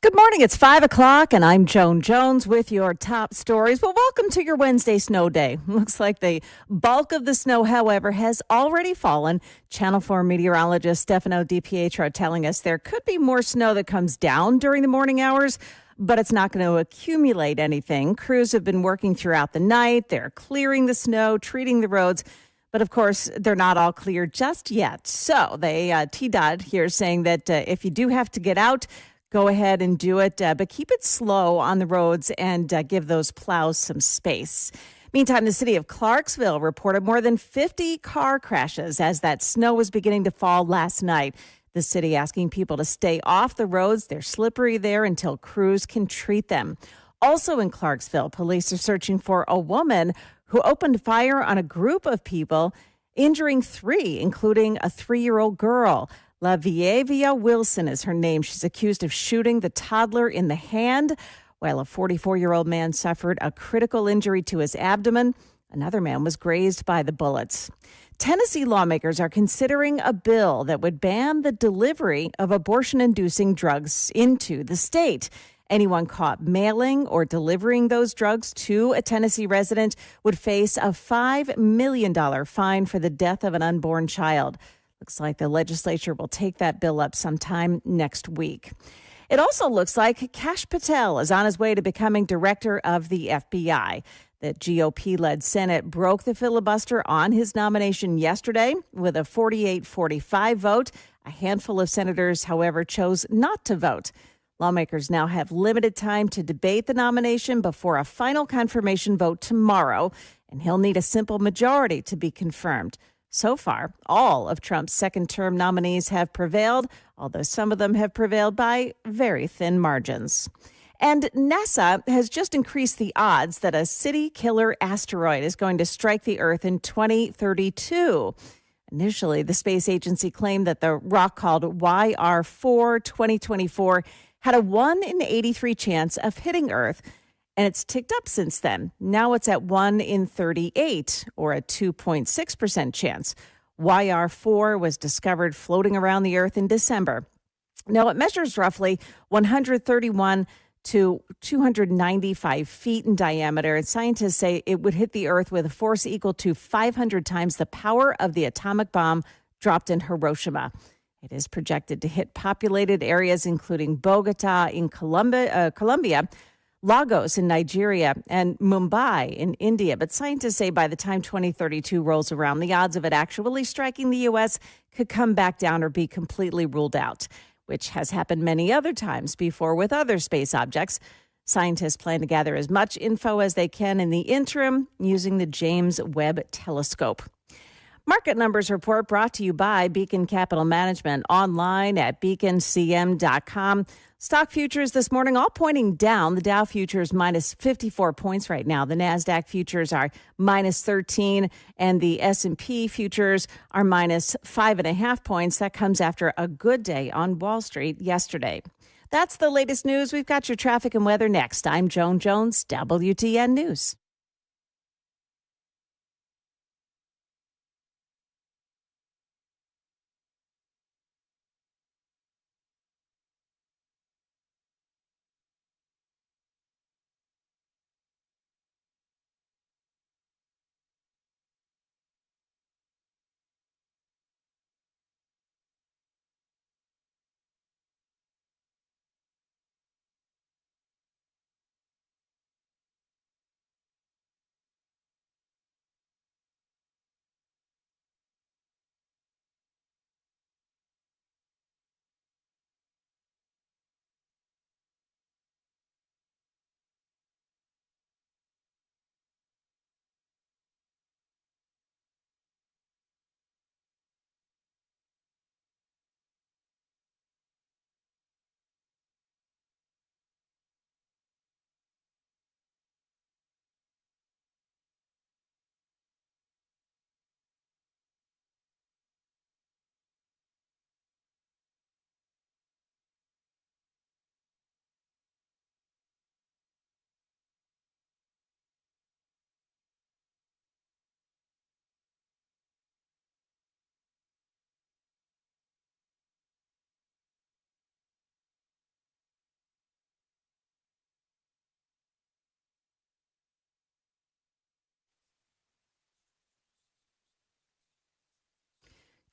Good morning. It's 5 o'clock, and I'm Joan Jones with your top stories. Well, welcome to your Wednesday snow day. Looks like the bulk of the snow, however, has already fallen. Channel 4 meteorologist Stefano DiPietro telling us there could be more snow that comes down during the morning hours, but it's not going to accumulate anything. Crews have been working throughout the night. They're clearing the snow, treating the roads. But of course, they're not all clear just yet. So TDOT here saying that if you do have to get out, go ahead and do it, but keep it slow on the roads and give those plows some space. Meantime, the city of Clarksville reported more than 50 car crashes as that snow was beginning to fall last night. The city asking people to stay off the roads. They're slippery there until crews can treat them. Also in Clarksville, police are searching for a woman who opened fire on a group of people, injuring three, including a 3-year-old girl. Lavievia Wilson is her name. She's accused of shooting the toddler in the hand, while a 44-year-old man suffered a critical injury to his abdomen. Another man was grazed by the bullets. Tennessee lawmakers are considering a bill that would ban the delivery of abortion-inducing drugs into the state. Anyone caught mailing or delivering those drugs to a Tennessee resident would face a $5 million fine for the death of an unborn child. Looks like the legislature will take that bill up sometime next week. It also looks like Kash Patel is on his way to becoming director of the FBI. The GOP-led Senate broke the filibuster on his nomination yesterday with a 48-45 vote. A handful of senators, however, chose not to vote. Lawmakers now have limited time to debate the nomination before a final confirmation vote tomorrow, and he'll need a simple majority to be confirmed. So far, all of Trump's second-term nominees have prevailed, although some of them have prevailed by very thin margins. And NASA has just increased the odds that a city-killer asteroid is going to strike the Earth in 2032. Initially, the space agency claimed that the rock called YR4 2024 had a 1 in 83 chance of hitting Earth, and it's ticked up since then. Now it's at 1 in 38, or a 2.6% chance. YR4 was discovered floating around the Earth in December. Now it measures roughly 131 to 295 feet in diameter, and scientists say it would hit the Earth with a force equal to 500 times the power of the atomic bomb dropped in Hiroshima. It is projected to hit populated areas including Bogota in Colombia, Lagos in Nigeria, and Mumbai in India. But scientists say by the time 2032 rolls around, the odds of it actually striking the U.S. could come back down or be completely ruled out, which has happened many other times before with other space objects. Scientists plan to gather as much info as they can in the interim using the James Webb Telescope. Market Numbers Report brought to you by Beacon Capital Management, online at beaconcm.com. Stock futures this morning all pointing down. The Dow futures minus 54 points right now. The NASDAQ futures are minus 13, and the S&P futures are minus 5.5 points. That comes after a good day on Wall Street yesterday. That's the latest news. We've got your traffic and weather next. I'm Joan Jones, WTN News.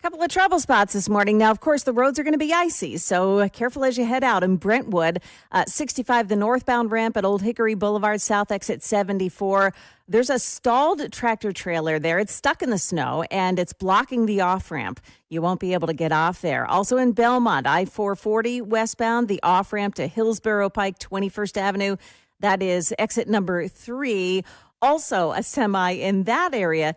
Couple of trouble spots this morning. Now, of course, the roads are going to be icy, so careful as you head out. In Brentwood, 65, the northbound ramp at Old Hickory Boulevard, south exit 74. There's a stalled tractor trailer there. It's stuck in the snow, and it's blocking the off-ramp. You won't be able to get off there. Also in Belmont, I-440 westbound, the off-ramp to Hillsborough Pike, 21st Avenue. That is exit number 3. Also, a semi in that area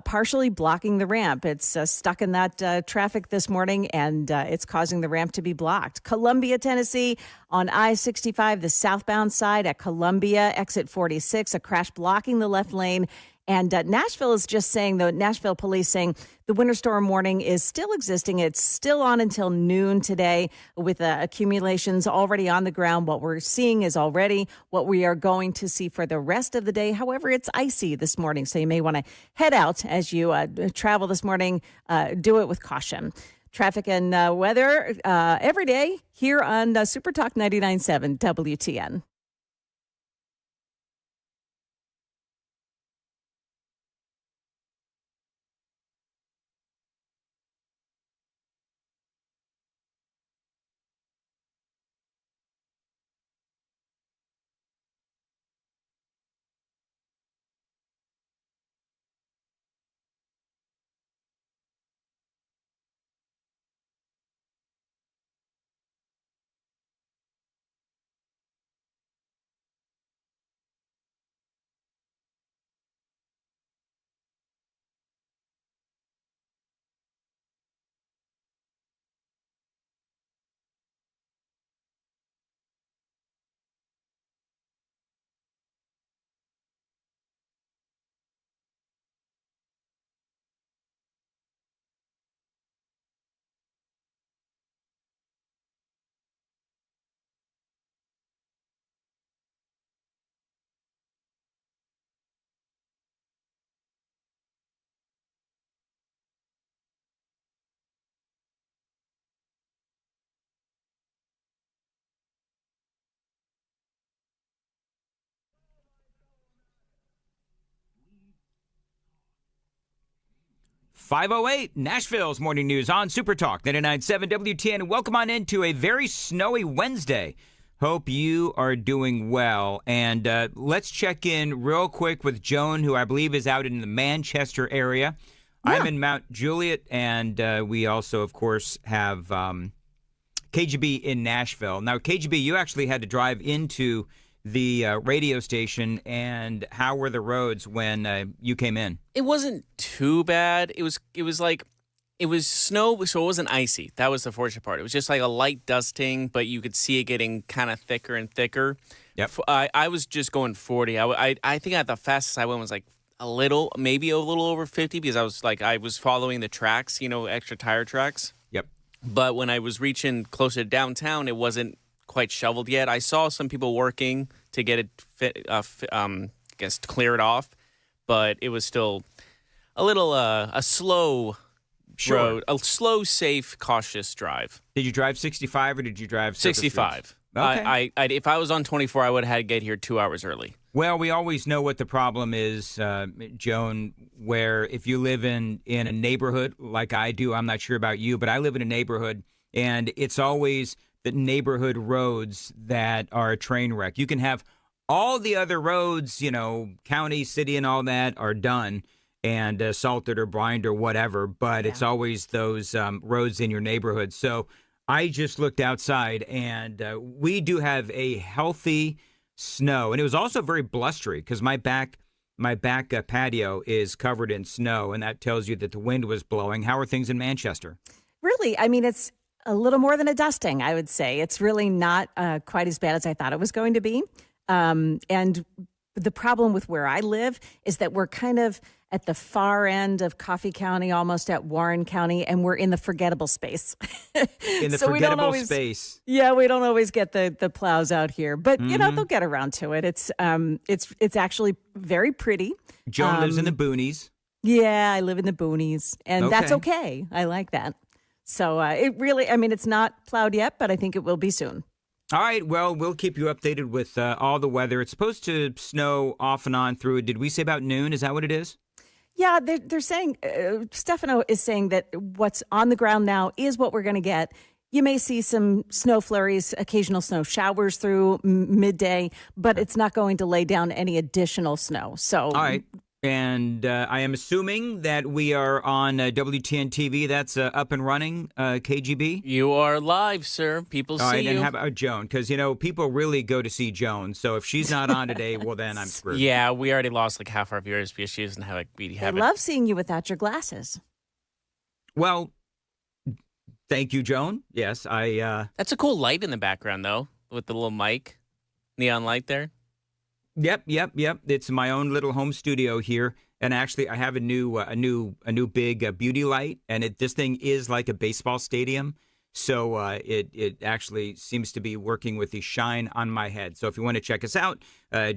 partially blocking the ramp. It's stuck in that traffic this morning, and it's causing the ramp to be blocked. Columbia, Tennessee, on I-65, the southbound side at Columbia, exit 46, a crash blocking the left lane. And Nashville is just saying, the Nashville police saying the winter storm warning is still existing. It's still on until noon today with accumulations already on the ground. What we're seeing is already what we are going to see for the rest of the day. However, it's icy this morning, so you may want to head out as you travel this morning. Do it with caution. Traffic and weather every day here on Super Talk 99.7 WTN. .508 Nashville's Morning News on Super Talk 99.7 WTN. Welcome on into a very snowy Wednesday. Hope you are doing well. And let's check in real quick with Joan, who I believe is out in the Manchester area. Yeah. I'm in Mount Juliet, and we also, of course, have KGB in Nashville. Now, KGB, you actually had to drive into the radio station, and how were the roads when you came in? It wasn't too bad. It was snow, so it wasn't icy. That was the fortunate part. It was just like a light dusting, but you could see it getting kind of thicker and thicker. Yep. I was just going 40. I think at the fastest I went was like maybe a little over 50, because I was following the tracks, extra tire tracks. Yep. But when I was reaching closer to downtown, it wasn't quite shoveled yet. I saw some people working to get it clear it off, but it was still a little a slow road, a slow, safe, cautious drive. Did you drive 65 or did you drive 65? Okay. If I was on 24, I would have had to get here 2 hours early. Well, we always know what the problem is, Joan, where if you live in a neighborhood like I do, I'm not sure about you, but I live in a neighborhood, and it's always the neighborhood roads that are a train wreck. You can have all the other roads, county, city, and all that are done and salted or brined or whatever, but It's always those roads in your neighborhood. So I just looked outside, and we do have a healthy snow, and it was also very blustery because my back patio is covered in snow, and that tells you that the wind was blowing. How are things in Manchester? Really, I mean, it's a little more than a dusting, I would say. It's really not quite as bad as I thought it was going to be. And the problem with where I live is that we're kind of at the far end of Coffee County, almost at Warren County, and we're in the forgettable space. In the forgettable space. Yeah, we don't always get the plows out here, but they'll get around to it. It's actually very pretty. Joan lives in the boonies. Yeah, I live in the boonies, and that's okay. I like that. So it's not plowed yet, but I think it will be soon. All right, well, we'll keep you updated with all the weather. It's supposed to snow off and on through. Did we say about noon? Is that what it is? Yeah, they're saying, Stefano is saying that what's on the ground now is what we're going to get. You may see some snow flurries, occasional snow showers through midday, but it's not going to lay down any additional snow. So, all right. And I am assuming that we are on WTN TV. That's up and running, KGB? You are live, sir. People All see right, you. and how about Joan? Because, people really go to see Joan. So if she's not on today, well, then I'm screwed. Yeah, we already lost like half our viewers because she doesn't have I have it. love seeing you without your glasses. Well, thank you, Joan. Yes, That's a cool light in the background, though, with the little mic, neon light there. Yep. It's my own little home studio here, and actually, I have a new big beauty light, and this thing is like a baseball stadium. So it actually seems to be working with the shine on my head. So if you want to check us out,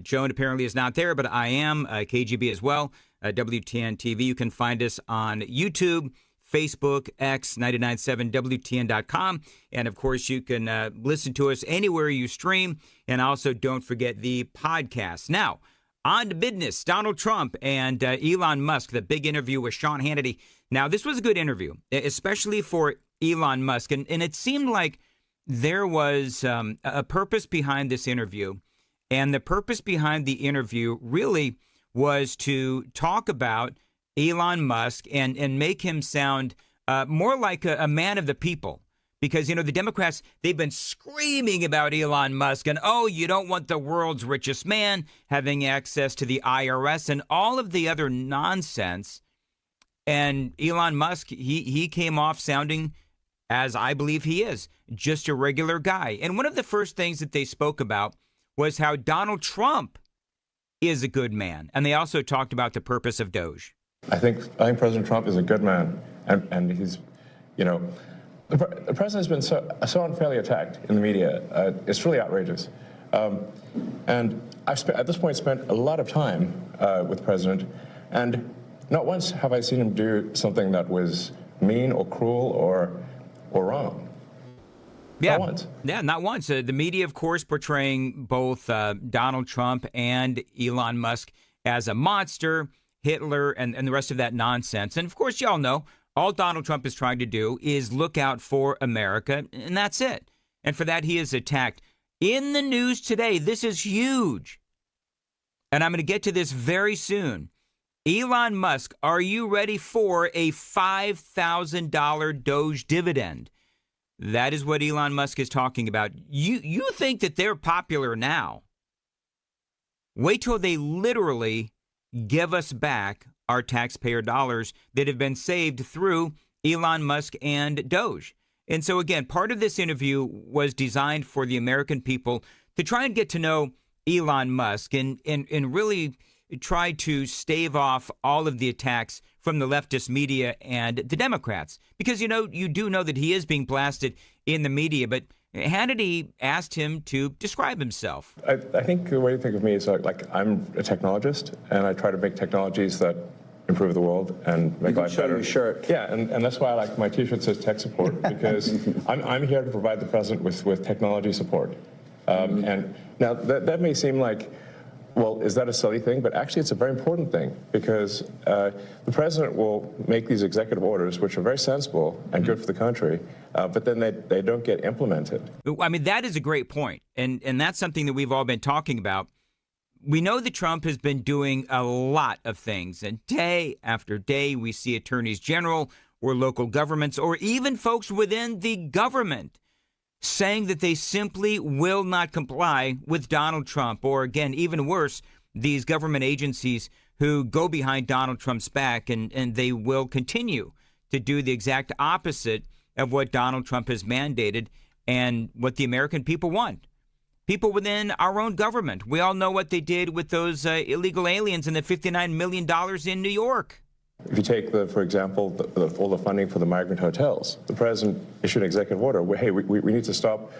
Joan apparently is not there, but I am KGB as well. WTN TV. You can find us on YouTube, Facebook, X, 997WTN.com. And, of course, you can listen to us anywhere you stream. And also don't forget the podcast. Now, on to business. Donald Trump and Elon Musk, the big interview with Sean Hannity. Now, this was a good interview, especially for Elon Musk. And it seemed like there was a purpose behind this interview. And the purpose behind the interview really was to talk about Elon Musk and make him sound more like a man of the people. Because, the Democrats, they've been screaming about Elon Musk and, oh, you don't want the world's richest man having access to the IRS and all of the other nonsense. And Elon Musk, he came off sounding, as I believe he is, just a regular guy. And one of the first things that they spoke about was how Donald Trump is a good man. And they also talked about the purpose of Doge. I think President Trump is a good man, and he's, the president has been so unfairly attacked in the media. It's really outrageous. And I've at this point spent a lot of time with the president, and not once have I seen him do something that was mean or cruel or wrong. Yeah, not once. Yeah, not once. The media, of course, portraying both Donald Trump and Elon Musk as a monster, Hitler, and the rest of that nonsense. And, of course, y'all know, all Donald Trump is trying to do is look out for America, and that's it. And for that, he is attacked. In the news today, this is huge. And I'm going to get to this very soon. Elon Musk, are you ready for a $5,000 Doge dividend? That is what Elon Musk is talking about. You think that they're popular now. Wait till they literally give us back our taxpayer dollars that have been saved through Elon Musk and Doge. And so, again, part of this interview was designed for the American people to try and get to know Elon Musk and really try to stave off all of the attacks from the leftist media and the Democrats. Because, you do know that he is being blasted in the media, but Hannity asked him to describe himself. I think the way to think of me is like I'm a technologist, and I try to make technologies that improve the world and make life better. Your shirt. Yeah, and that's why my T-shirt says tech support, because I'm here to provide the president with technology support. And now that may seem like, well, is that a silly thing? But actually, it's a very important thing, because the president will make these executive orders, which are very sensible and good for the country, but then they don't get implemented. I mean, that is a great point. And that's something that we've all been talking about. We know that Trump has been doing a lot of things, and day after day, we see attorneys general or local governments or even folks within the government saying that they simply will not comply with Donald Trump, or again, even worse, these government agencies who go behind Donald Trump's back and they will continue to do the exact opposite of what Donald Trump has mandated and what the American people want. People within our own government. We all know what they did with those illegal aliens and the $59 million in New York. If you take, for example, all the funding for the migrant hotels, the president issued an executive order where, hey, we need to stop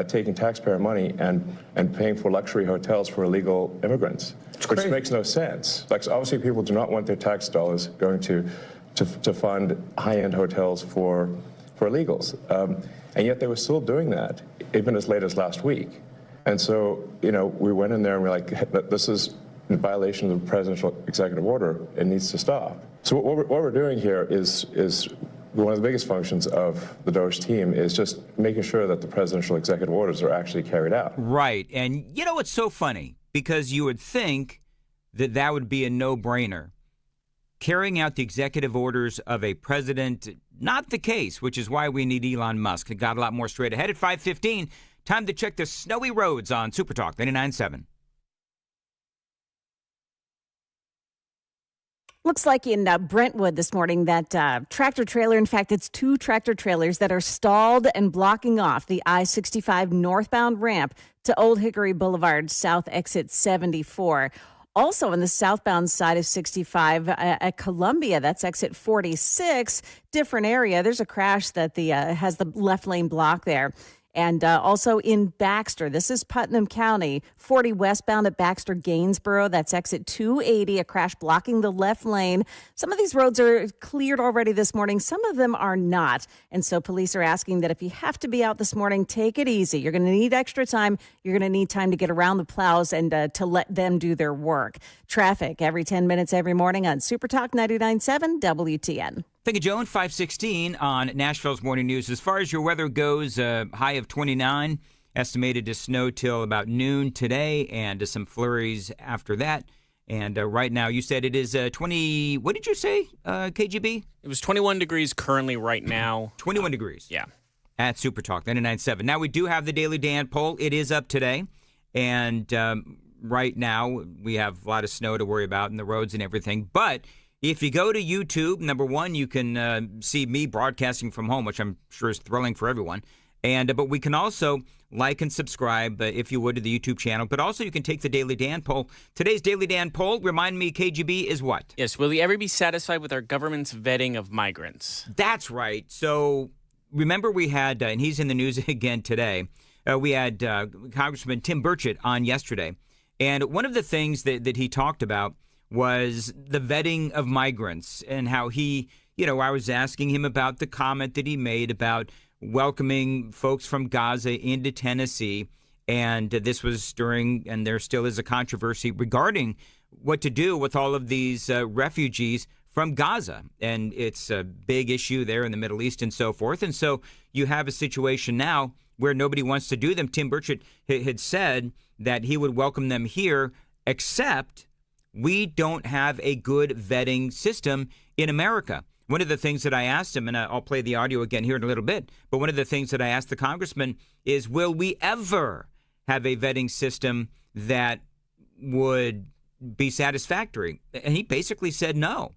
taking taxpayer money and paying for luxury hotels for illegal immigrants, which makes no sense. Like, so obviously, people do not want their tax dollars going to fund high-end hotels for illegals, and yet they were still doing that even as late as last week. And so, we went in there and we're like, this is in violation of the presidential executive order. It needs to stop. So what we're doing here is one of the biggest functions of the Doge team is just making sure that the presidential executive orders are actually carried out. Right. And you know, it's so funny because you would think that that would be a no-brainer. Carrying out the executive orders of a president, not the case, which is why we need Elon Musk. It got a lot more straight ahead at 5:15. Time to check the snowy roads on Super Talk 99.7. Looks like in Brentwood this morning that tractor trailer, in fact, it's two tractor trailers that are stalled and blocking off the I-65 northbound ramp to Old Hickory Boulevard, South Exit 74. Also on the southbound side of 65 at Columbia, that's exit 46, different area. There's a crash that has the left lane block there. And also in Baxter, this is Putnam County, 40 westbound at Baxter Gainsboro. That's exit 280, a crash blocking the left lane. Some of these roads are cleared already this morning. Some of them are not. And so police are asking that if you have to be out this morning, take it easy. You're going to need extra time. You're going to need time to get around the plows and to let them do their work. Traffic every 10 minutes every morning on Super Talk 99.7 WTN. Thank you, Joan. 5:16 on Nashville's Morning News. As far as your weather goes, high of 29, estimated to snow till about noon today, and some flurries after that. And right now, you said it is 20. What did you say, KGB? It was 21 degrees currently right now. 21 degrees. Yeah. At Super Talk 99.7. Now, we do have the Daily Dan poll. It is up today. And right now, we have a lot of snow to worry about in the roads and everything. But if you go to YouTube, number one, you can see me broadcasting from home, which I'm sure is thrilling for everyone. And but we can also like and subscribe, if you would, to the YouTube channel. But also you can take the Daily Dan poll. Today's Daily Dan poll, remind me, KGB, is what? Yes, will you ever be satisfied with our government's vetting of migrants? That's right. So remember we had, and he's in the news again today, we had Congressman Tim Burchett on yesterday. And one of the things that he talked about was the vetting of migrants and how he, I was asking him about the comment that he made about welcoming folks from Gaza into Tennessee. And this was during, and there still is a controversy regarding what to do with all of these refugees from Gaza. And it's a big issue there in the Middle East and so forth. And so you have a situation now where nobody wants to do them. Tim Burchett had said that he would welcome them here, except we don't have a good vetting system in America. One of the things that I asked him, and I'll play the audio again here in a little bit, but one of the things that I asked the congressman is, will we ever have a vetting system that would be satisfactory? And he basically said no.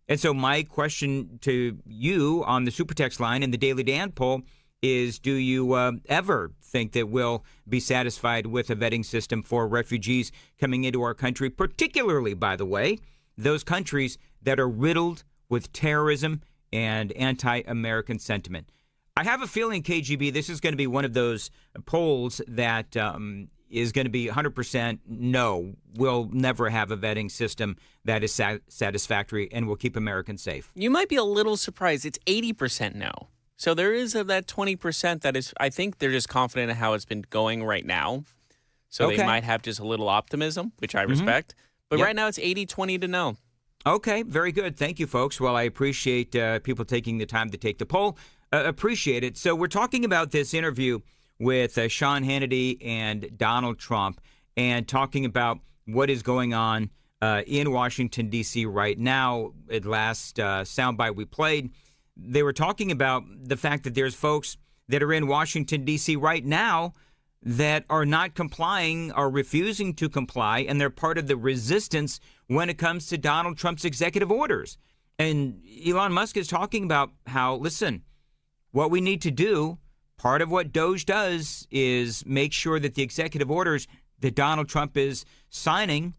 And so my question to you on the Super Text line in the Daily Dan poll is, do you ever think that we'll be satisfied with a vetting system for refugees coming into our country, particularly, by the way, those countries that are riddled with terrorism and anti-American sentiment? I have a feeling, KGB, this is going to be one of those polls that is going to be 100% no. We'll never have a vetting system that is satisfactory and will keep Americans safe. You might be a little surprised. It's 80% no. So there is that 20% that is, I think they're just confident in how it's been going right now. So Okay. They might have just a little optimism, which I respect. But Yep. right now it's 80-20 to no. Okay, very good. Thank you, folks. Well, I appreciate people taking the time to take the poll. Appreciate it. So we're talking about this interview with Sean Hannity and Donald Trump and talking about what is going on in Washington, D.C. right now. At last soundbite we played, they were talking about the fact that there's folks that are in Washington, D.C. right now that are not complying, are refusing to comply, and they're part of the resistance when it comes to Donald Trump's executive orders. And Elon Musk is talking about how, listen, what we need to do, part of what Doge does is make sure that the executive orders that Donald Trump is signing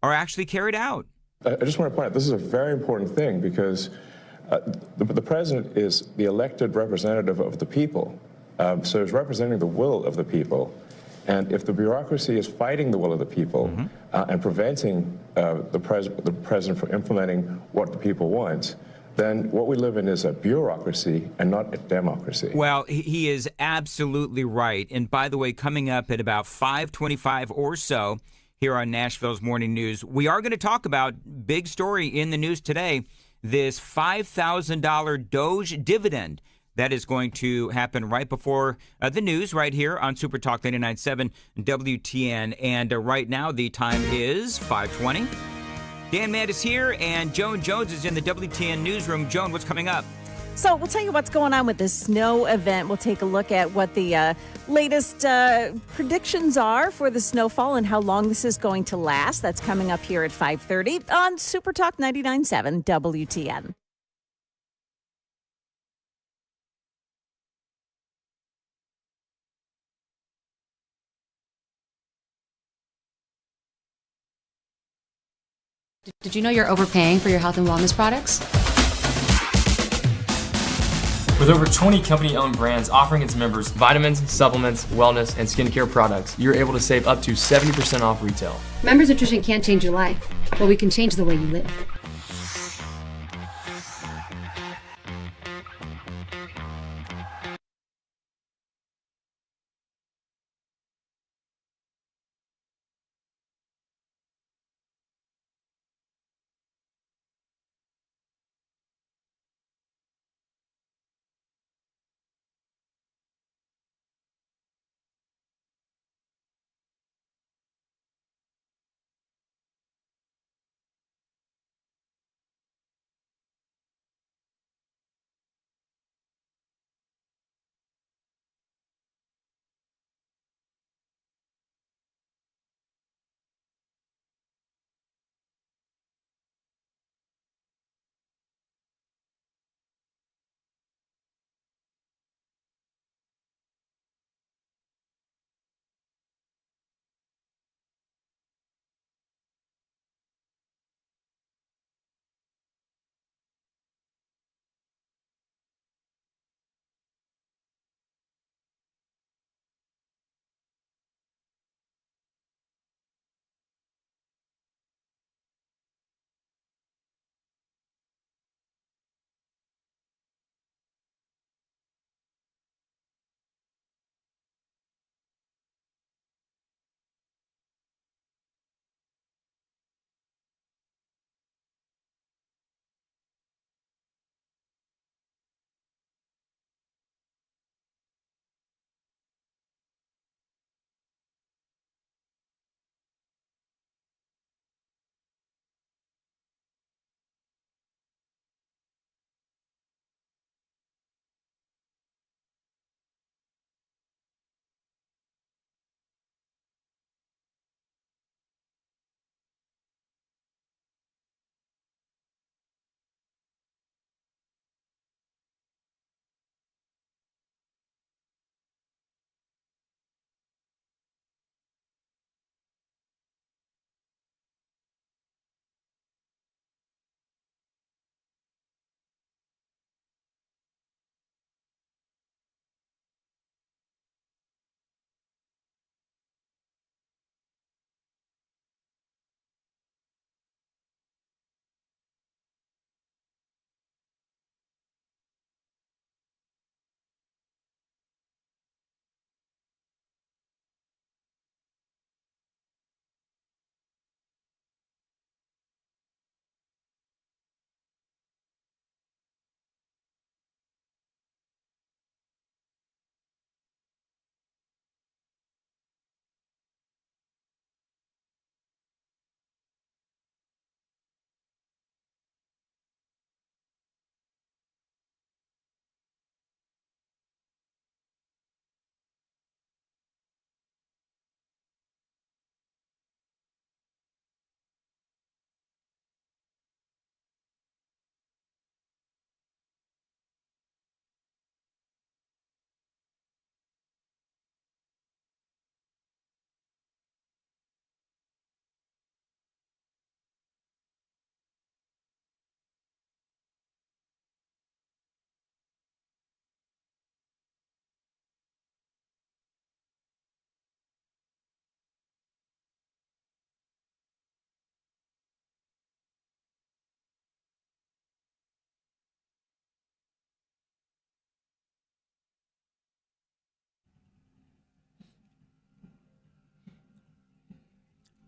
are actually carried out. I just want to point out, this is a very important thing because the president is the elected representative of the people. So he's representing the will of the people. And if the bureaucracy is fighting the will of the people and preventing the president from implementing what the people want, then what we live in is a bureaucracy and not a democracy. Well, he is absolutely right. And by the way, coming up at about 5:25 or so, here on Nashville's Morning News. We are going to talk about big story in the news today, this $5,000 Doge dividend that is going to happen right before the news right here on Super Talk 99.7 WTN. And right now the time is 5:20. Dan Mann is here, and Joan Jones is in the WTN newsroom. Joan, what's coming up? So we'll tell you what's going on with this snow event. We'll take a look at what the latest predictions are for the snowfall and how long this is going to last. That's coming up here at 5:30 on Super Talk 99.7 WTN. Did you know you're overpaying for your health and wellness products? With over 20 company-owned brands offering its members vitamins, supplements, wellness, and skincare products, you're able to save up to 70% off retail. Members Nutrition can't change your life, but we can change the way you live.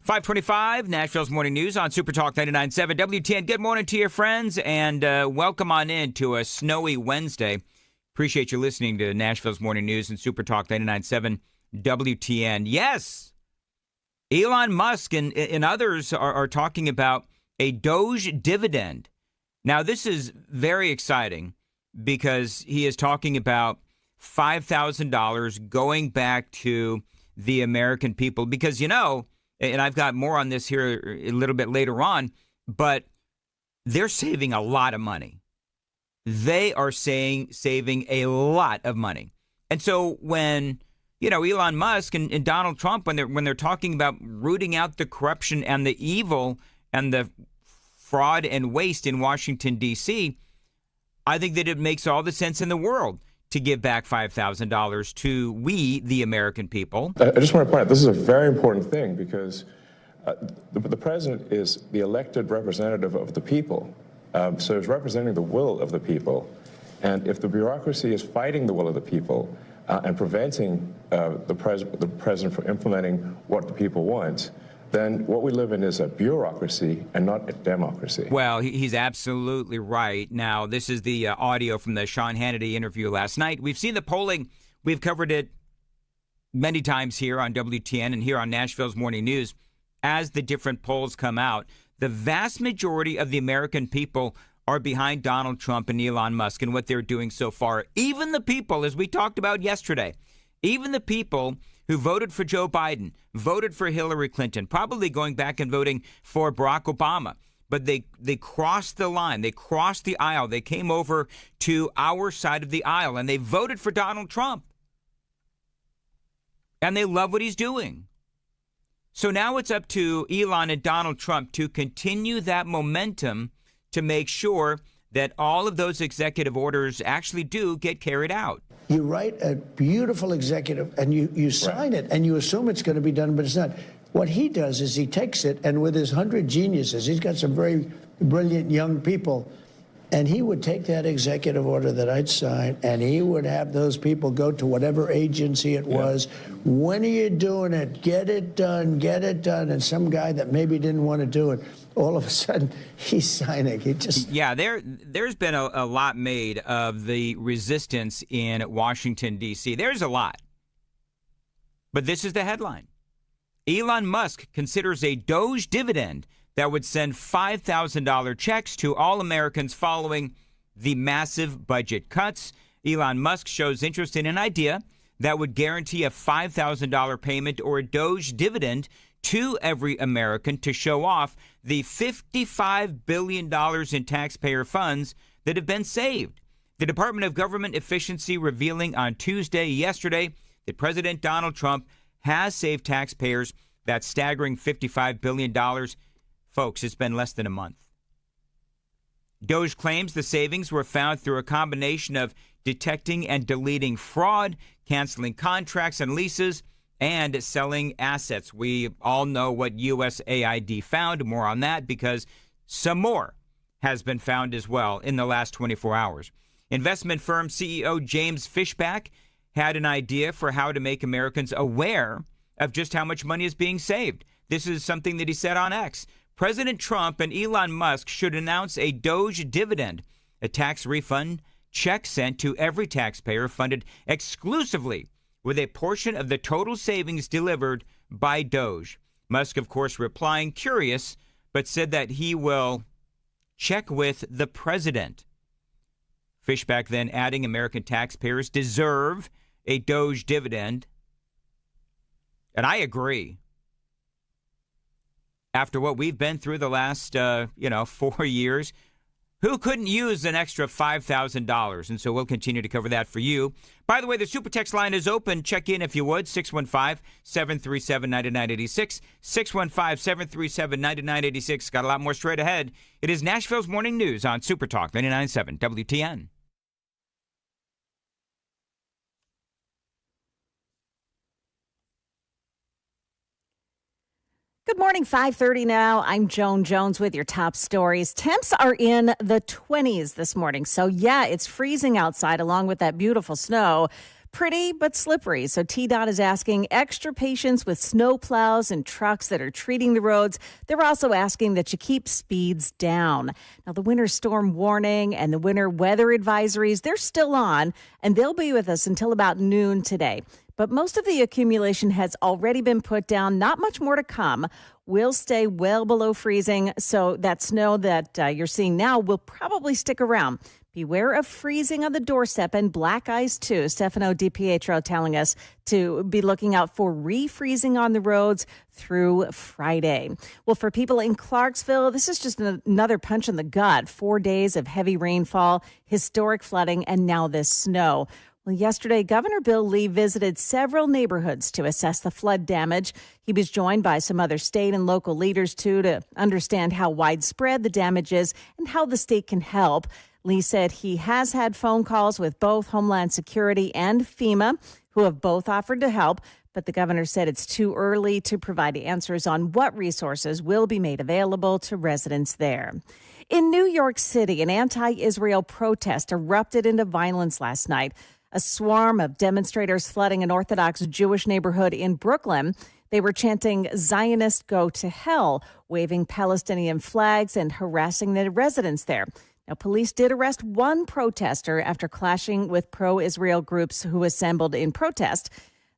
525, Nashville's Morning News on Super Talk 99.7 WTN. Good morning to your friends, and welcome on in to a snowy Wednesday. Appreciate you listening to Nashville's Morning News and Super Talk 99.7 WTN. Yes, Elon Musk and others are talking about a Doge dividend. Now, this is very exciting because he is talking about $5,000 going back to the American people. Because, you know, and I've got more on this here a little bit later on, but they're saving a lot of money. They are saving a lot of money. And so when, you know, Elon Musk and Donald Trump, when they're talking about rooting out the corruption and the evil and the fraud and waste in Washington, D.C., I think that it makes all the sense in the world to give back $5,000 to we, the American people. I just want to point out, this is a very important thing because the president is the elected representative of the people. So he's representing the will of the people. And if the bureaucracy is fighting the will of the people and preventing the president from implementing what the people want, then what we live in is a bureaucracy and not a democracy. Well, he's absolutely right. Now, this is the audio from the Sean Hannity interview last night. We've seen the polling. We've covered it many times here on WTN and here on Nashville's Morning News. As the different polls come out, the vast majority of the American people are behind Donald Trump and Elon Musk and what they're doing so far. Even the people, as we talked about yesterday, even the people who voted for Joe Biden, voted for Hillary Clinton, probably going back and voting for Barack Obama. But they crossed the line. They crossed the aisle. They came over to our side of the aisle, and they voted for Donald Trump. And they love what he's doing. So now it's up to Elon and Donald Trump to continue that momentum to make sure that all of those executive orders actually do get carried out. You write a beautiful executive and you sign it and you assume it's going to be done, but it's not. What he does is he takes it and with his 100 geniuses, he's got some very brilliant young people, and he would take that executive order that I'd sign and he would have those people go to whatever agency it was. When are you doing it? Get it done, get it done. And some guy that maybe didn't want to do it, all of a sudden he's signing. He just there's been a lot made of the resistance in Washington, D.C. There's a lot. But this is the headline. Elon Musk considers a Doge dividend that would send $5,000 checks to all Americans following the massive budget cuts. Elon Musk shows interest in an idea that would guarantee a $5,000 payment or a Doge dividend to every American to show off the $55 billion in taxpayer funds that have been saved. The Department of Government Efficiency revealing on yesterday, that President Donald Trump has saved taxpayers that staggering $55 billion. Folks, it's been less than a month. Doge claims the savings were found through a combination of detecting and deleting fraud, canceling contracts and leases, and selling assets. We all know what USAID found. More on that because some more has been found as well in the last 24 hours. Investment firm CEO James Fishback had an idea for how to make Americans aware of just how much money is being saved. This is something that he said on X. President Trump and Elon Musk should announce a Doge dividend, a tax refund check sent to every taxpayer funded exclusively with a portion of the total savings delivered by Doge. Musk, of course, replying curious, but said that he will check with the president. Fishback then adding American taxpayers deserve a Doge dividend. And I agree. After what we've been through the last, 4 years, who couldn't use an extra $5,000? And so we'll continue to cover that for you. By the way, the Super Text line is open. Check in if you would, 615-737-9986, 615-737-9986. Got a lot more straight ahead. It is Nashville's Morning News on Super Talk 99.7 WTN. Good morning, 5:30 now. I'm Joan Jones with your top stories. Temps are in the 20s this morning. So, yeah, it's freezing outside along with that beautiful snow. pretty but slippery. So TDOT is asking extra patience with snow plows and trucks that are treating the roads. They're also asking that you keep speeds down. Now, the winter storm warning and the winter weather advisories, they're still on, and they'll be with us until about noon today. But most of the accumulation has already been put down. Not much more to come. We'll stay well below freezing, so that snow that you're seeing now will probably stick around. Beware of freezing on the doorstep and black ice, too. Stefano DiPietro telling us to be looking out for refreezing on the roads through Friday. Well, for people in Clarksville, this is just another punch in the gut. 4 days of heavy rainfall, historic flooding, and now this snow. Well, yesterday, Governor Bill Lee visited several neighborhoods to assess the flood damage. He was joined by some other state and local leaders, too, to understand how widespread the damage is and how the state can help. Lee said he has had phone calls with both Homeland Security and FEMA, who have both offered to help. But the governor said it's too early to provide answers on what resources will be made available to residents there. In New York City, an anti-Israel protest erupted into violence last night. A swarm of demonstrators flooding an Orthodox Jewish neighborhood in Brooklyn. They were chanting "Zionists go to hell," waving Palestinian flags and harassing the residents there. Now, police did arrest one protester after clashing with pro-Israel groups who assembled in protest.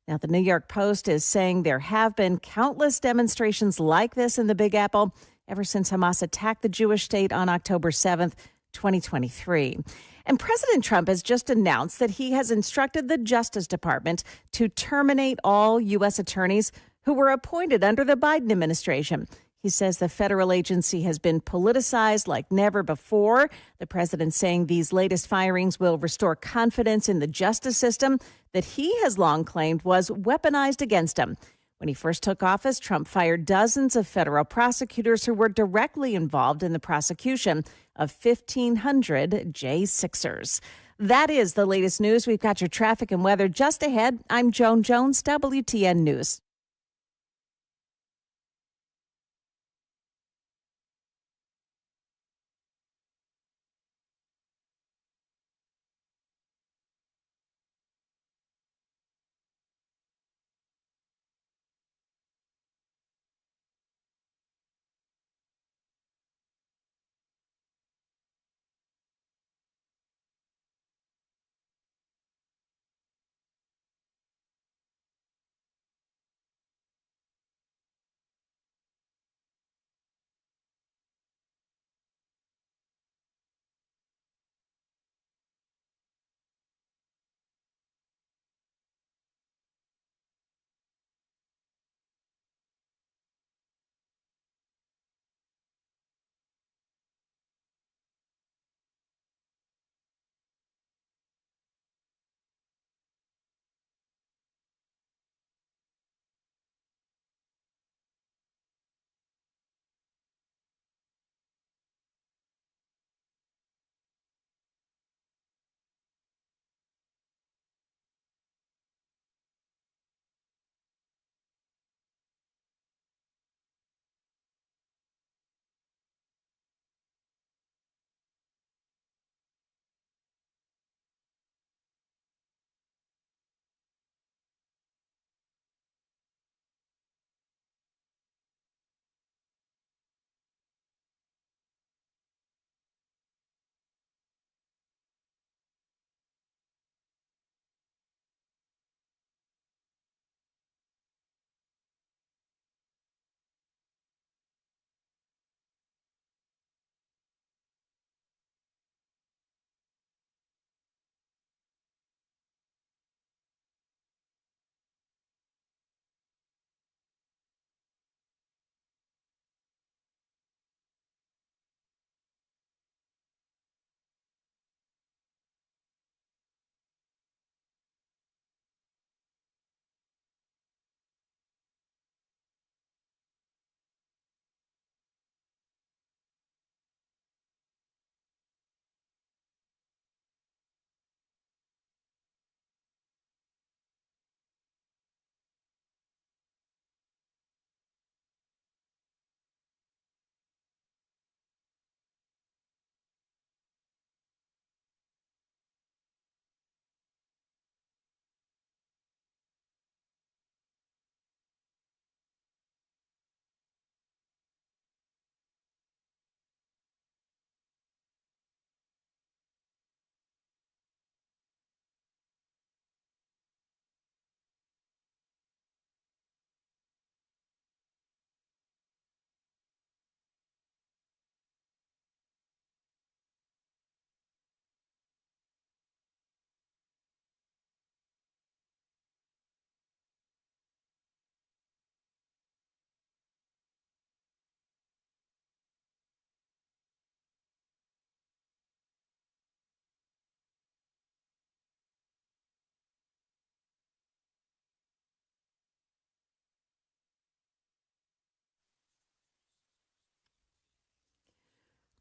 Now, the New York Post is saying there have been countless demonstrations like this in the Big Apple ever since Hamas attacked the Jewish state on October 7th, 2023. And President Trump has just announced that he has instructed the Justice Department to terminate all U.S. attorneys who were appointed under the Biden administration. He says the federal agency has been politicized like never before. The president saying these latest firings will restore confidence in the justice system that he has long claimed was weaponized against him. When he first took office, Trump fired dozens of federal prosecutors who were directly involved in the prosecution of 1,500 J6ers. That is the latest news. We've got your traffic and weather just ahead. I'm Joan Jones, WTN News.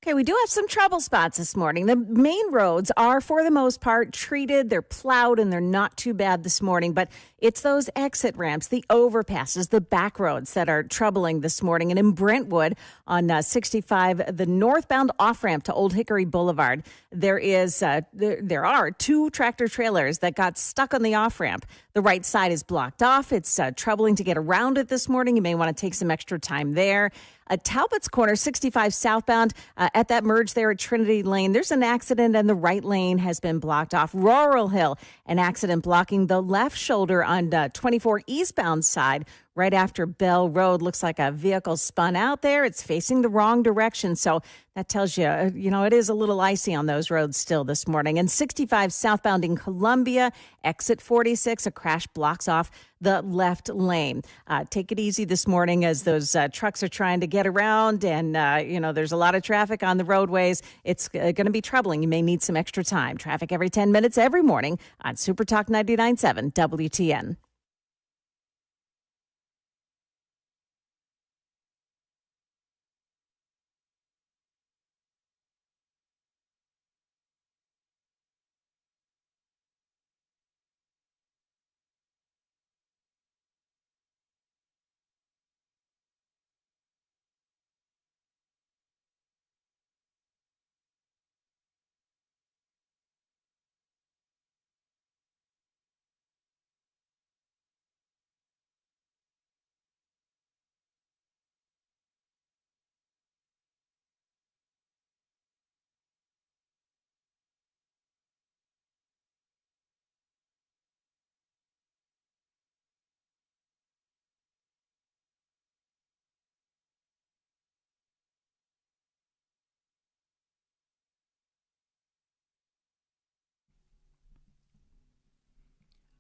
Okay, we do have some trouble spots this morning. The main roads are, for the most part, treated. They're plowed, and they're not too bad this morning. But it's those exit ramps, the overpasses, the back roads that are troubling this morning. And in Brentwood on 65, the northbound off-ramp to Old Hickory Boulevard, there are two tractor trailers that got stuck on the off-ramp. The right side is blocked off. It's troubling to get around it this morning. You may want to take some extra time there. Talbot's Corner, 65 southbound, at that merge there at Trinity Lane, there's an accident and the right lane has been blocked off. Rural Hill, an accident blocking the left shoulder on 24 eastbound side right after Bell Road. Looks like a vehicle spun out there. It's facing the wrong direction. So that tells you, it is a little icy on those roads still this morning. And 65 southbound in Columbia, exit 46, a crash blocks off the left lane. Take it easy this morning as those trucks are trying to get around. And, there's a lot of traffic on the roadways. It's going to be troubling. You may need some extra time. Traffic every 10 minutes every morning on Super Talk 99.7 WTN.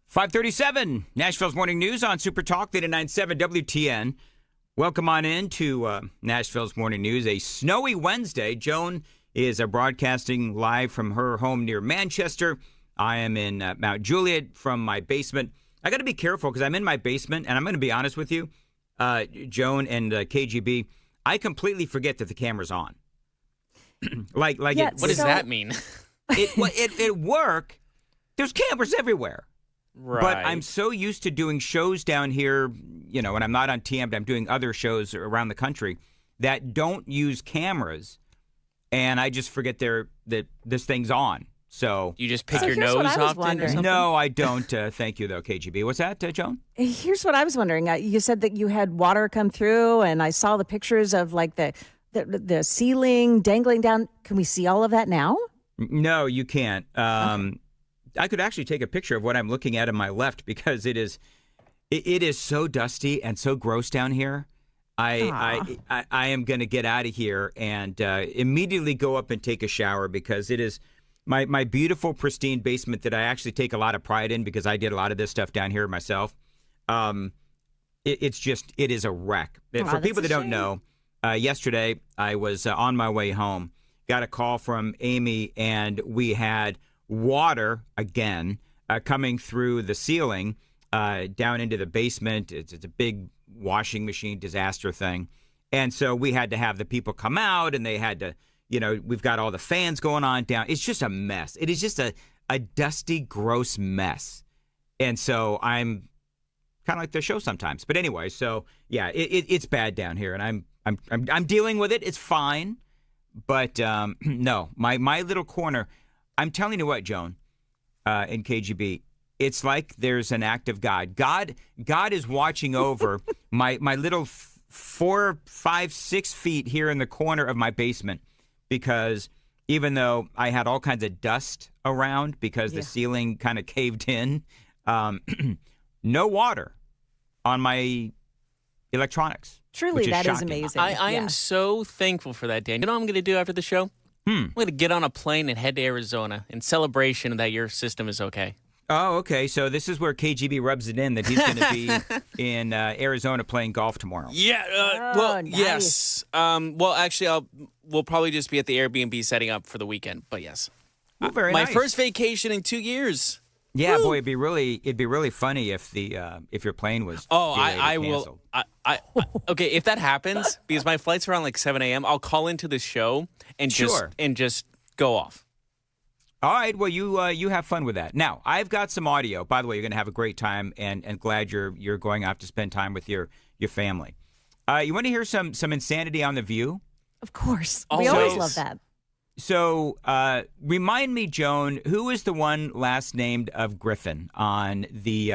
.537, Nashville's Morning News on Super Talk 99.7 WTN. Welcome on in to Nashville's Morning News. A snowy Wednesday. Joan is broadcasting live from her home near Manchester. I am in Mount Juliet from my basement. I got to be careful because I'm in my basement, and I'm going to be honest with you, Joan and KGB, I completely forget that the camera's on. What does that mean? It work. There's cameras everywhere. Right. But I'm so used to doing shows down here, when I'm not on TM, but I'm doing other shows around the country that don't use cameras, and I just forget that this thing's on. So you just pick your nose off then or something? No, I don't. Thank you, though, KGB. What's that, Joan? Here's what I was wondering. You said that you had water come through, and I saw the pictures of like the ceiling dangling down. Can we see all of that now? No, you can't. Okay. I could actually take a picture of what I'm looking at on my left because it is so dusty and so gross down here. I am going to get out of here and immediately go up and take a shower because it is my beautiful, pristine basement that I actually take a lot of pride in because I did a lot of this stuff down here myself. It is a wreck. For people that don't know, yesterday I was on my way home, got a call from Amy, and we had water again coming through the ceiling down into the basement. It's a big washing machine disaster thing. And so we had to have the people come out, and they had to, we've got all the fans going on down. It's just a mess. It is just a dusty, gross mess. And so I'm kind of like the show sometimes. But anyway, so yeah, it's bad down here, and I'm dealing with it. It's fine. But no, my little corner. I'm telling you what, Joan, and KGB, it's like there's an act of God. God is watching over my little 4, 5, 6 feet here in the corner of my basement because even though I had all kinds of dust around because the ceiling kind of caved in, no water on my electronics. Truly, that is shocking. amazing. I am so thankful for that, Dan. You know what I'm going to do after the show? I'm going to get on a plane and head to Arizona in celebration that your system is okay. Oh, okay. So this is where KGB rubs it in that he's going to be in Arizona playing golf tomorrow. Yeah. Nice. Yes. Well, actually, we'll probably just be at the Airbnb setting up for the weekend. But yes. Oh, very My nice. first vacation in 2 years. Yeah, boy, it'd be really funny if if your plane was delayed or I will. canceled. Okay, if that happens, because my flight's around like 7 a.m., I'll call into the show and Sure. just go off. All right, well, you have fun with that. Now, I've got some audio. By the way, you're going to have a great time, and glad you're going off to spend time with your family. You want to hear some insanity on The View? Of course. We always Always. love that. So, remind me, Joan, who is the one last named of Griffin on the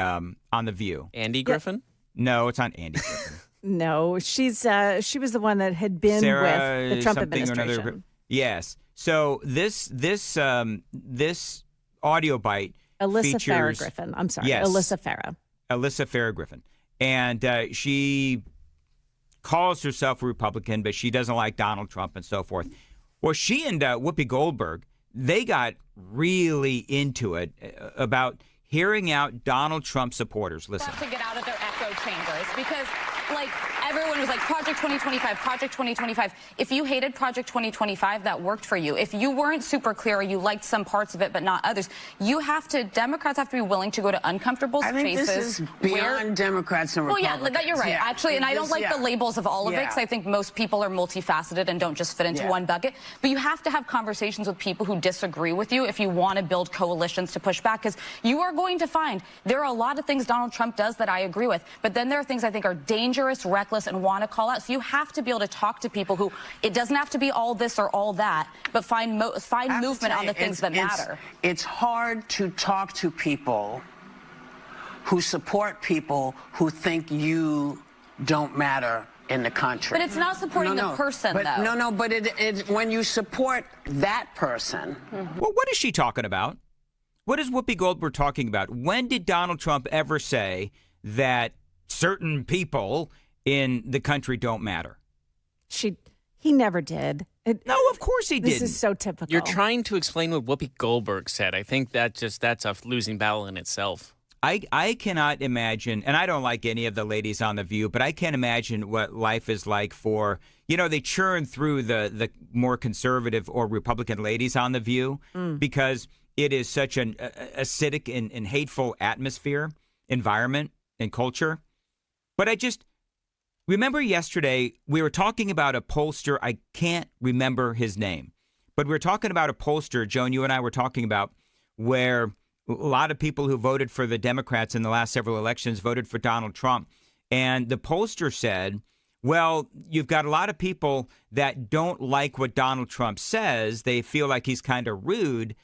View? Andy Griffin? No, it's not Andy Griffin. No, she was the one that had been Sarah with the Trump something or administration. another. Yes. So this audio bite Alyssa features Farah Griffin. I'm sorry, Yes. Alyssa Farah. Alyssa Farah Griffin, and she calls herself a Republican, but she doesn't like Donald Trump and so forth. Well, she and Whoopi Goldberg, they got really into it about hearing out Donald Trump supporters. Listen. To get out of their echo chambers because, like, everyone was like, Project 2025, Project 2025. If you hated Project 2025, that worked for you. If you weren't super clear or you liked some parts of it but not others, Democrats have to be willing to go to uncomfortable I think spaces. this is beyond Democrats and Well, Republicans. yeah, you're right, actually, and I don't like the labels of all of it Yeah. because I think most people are multifaceted and don't just fit into one bucket. But you have to have conversations with people who disagree with you if you want to build coalitions to push back, because you are going to find there are a lot of things Donald Trump does that I agree with, but then there are things I think are dangerous, reckless, and want to call out. So you have to be able to talk to people who, it doesn't have to be all this or all that, but find movement on the things that matter. It's hard to talk to people who support people who think you don't matter in the country. But it's not supporting the person, but, though. But when you support that person. Well, what is she talking about? What is Whoopi Goldberg talking about? When did Donald Trump ever say that certain people in the country don't matter? He never did. No, of course he didn't. This is so typical. You're trying to explain what Whoopi Goldberg said. I think that's a losing battle in itself. I cannot imagine, and I don't like any of the ladies on The View, but I can't imagine what life is like for, they churn through the more conservative or Republican ladies on The View because it is such an acidic and hateful atmosphere, environment, and culture. But I just remember yesterday we were talking about a pollster. I can't remember his name, but we were talking about a pollster, Joan, you and I were talking about, where a lot of people who voted for the Democrats in the last several elections voted for Donald Trump. And the pollster said, well, you've got a lot of people that don't like what Donald Trump says. They feel like he's kind of rude,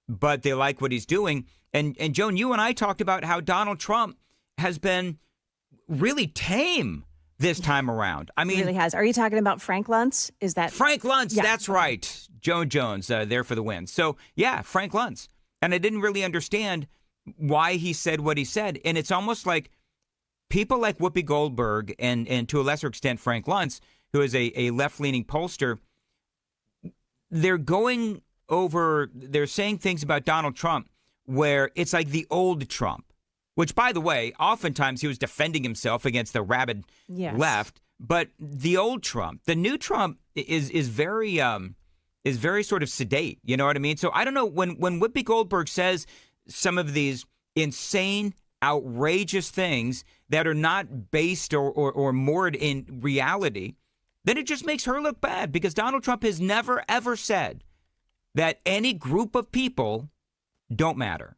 but they like what he's doing. And Joan, you and I talked about how Donald Trump has been really tame this time around. I mean, He really has. Are you talking about Frank Luntz? Is that Frank Luntz? Yeah. That's right. Joan Jones there for the win. So yeah, Frank Luntz. And I didn't really understand why he said what he said. And it's almost like people like Whoopi Goldberg and to a lesser extent Frank Luntz, who is a left-leaning pollster, they're saying things about Donald Trump where it's like the old Trump, which, by the way, oftentimes he was defending himself against the rabid left. But the old Trump, the new Trump is very sort of sedate. You know what I mean? So I don't know, when Whoopi Goldberg says some of these insane, outrageous things that are not based or moored in reality, then it just makes her look bad, because Donald Trump has never, ever said that any group of people don't matter.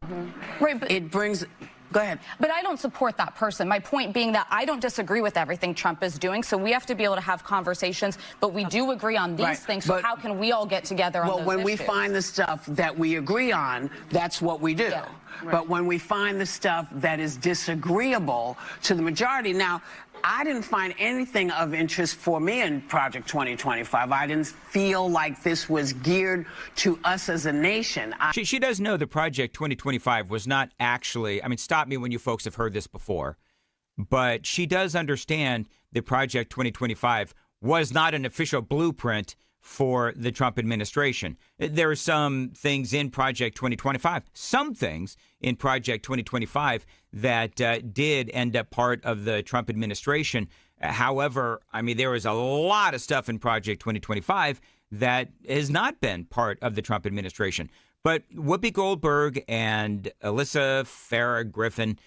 Right, but It brings. Go ahead. But I don't support that person. My point being that I don't disagree with everything Trump is doing, so we have to be able to have conversations, but we do agree on these Right, things, so but- how can we all get together on Well, those when we issues? find the stuff that we agree on, that's what we do. Yeah, right. But when we find the stuff that is disagreeable to the majority, now, I didn't find anything of interest for me in Project 2025. I didn't feel like this was geared to us as a nation. She does know the Project 2025 was not actually, I mean, stop me when you folks have heard this before, but she does understand that Project 2025 was not an official blueprint for the Trump administration. There are some things in Project 2025, that did end up part of the Trump administration. However, I mean, there is a lot of stuff in Project 2025 that has not been part of the Trump administration. But Whoopi Goldberg and Alyssa Farah Griffin,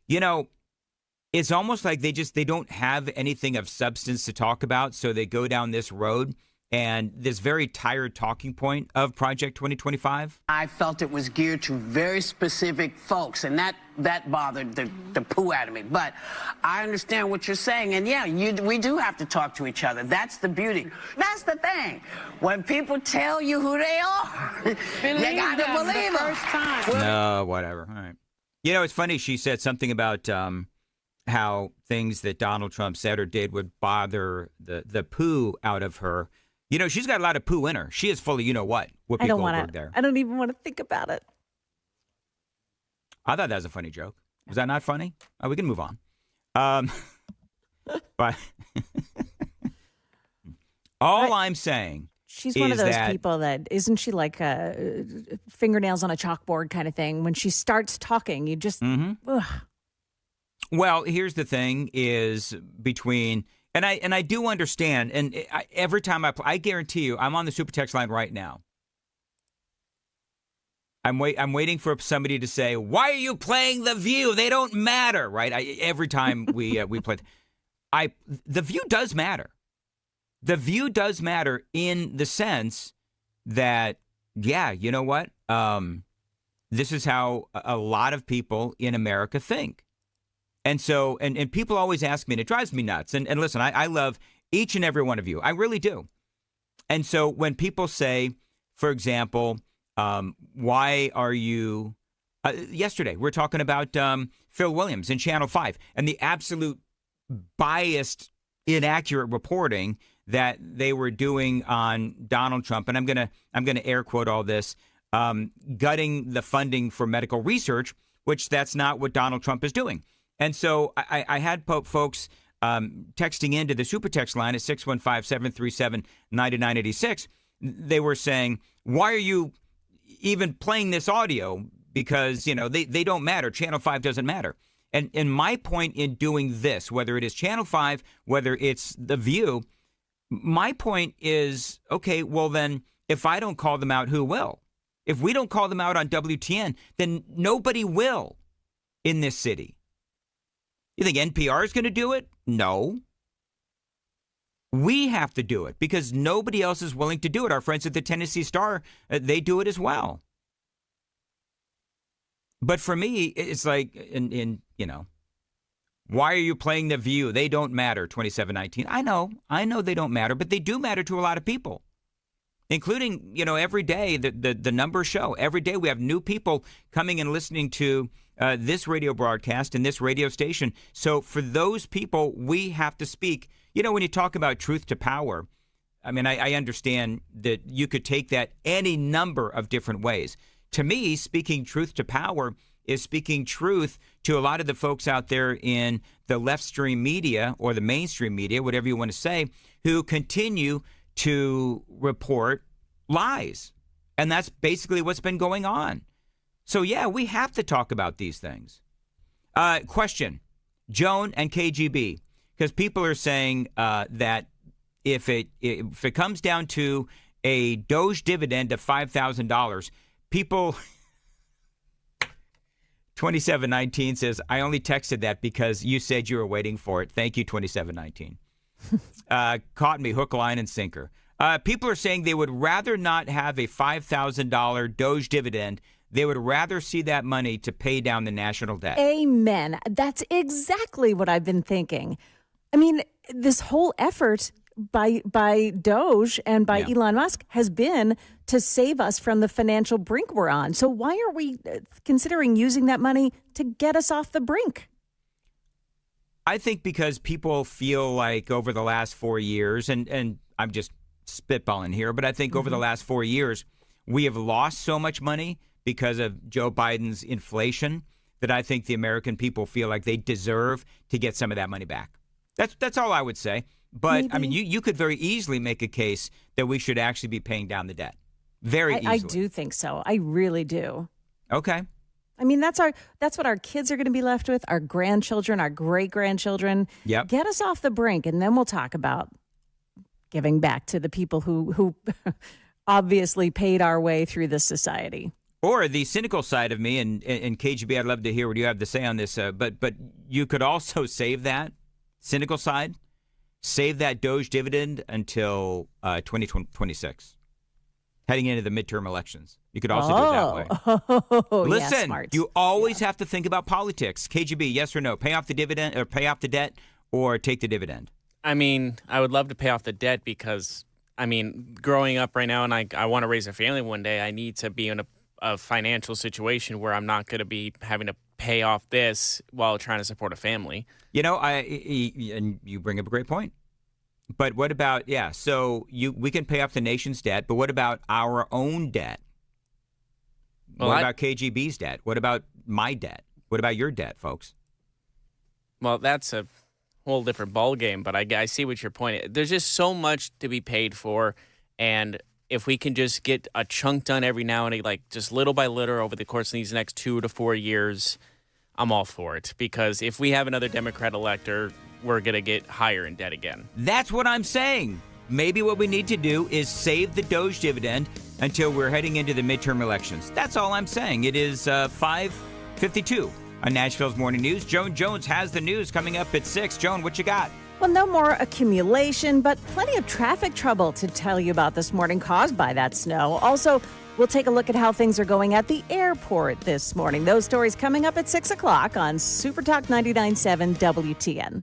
it's almost like they don't have anything of substance to talk about, so they go down this road. And this very tired talking point of Project 2025? I felt it was geared to very specific folks, and that bothered the poo out of me. But I understand what you're saying, and yeah, we do have to talk to each other. That's the beauty. That's the thing. When people tell you who they are, you got to believe them. First time. No, whatever. All right. It's funny. She said something about how things that Donald Trump said or did would bother the poo out of her. She's got a lot of poo in her. She is full of Whoopi Goldberg there. I don't even want to think about it. I thought that was a funny joke. Was that not funny? Oh, we can move on. But I'm saying she's one of those that, people that isn't she like fingernails on a chalkboard kind of thing. When she starts talking, you just. Ugh. Well, here's the thing: is between. And I do understand, and every time I guarantee you, I'm on the super text line right now. I'm waiting for somebody to say, "Why are you playing The View? They don't matter." Right? Every time we play, The View does matter. The View does matter in the sense that, yeah, you know what? This is how a lot of people in America think. And so, and people always ask me, and it drives me nuts. And listen, I love each and every one of you. I really do. And so when people say, for example, why are you, yesterday, we're talking about Phil Williams in Channel 5 and the absolute biased, inaccurate reporting that they were doing on Donald Trump. And I'm gonna air quote all this, gutting the funding for medical research, which that's not what Donald Trump is doing. And so I had folks texting into the super text line at 615-737-9986. They were saying, why are you even playing this audio? Because, they don't matter. Channel 5 doesn't matter. And my point in doing this, whether it is Channel 5, whether it's The View, my point is, okay, well then, if I don't call them out, who will? If we don't call them out on WTN, then nobody will in this city. You think NPR is going to do it? No. We have to do it because nobody else is willing to do it. Our friends at the Tennessee Star, they do it as well. But for me, it's like, why are you playing The View? They don't matter, 2719. I know they don't matter, but they do matter to a lot of people, including, every day the numbers show. Every day we have new people coming and listening to this radio broadcast and this radio station. So for those people, we have to speak. When you talk about truth to power, I mean, I understand that you could take that any number of different ways. To me, speaking truth to power is speaking truth to a lot of the folks out there in the left stream media or the mainstream media, whatever you want to say, who continue to report lies. And that's basically what's been going on. So, yeah, we have to talk about these things. Question, Joan and KGB, because people are saying that if it comes down to a Doge dividend of $5,000, people, 2719 says, I only texted that because you said you were waiting for it. Thank you, 2719. Caught me hook, line, and sinker. People are saying they would rather not have a $5,000 Doge dividend. They would rather see that money to pay down the national debt. Amen. That's exactly what I've been thinking. I mean, this whole effort by Doge and by Elon Musk has been to save us from the financial brink we're on. So why are we considering using that money to get us off the brink? I think because people feel like over the last 4 years, and I'm just spitballing here, but I think over the last 4 years, we have lost so much money because of Joe Biden's inflation that I think the American people feel like they deserve to get some of that money back. That's all I would say. But, maybe. I mean, you could very easily make a case that we should actually be paying down the debt. Very easily. I do think so. I really do. Okay. I mean, that's what our kids are going to be left with, our grandchildren, our great-grandchildren. Yep. Get us off the brink, and then we'll talk about giving back to the people who obviously paid our way through this society. Or the cynical side of me, and KGB, I'd love to hear what you have to say on this. But you could also save that cynical side, save that Doge dividend until 2026, heading into the midterm elections. You could also do it that way. Oh, Listen, yeah, smart. you always have to think about politics. KGB, yes or no? Pay off the dividend, or pay off the debt, or take the dividend. I mean, I would love to pay off the debt because, I mean, growing up right now, and I want to raise a family one day, I need to be in a financial situation where I'm not going to be having to pay off this while trying to support a family. You know, and you bring up a great point. But what about, so we can pay off the nation's debt, but what about our own debt? Well, what about KGB's debt? What about my debt? What about your debt, folks? Well, that's a whole different ballgame, but I see what your point is. There's just so much to be paid for, and if we can just get a chunk done every now and then, like just little by little over the course of these next 2 to 4 years, I'm all for it. Because if we have another Democrat elector, we're going to get higher in debt again. That's what I'm saying. Maybe what we need to do is save the Doge dividend until we're heading into the midterm elections. That's all I'm saying. It is 5:52 on Nashville's Morning News. Joan Jones has the news coming up at 6. Joan, what you got? Well, no more accumulation, but plenty of traffic trouble to tell you about this morning caused by that snow. Also, we'll take a look at how things are going at the airport this morning. Those stories coming up at 6 o'clock on Super Talk 99.7 WTN.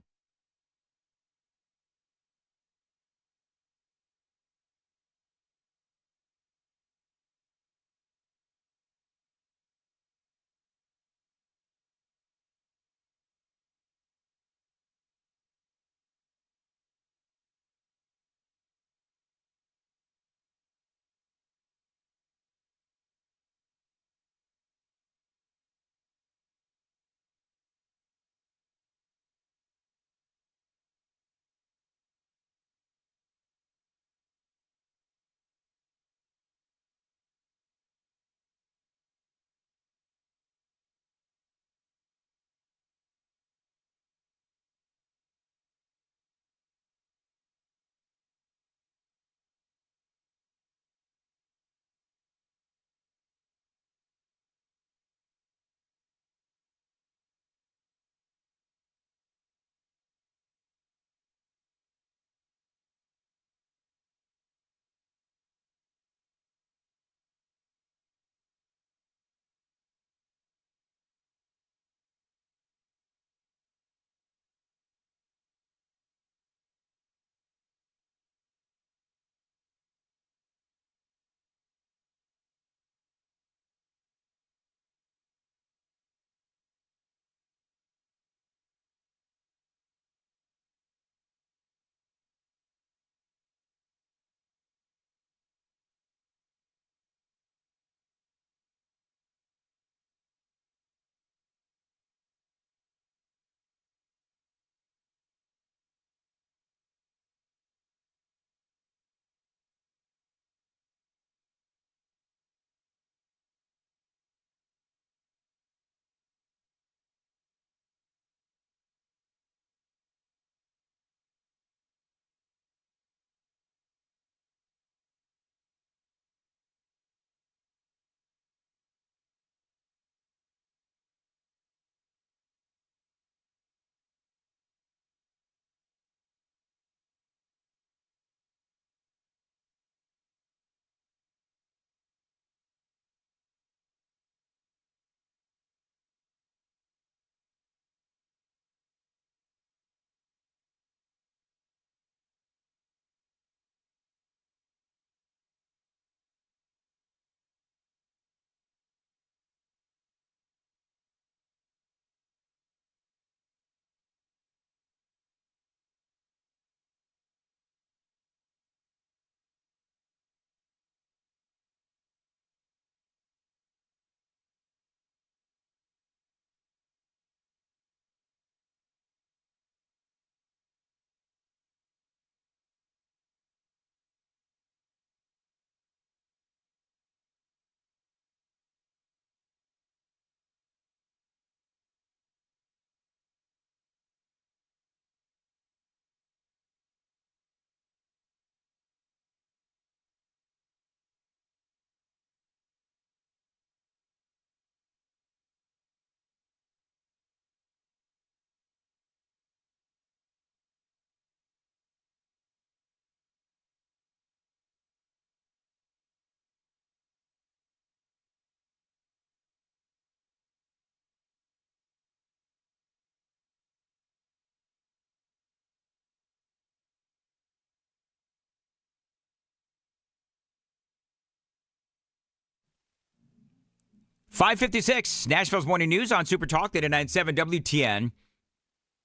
5:56, Nashville's Morning News on Super Talk 99.7 WTN.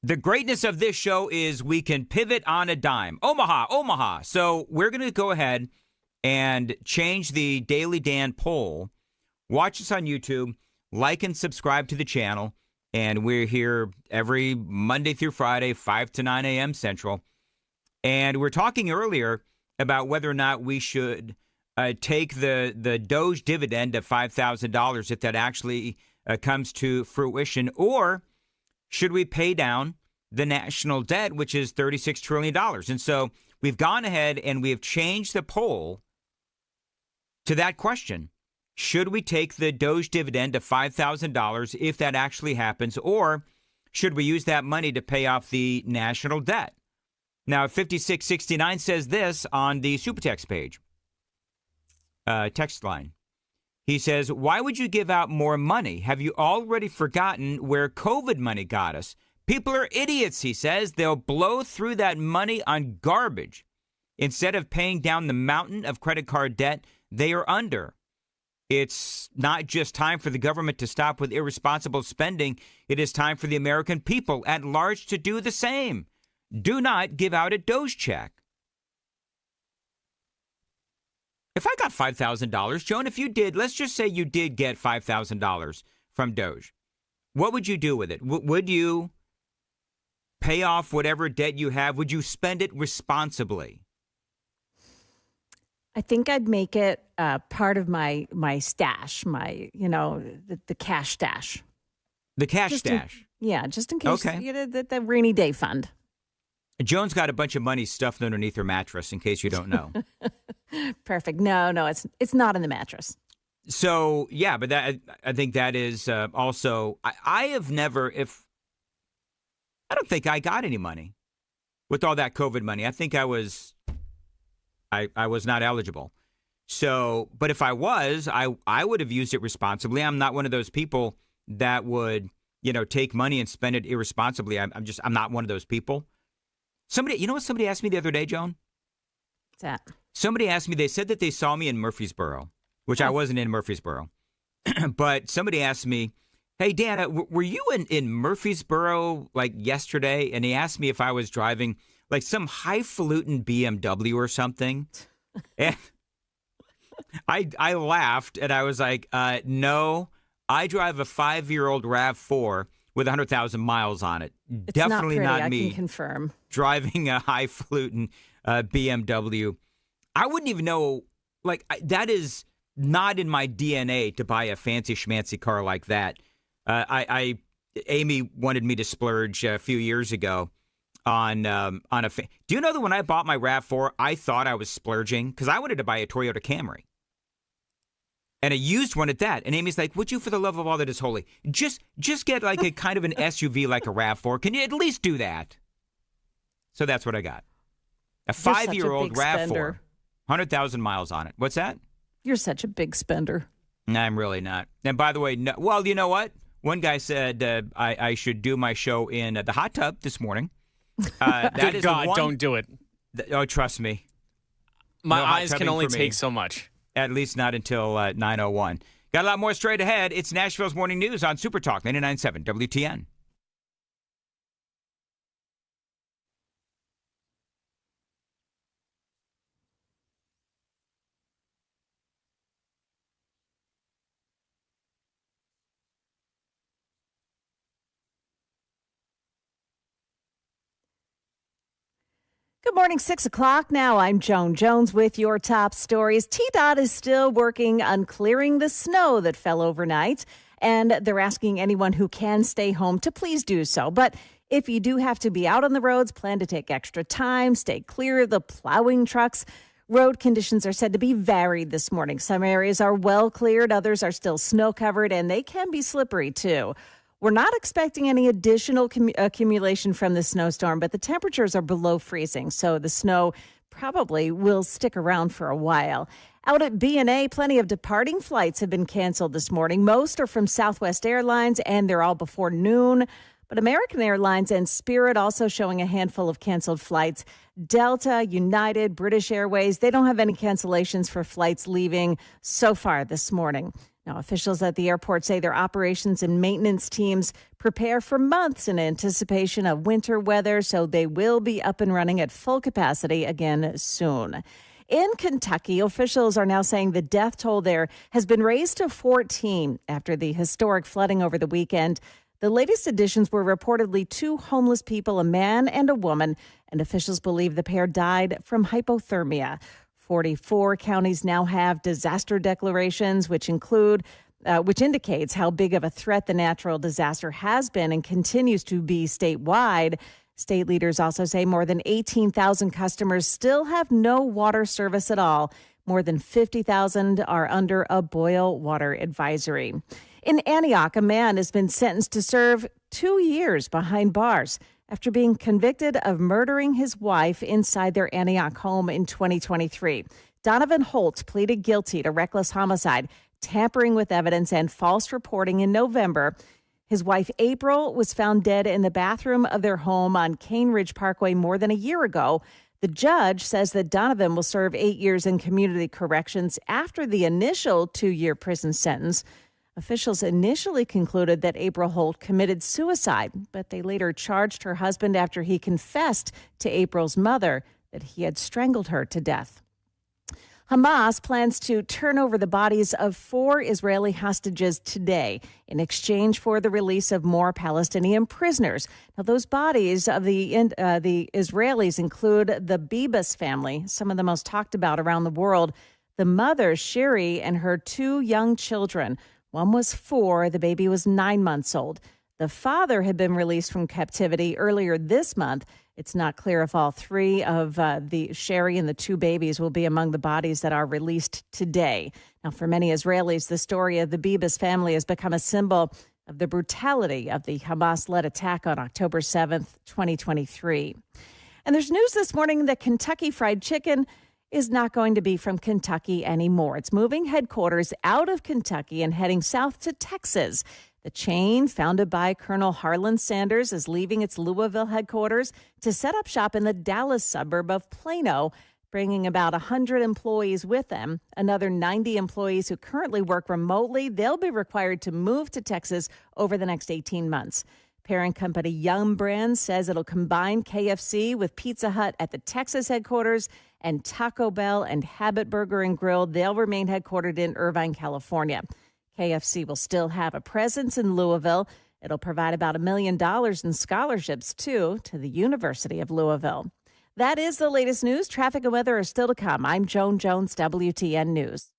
The greatness of this show is we can pivot on a dime. Omaha. So we're going to go ahead and change the Daily Dan poll. Watch us on YouTube, like and subscribe to the channel. And we're here every Monday through Friday, 5 to 9 a.m. Central. And we're talking earlier about whether or not we should take the Doge dividend of $5,000 if that actually comes to fruition, or should we pay down the national debt, which is $36 trillion? And so we've gone ahead and we have changed the poll to that question. Should we take the Doge dividend of $5,000 if that actually happens, or should we use that money to pay off the national debt? Now, 5669 says this on the Supertext page, text line. He says, why would you give out more money? Have you already forgotten where COVID money got us? People are idiots, he says. They'll blow through that money on garbage. Instead of paying down the mountain of credit card debt they are under. It's not just time for the government to stop with irresponsible spending. It is time for the American people at large to do the same. Do not give out a Doge check. If I got $5,000, Joan, if you did, let's just say you did get $5,000 from Doge, what would you do with it? Would you pay off whatever debt you have? Would you spend it responsibly? I think I'd make it part of my stash, the cash stash. The cash stash? Just in case. Okay. You know, the rainy day fund. Joan's got a bunch of money stuffed underneath her mattress, in case you don't know. Perfect. No, it's not in the mattress. So, yeah, but I think that is also, I have never, I don't think I got any money with all that COVID money. I think I was not eligible. So, but if I was, I would have used it responsibly. I'm not one of those people that would, take money and spend it irresponsibly. I'm not one of those people. Somebody asked me the other day, Joan? What's that? Somebody asked me, they said that they saw me in Murfreesboro, which I wasn't in Murfreesboro. But somebody asked me, hey, Dan, were you in Murfreesboro like yesterday? And he asked me if I was driving like some highfalutin BMW or something. And I laughed and I was like, no, I drive a 5-year-old RAV4 with 100,000 miles on it. It's Definitely not, not me. I can confirm. Driving a highfalutin BMW. I wouldn't even know, that is not in my DNA to buy a fancy schmancy car like that. Amy wanted me to splurge a few years ago on a. Do you know that when I bought my RAV4, I thought I was splurging because I wanted to buy a Toyota Camry, and a used one at that. And Amy's like, "Would you, for the love of all that is holy, just get like a kind of an SUV like a RAV4? Can you at least do that?" So that's what I got. A 5-year-old RAV4, 100,000 miles on it. What's that? You're such a big spender. No, I'm really not. And by the way, well, you know what? One guy said I should do my show in the hot tub this morning. That is God, don't do it. Trust me. My No hot eyes can tubbing only for me. take so much. At least not until 9:01. Got a lot more straight ahead. It's Nashville's Morning News on Super Talk 99.7 WTN. Good morning, 6 o'clock now. I'm Joan Jones with your top stories. TDOT is still working on clearing the snow that fell overnight, and they're asking anyone who can stay home to please do so. But if you do have to be out on the roads, plan to take extra time, stay clear of the plowing trucks. Road conditions are said to be varied this morning. Some areas are well cleared, others are still snow covered, and they can be slippery too. We're not expecting any additional accumulation from the snowstorm, but the temperatures are below freezing, so the snow probably will stick around for a while. Out at B&A, plenty of departing flights have been canceled this morning. Most are from Southwest Airlines, and they're all before noon. But American Airlines and Spirit also showing a handful of canceled flights. Delta, United, British Airways, they don't have any cancellations for flights leaving so far this morning. Now, officials at the airport say their operations and maintenance teams prepare for months in anticipation of winter weather, so they will be up and running at full capacity again soon. In Kentucky, officials are now saying the death toll there has been raised to 14 after the historic flooding over the weekend. The latest additions were reportedly 2 homeless people, a man and a woman, and officials believe the pair died from hypothermia. 44 counties now have disaster declarations, which indicates how big of a threat the natural disaster has been and continues to be statewide. State leaders also say more than 18,000 customers still have no water service at all. More than 50,000 are under a boil water advisory. In Antioch, a man has been sentenced to serve 2 years behind bars after being convicted of murdering his wife inside their Antioch home in 2023. Donovan Holt pleaded guilty to reckless homicide, tampering with evidence, and false reporting in November. His wife, April, was found dead in the bathroom of their home on Cane Ridge Parkway more than a year ago. The judge says that Donovan will serve 8 years in community corrections after the initial 2-year prison sentence. Officials initially concluded that April Holt committed suicide, but they later charged her husband after he confessed to April's mother that he had strangled her to death. Hamas plans to turn over the bodies of 4 Israeli hostages today in exchange for the release of more Palestinian prisoners. Now, those bodies of the Israelis include the Bibas family, some of the most talked about around the world. The mother, Shiri, and her 2 young children. One was 4, the baby was 9 months old. The father had been released from captivity earlier this month. It's not clear if all 3 of the Sherry and the 2 babies will be among the bodies that are released today. Now, for many Israelis, the story of the Bibas family has become a symbol of the brutality of the Hamas-led attack on October 7th, 2023. And there's news this morning that Kentucky Fried Chicken is not going to be from Kentucky anymore. It's moving headquarters out of Kentucky and heading south to Texas. The chain, founded by Colonel Harlan Sanders, is leaving its Louisville headquarters to set up shop in the Dallas suburb of Plano, bringing about 100 employees with them. Another 90 employees who currently work remotely, they'll be required to move to Texas over the next 18 months. Parent company Yum Brands says it'll combine KFC with Pizza Hut at the Texas headquarters, and Taco Bell and Habit Burger and Grill, they'll remain headquartered in Irvine, California. KFC will still have a presence in Louisville. It'll provide about $1 million in scholarships, too, to the University of Louisville. That is the latest news. Traffic and weather are still to come. I'm Joan Jones, WTN News.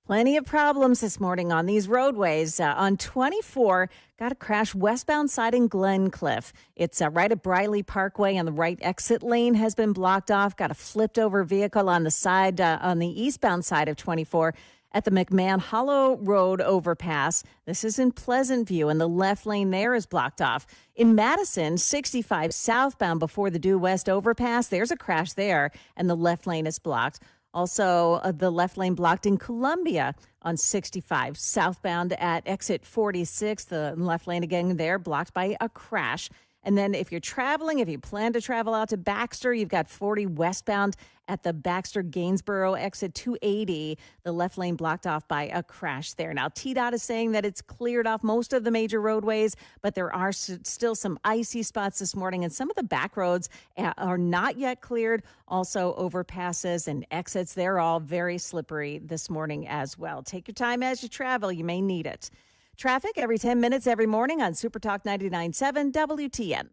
Plenty of problems this morning on these roadways. On 24, got a crash westbound side in Glencliff. It's right at Briley Parkway, and the right exit lane has been blocked off. Got a flipped over vehicle on the side, on the eastbound side of 24 at the McMahon Hollow Road overpass. This is in Pleasant View, and the left lane there is blocked off. In Madison, 65 southbound before the Due West overpass, there's a crash there, and the left lane is blocked. Also, the left lane blocked in Columbia on 65 southbound at exit 46. The left lane again there blocked by a crash. And then if you plan to travel out to Baxter, you've got 40 westbound at the Baxter-Gainsborough exit 280. The left lane blocked off by a crash there. Now, TDOT is saying that it's cleared off most of the major roadways, but there are still some icy spots this morning, and some of the back roads are not yet cleared. Also, overpasses and exits, they're all very slippery this morning as well. Take your time as you travel. You may need it. Traffic every 10 minutes every morning on Super Talk 99.7 WTN.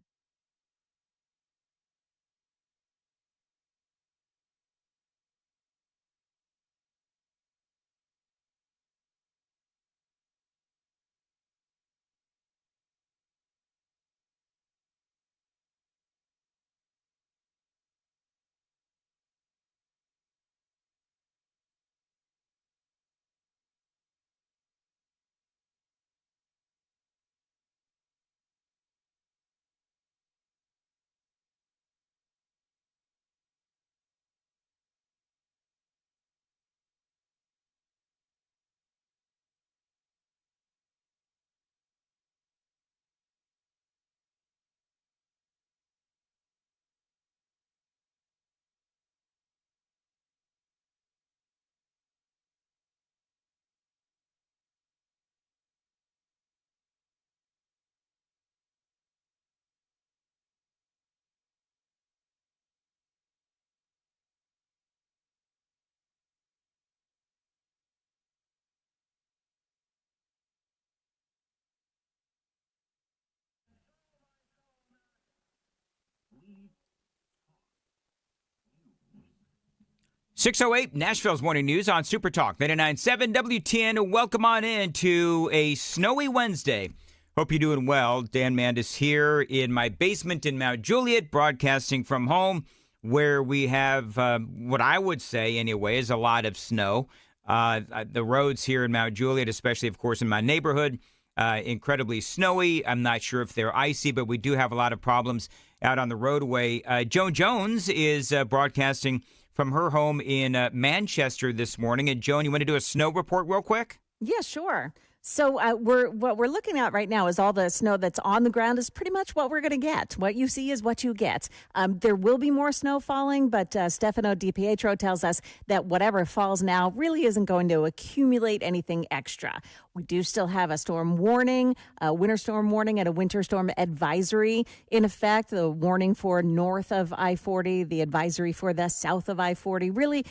.608 Nashville's Morning News on Super Talk 99.7 WTN. Welcome on in to a snowy Wednesday. Hope you're doing well. Dan Mandis here in my basement in Mount Juliet, broadcasting from home, where we have what I would say anyway is a lot of snow. The roads here in Mount Juliet, especially, of course, in my neighborhood, incredibly snowy. I'm not sure if they're icy, but we do have a lot of problems out on the roadway. Joan Jones is broadcasting from her home in Manchester this morning. And Joan, you want to do a snow report real quick? Yeah, sure. So what we're looking at right now is all the snow that's on the ground is pretty much what we're going to get. What you see is what you get. There will be more snow falling, but Stefano DiPietro tells us that whatever falls now really isn't going to accumulate anything extra. We do still have a storm warning, a winter storm warning, and a winter storm advisory in effect. The warning for north of I-40, the advisory for the south of I-40. Really,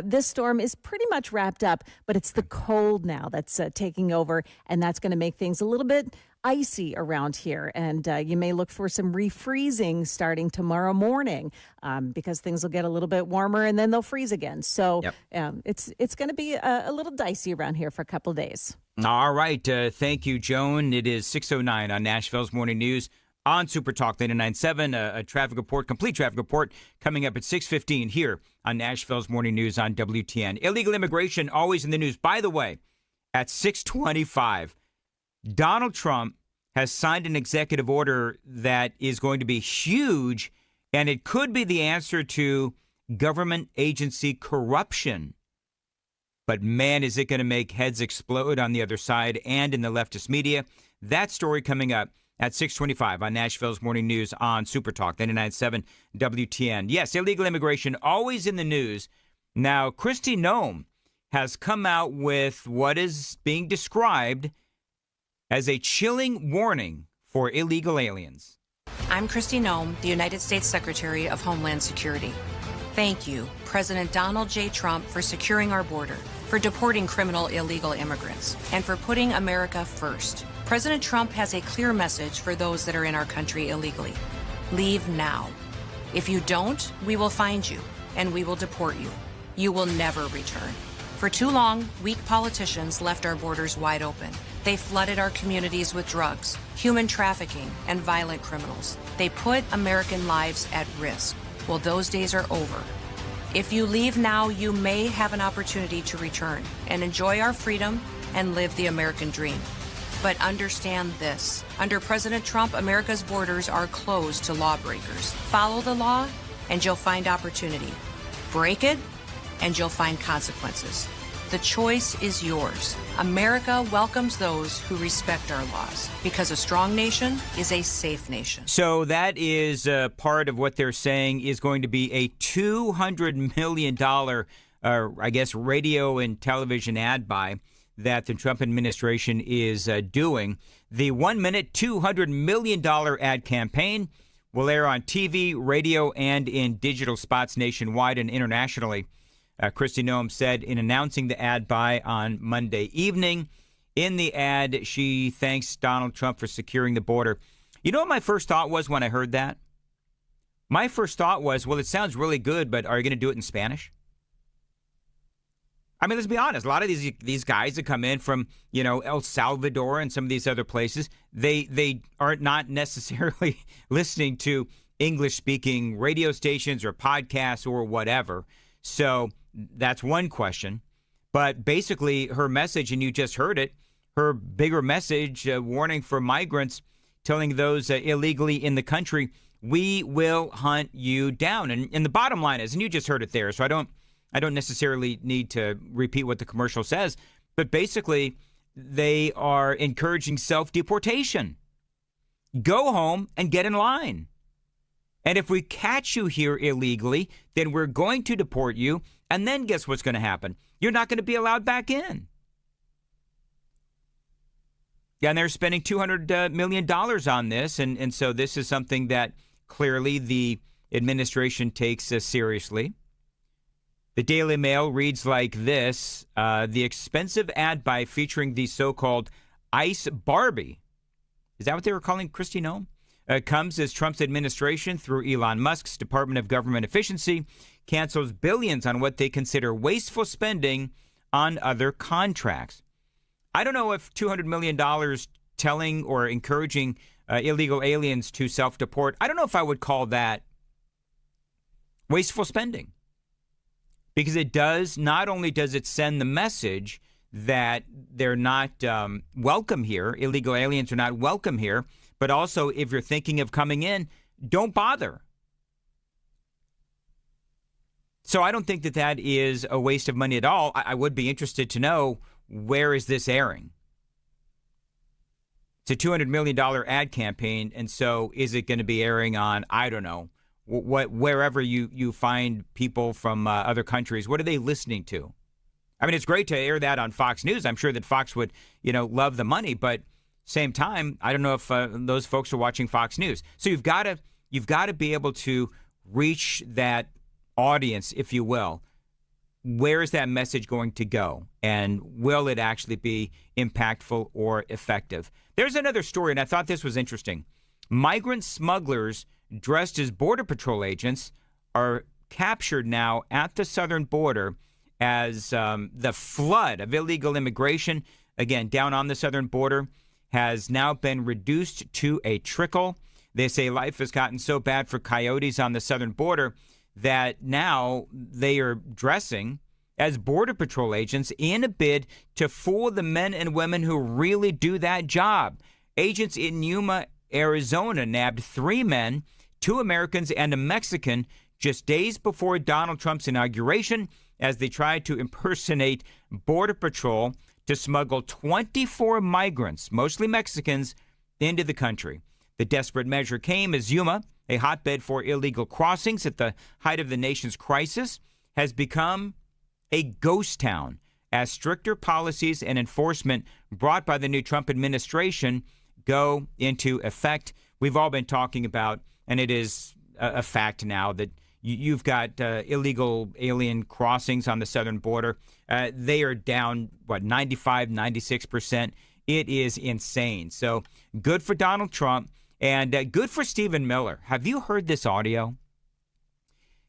this storm is pretty much wrapped up, but it's the cold now that's taking over, and that's going to make things a little bit icy around here, and you may look for some refreezing starting tomorrow morning because things will get a little bit warmer and then they'll freeze again. So it's going to be a little dicey around here for a couple of days. All right. Thank you, Joan. It is 6:09 on Nashville's Morning News on Super Talk 99.7. A traffic report, complete traffic report, coming up at 6:15 here on Nashville's Morning News on WTN. Illegal immigration always in the news. By the way, at 6:25. Donald Trump has signed an executive order that is going to be huge, and it could be the answer to government agency corruption. But man, is it going to make heads explode on the other side and in the leftist media. That story coming up at 6:25 on Nashville's Morning News on Super Talk 99.7 WTN. Yes, illegal immigration always in the news. Now, Kristi Noem has come out with what is being described as a chilling warning for illegal aliens. I'm Kristi Noem, the United States Secretary of Homeland Security. Thank you, President Donald J. Trump, for securing our border, for deporting criminal illegal immigrants, and for putting America first. President Trump has a clear message for those that are in our country illegally. Leave now. If you don't, we will find you, and we will deport you. You will never return. For too long, weak politicians left our borders wide open. They flooded our communities with drugs, human trafficking, and violent criminals. They put American lives at risk. Well, those days are over. If you leave now, you may have an opportunity to return and enjoy our freedom and live the American dream. But understand this. Under President Trump, America's borders are closed to lawbreakers. Follow the law, and you'll find opportunity. Break it, and you'll find consequences. The choice is yours. America welcomes those who respect our laws, because a strong nation is a safe nation. So that is part of what they're saying is going to be a $200 million, I guess, radio and television ad buy that the Trump administration is doing. The 1 minute, $200 million ad campaign will air on TV, radio, and in digital spots nationwide and internationally. Kristi Noem said in announcing the ad buy on Monday evening. In the ad, she thanks Donald Trump for securing the border. You know what my first thought was when I heard that? My first thought was, well, it sounds really good, but are you going to do it in Spanish? I mean, let's be honest. A lot of these guys that come in from, El Salvador and some of these other places, they are not necessarily listening to English-speaking radio stations or podcasts or whatever. So that's one question. But basically, her message, and you just heard it, her bigger message, warning for migrants, telling those illegally in the country, we will hunt you down. And the bottom line is, and you just heard it there, so I don't necessarily need to repeat what the commercial says, but basically, they are encouraging self-deportation. Go home and get in line. And if we catch you here illegally, then we're going to deport you. And then guess what's going to happen? You're not going to be allowed back in. And they're spending $200 million on this. And so this is something that clearly the administration takes seriously. The Daily Mail reads like this. The expensive ad buy featuring the so-called Ice Barbie. Is that what they were calling Kristi Noem? Comes as Trump's administration, through Elon Musk's Department of Government Efficiency, cancels billions on what they consider wasteful spending on other contracts. I don't know if $200 million telling or encouraging illegal aliens to self-deport, I don't know if I would call that wasteful spending. Because it does, not only does it send the message that they're not welcome here, illegal aliens are not welcome here, but also, if you're thinking of coming in, don't bother. So I don't think that that is a waste of money at all. I would be interested to know, where is this airing? It's a $200 million ad campaign, and so is it going to be airing on, I don't know, wherever you find people from other countries? What are they listening to? I mean, it's great to air that on Fox News. I'm sure that Fox would, love the money, but same time, I don't know if those folks are watching Fox News. So you've got to be able to reach that audience, if you will. Where is that message going to go? And will it actually be impactful or effective? There's another story, and I thought this was interesting. Migrant smugglers dressed as Border Patrol agents are captured now at the southern border as the flood of illegal immigration, again, down on the southern border, has now been reduced to a trickle. They say life has gotten so bad for coyotes on the southern border that now they are dressing as Border Patrol agents in a bid to fool the men and women who really do that job. Agents in Yuma, Arizona nabbed 3 men, 2 Americans and a Mexican, just days before Donald Trump's inauguration as they tried to impersonate Border Patrol to smuggle 24 migrants, mostly Mexicans, into the country. The desperate measure came as Yuma, a hotbed for illegal crossings at the height of the nation's crisis, has become a ghost town as stricter policies and enforcement brought by the new Trump administration go into effect. We've all been talking about, and it is a fact now, that you've got illegal alien crossings on the southern border. They are down, 95, 96%. It is insane. So good for Donald Trump and good for Stephen Miller. Have you heard this audio?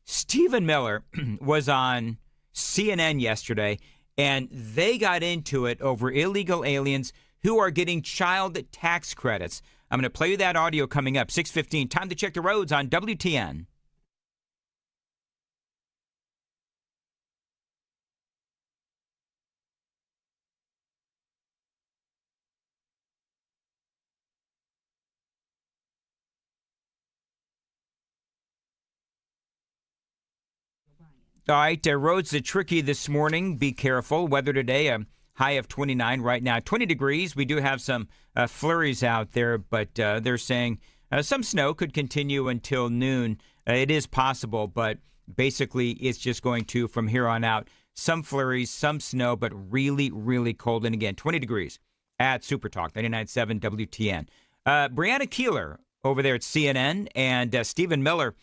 Stephen Miller was on CNN yesterday, and they got into it over illegal aliens who are getting child tax credits. I'm going to play you that audio coming up. 6:15. Time to check the roads on WTN. All right, roads are tricky this morning. Be careful. Weather today, a high of 29 right now, 20 degrees. We do have some flurries out there, but they're saying some snow could continue until noon. It is possible, but basically it's just going to, from here on out, some flurries, some snow, but really, really cold. And again, 20 degrees at Super Talk 99.7 WTN. Brianna Keeler over there at CNN and Stephen Miller.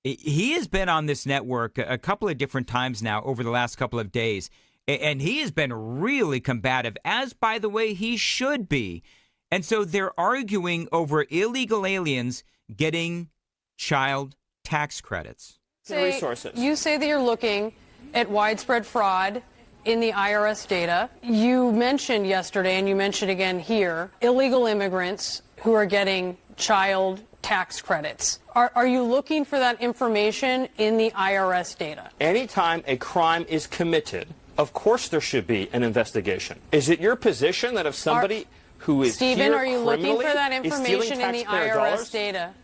He has been on this network a couple of different times now over the last couple of days, and he has been really combative, as, by the way, he should be. And so they're arguing over illegal aliens getting child tax credits. You say that you're looking at widespread fraud in the IRS data. You mentioned yesterday, and you mentioned again here, illegal immigrants who are getting child tax credits. Are you looking for that information in the IRS data? Anytime a crime is committed, of course there should be an investigation. Is it your position that if somebody who is Stephen, here are you looking for that is stealing information in the taxpayer IRS dollars, data?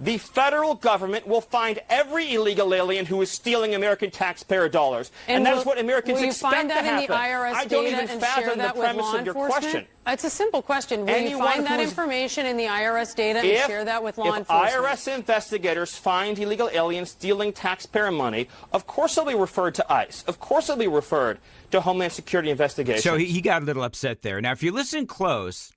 the federal government will find every illegal alien who is stealing American taxpayer dollars. And that is what Americans expect to happen. Will you find that in the IRS I don't data even and fathom share the that with premise law of your enforcement? question. It's a simple question. Will you find that information in the IRS data and share that with law enforcement? If IRS investigators find illegal aliens stealing taxpayer money, of course they'll be referred to ICE. Of course they'll be referred to Homeland Security investigations. So he got a little upset there. Now, if you listen close,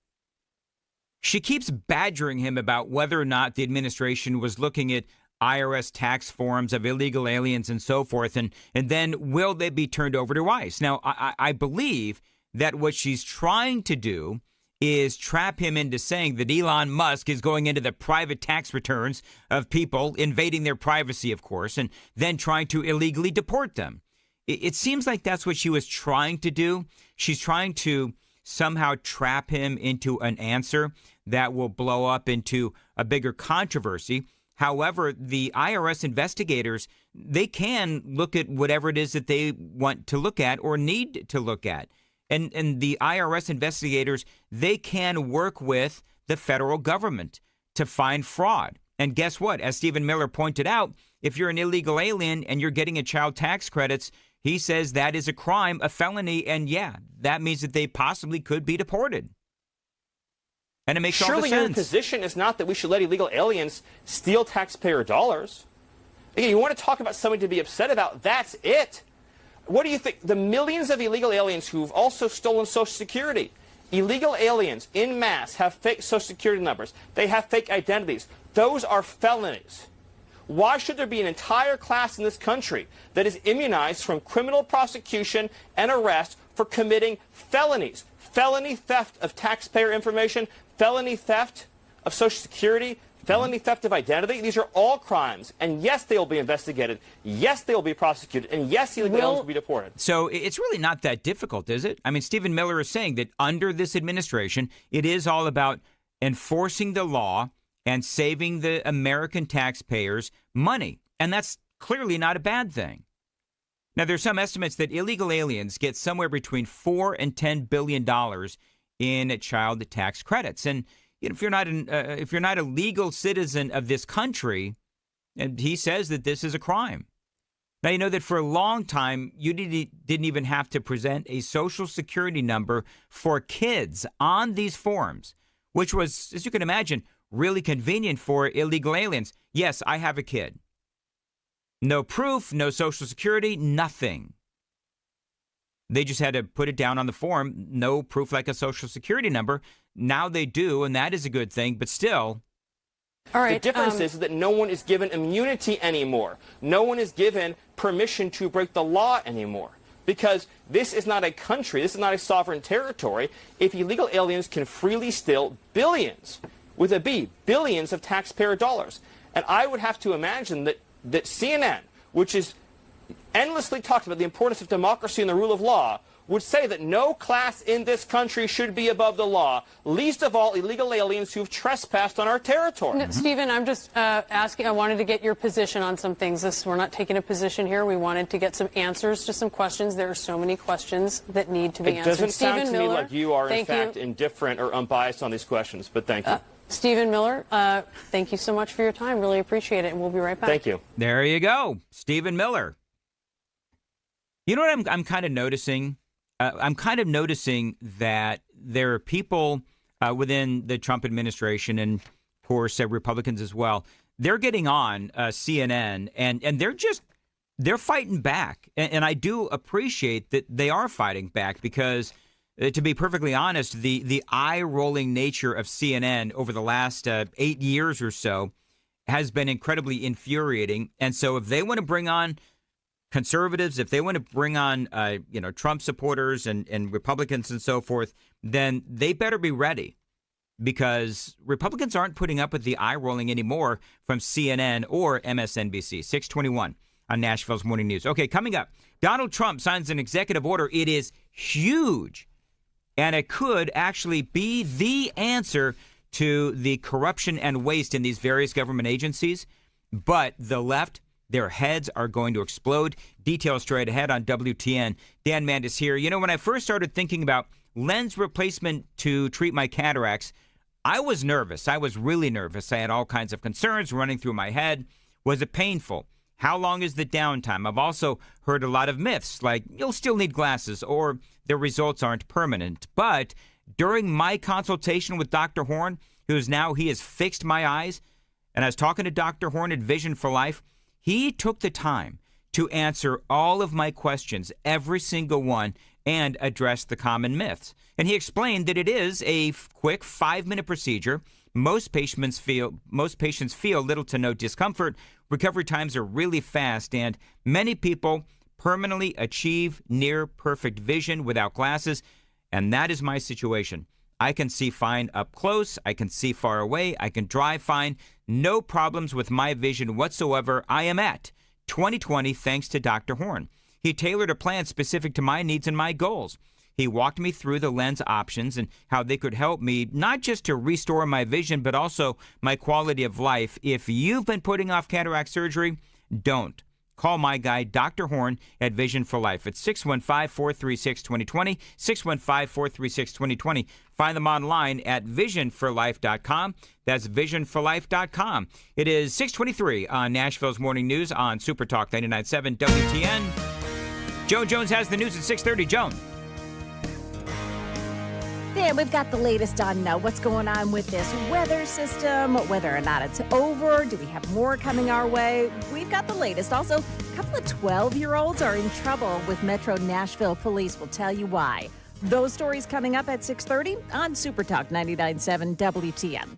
she keeps badgering him about whether or not the administration was looking at IRS tax forms of illegal aliens and so forth, and then will they be turned over to ICE? Now, I believe that what she's trying to do is trap him into saying that Elon Musk is going into the private tax returns of people, invading their privacy, of course, and then trying to illegally deport them. It seems like that's what she was trying to do. She's trying to somehow trap him into an answer that will blow up into a bigger controversy. However, the IRS investigators, they can look at whatever it is that they want to look at or need to look at. And the IRS investigators, they can work with the federal government to find fraud. And guess what? As Stephen Miller pointed out, if you're an illegal alien and you're getting a child tax credits, he says that is a crime, a felony, and yeah, that means that they possibly could be deported. And it makes all the sense. Surely your position is not that we should let illegal aliens steal taxpayer dollars. Again, you want to talk about something to be upset about, that's it. What do you think? The millions of illegal aliens who've also stolen Social Security. Illegal aliens en masse have fake Social Security numbers. They have fake identities. Those are felonies. Why should there be an entire class in this country that is immunized from criminal prosecution and arrest for committing felonies? Felony theft of taxpayer information, felony theft of Social Security, felony theft of identity. These are all crimes. And yes, they will be investigated. Yes, they will be prosecuted. And yes, illegal aliens will be deported. So it's really not that difficult, is it? I mean, Stephen Miller is saying that under this administration, it is all about enforcing the law and saving the American taxpayers money. And that's clearly not a bad thing. Now, there's some estimates that illegal aliens get somewhere between $4 and $10 billion in child tax credits. And if you're not a legal citizen of this country, and he says that this is a crime. Now, you know that for a long time, you didn't even have to present a Social Security number for kids on these forms, which was, as you can imagine, really convenient for illegal aliens. Yes, I have a kid. No proof, no Social Security, nothing. They just had to put it down on the form. No proof like a Social Security number. Now they do, and that is a good thing, but still. All right, the difference is that no one is given immunity anymore. No one is given permission to break the law anymore. Because this is not a country, this is not a sovereign territory. If illegal aliens can freely steal billions, with a B, billions of taxpayer dollars. And I would have to imagine that CNN, which is endlessly talked about the importance of democracy and the rule of law, would say that no class in this country should be above the law, least of all illegal aliens who've trespassed on our territory. No, Stephen, I'm just asking, I wanted to get your position on some things. We're not taking a position here. We wanted to get some answers to some questions. There are so many questions that need to be answered. It doesn't sound Stephen to me Miller, like you are, in fact, you. indifferent or unbiased on these questions, but thank you. Stephen Miller, thank you so much for your time. Really appreciate it, and we'll be right back. Thank you. There you go. Stephen Miller. You know what I'm kind of noticing? I'm kind of noticing that there are people within the Trump administration, and of course Republicans as well. They're getting on CNN, and they're fighting back. And I do appreciate that they are fighting back because, to be perfectly honest, the eye-rolling nature of CNN over the last 8 years or so has been incredibly infuriating. And so if they want to bring on conservatives, if they want to bring on, Trump supporters and Republicans and so forth, then they better be ready, because Republicans aren't putting up with the eye rolling anymore from CNN or MSNBC. 621 on Nashville's Morning News. Okay, coming up, Donald Trump signs an executive order. It is huge, and it could actually be the answer to the corruption and waste in these various government agencies. But the left, their heads are going to explode. Details straight ahead on WTN. Dan Mandis here. You know, when I first started thinking about lens replacement to treat my cataracts, I was nervous. I was really nervous. I had all kinds of concerns running through my head. Was it painful? How long is the downtime? I've also heard a lot of myths, like you'll still need glasses or the results aren't permanent. But during my consultation with Dr. Horn, he has fixed my eyes, and I was talking to Dr. Horn at Vision for Life, he took the time to answer all of my questions, every single one, and address the common myths. And he explained that it is a quick 5-minute procedure. Most patients feel little to no discomfort. Recovery times are really fast, and many people permanently achieve near perfect vision without glasses. And that is my situation. I can see fine up close. I can see far away. I can drive fine. No problems with my vision whatsoever. I am at 20/20 thanks to Dr. Horn. He tailored a plan specific to my needs and my goals. He walked me through the lens options and how they could help me not just to restore my vision, but also my quality of life. If you've been putting off cataract surgery, don't. Call my guy, Dr. Horn, at Vision for Life. It's 615-436-2020, 615-436-2020. Find them online at visionforlife.com. That's visionforlife.com. It is 6:23 on Nashville's Morning News on Super Talk 99.7 WTN. Joan Jones has the news at 6:30. Joan. Dan, we've got the latest on what's going on with this weather system, whether or not it's over. Do we have more coming our way? We've got the latest. Also, a couple of 12-year-olds are in trouble with Metro Nashville police. We'll tell you why. Those stories coming up at 6:30 on Super Talk 99.7 WTN.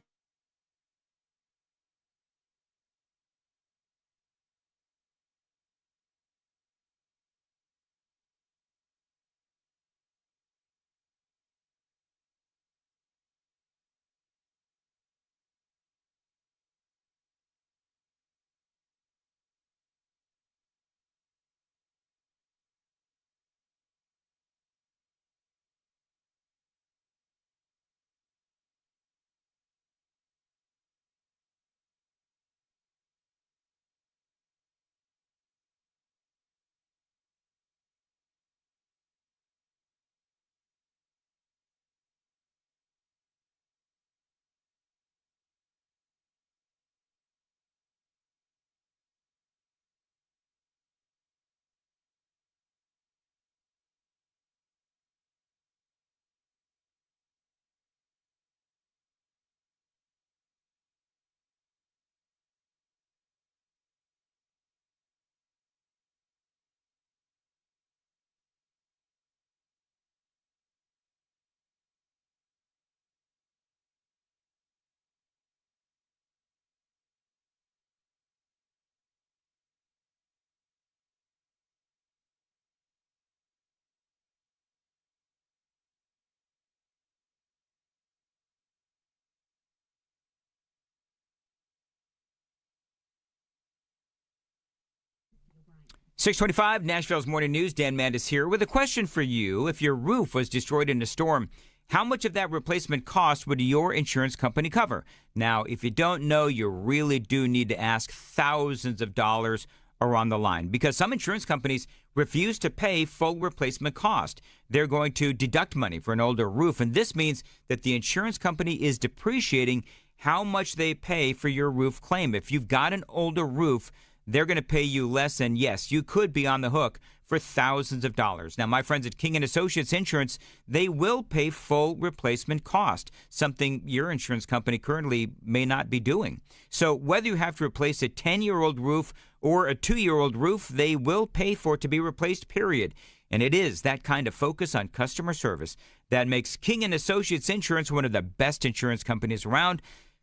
.625 Nashville's Morning News. Dan Mandis here with a question for you. If your roof was destroyed in a storm, how much of that replacement cost would your insurance company cover? Now, if you don't know, you really do need to ask. Thousands of dollars are on the line because some insurance companies refuse to pay full replacement cost. They're going to deduct money for an older roof, and this means that the insurance company is depreciating how much they pay for your roof claim. If you've got an older roof, they're going to pay you less, and yes, you could be on the hook for for thousands of dollars. Now, my friends at King & Associates Insurance, they will pay full replacement cost, something your insurance company currently may not be doing. So whether you have to replace a 10-year-old roof or a 2-year-old roof, they will pay for it to be replaced, period. And it is that kind of focus on customer service that makes King & Associates Insurance one of the best insurance companies around.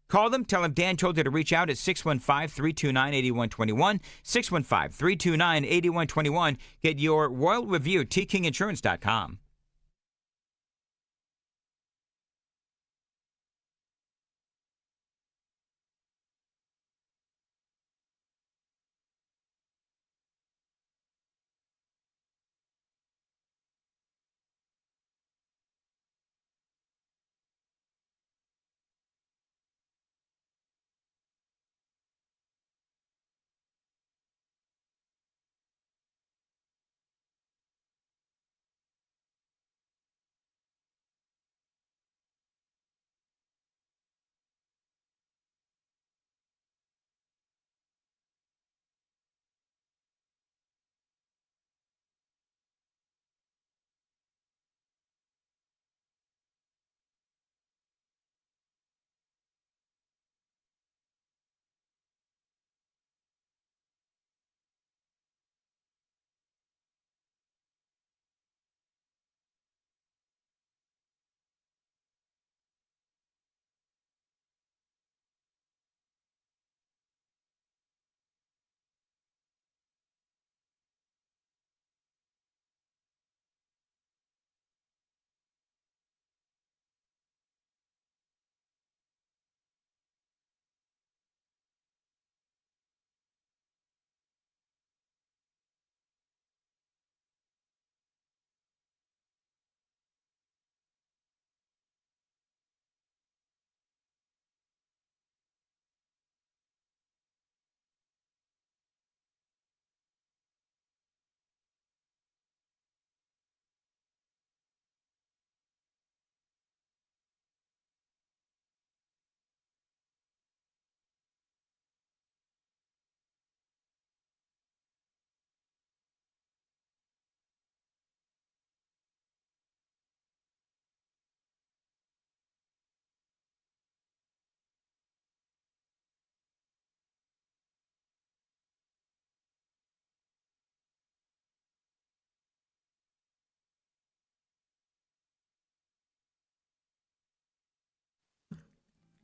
Call them. Tell them Dan told you to reach out at 615-329-8121. 615-329-8121. Get your royal review at tkinginsurance.com.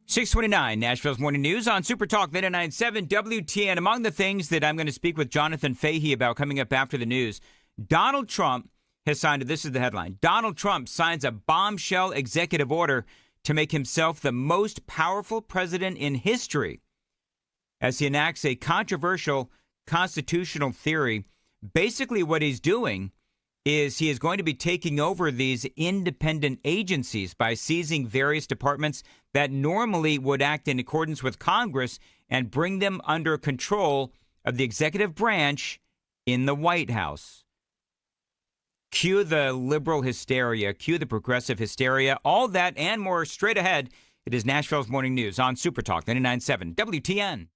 .629 Nashville's Morning News on Super Talk 99.7 WTN. Among the things that I'm going to speak with Jonathan Fahy about coming up after the news, Donald Trump has signed, this is the headline, Donald Trump signs a bombshell executive order to make himself the most powerful president in history as he enacts a controversial constitutional theory. Basically what he's doing is he is going to be taking over these independent agencies by seizing various departments that normally would act in accordance with Congress and bring them under control of the executive branch in the White House. Cue the liberal hysteria, cue the progressive hysteria, all that and more straight ahead. It is Nashville's Morning News on Super Talk 99.7 WTN.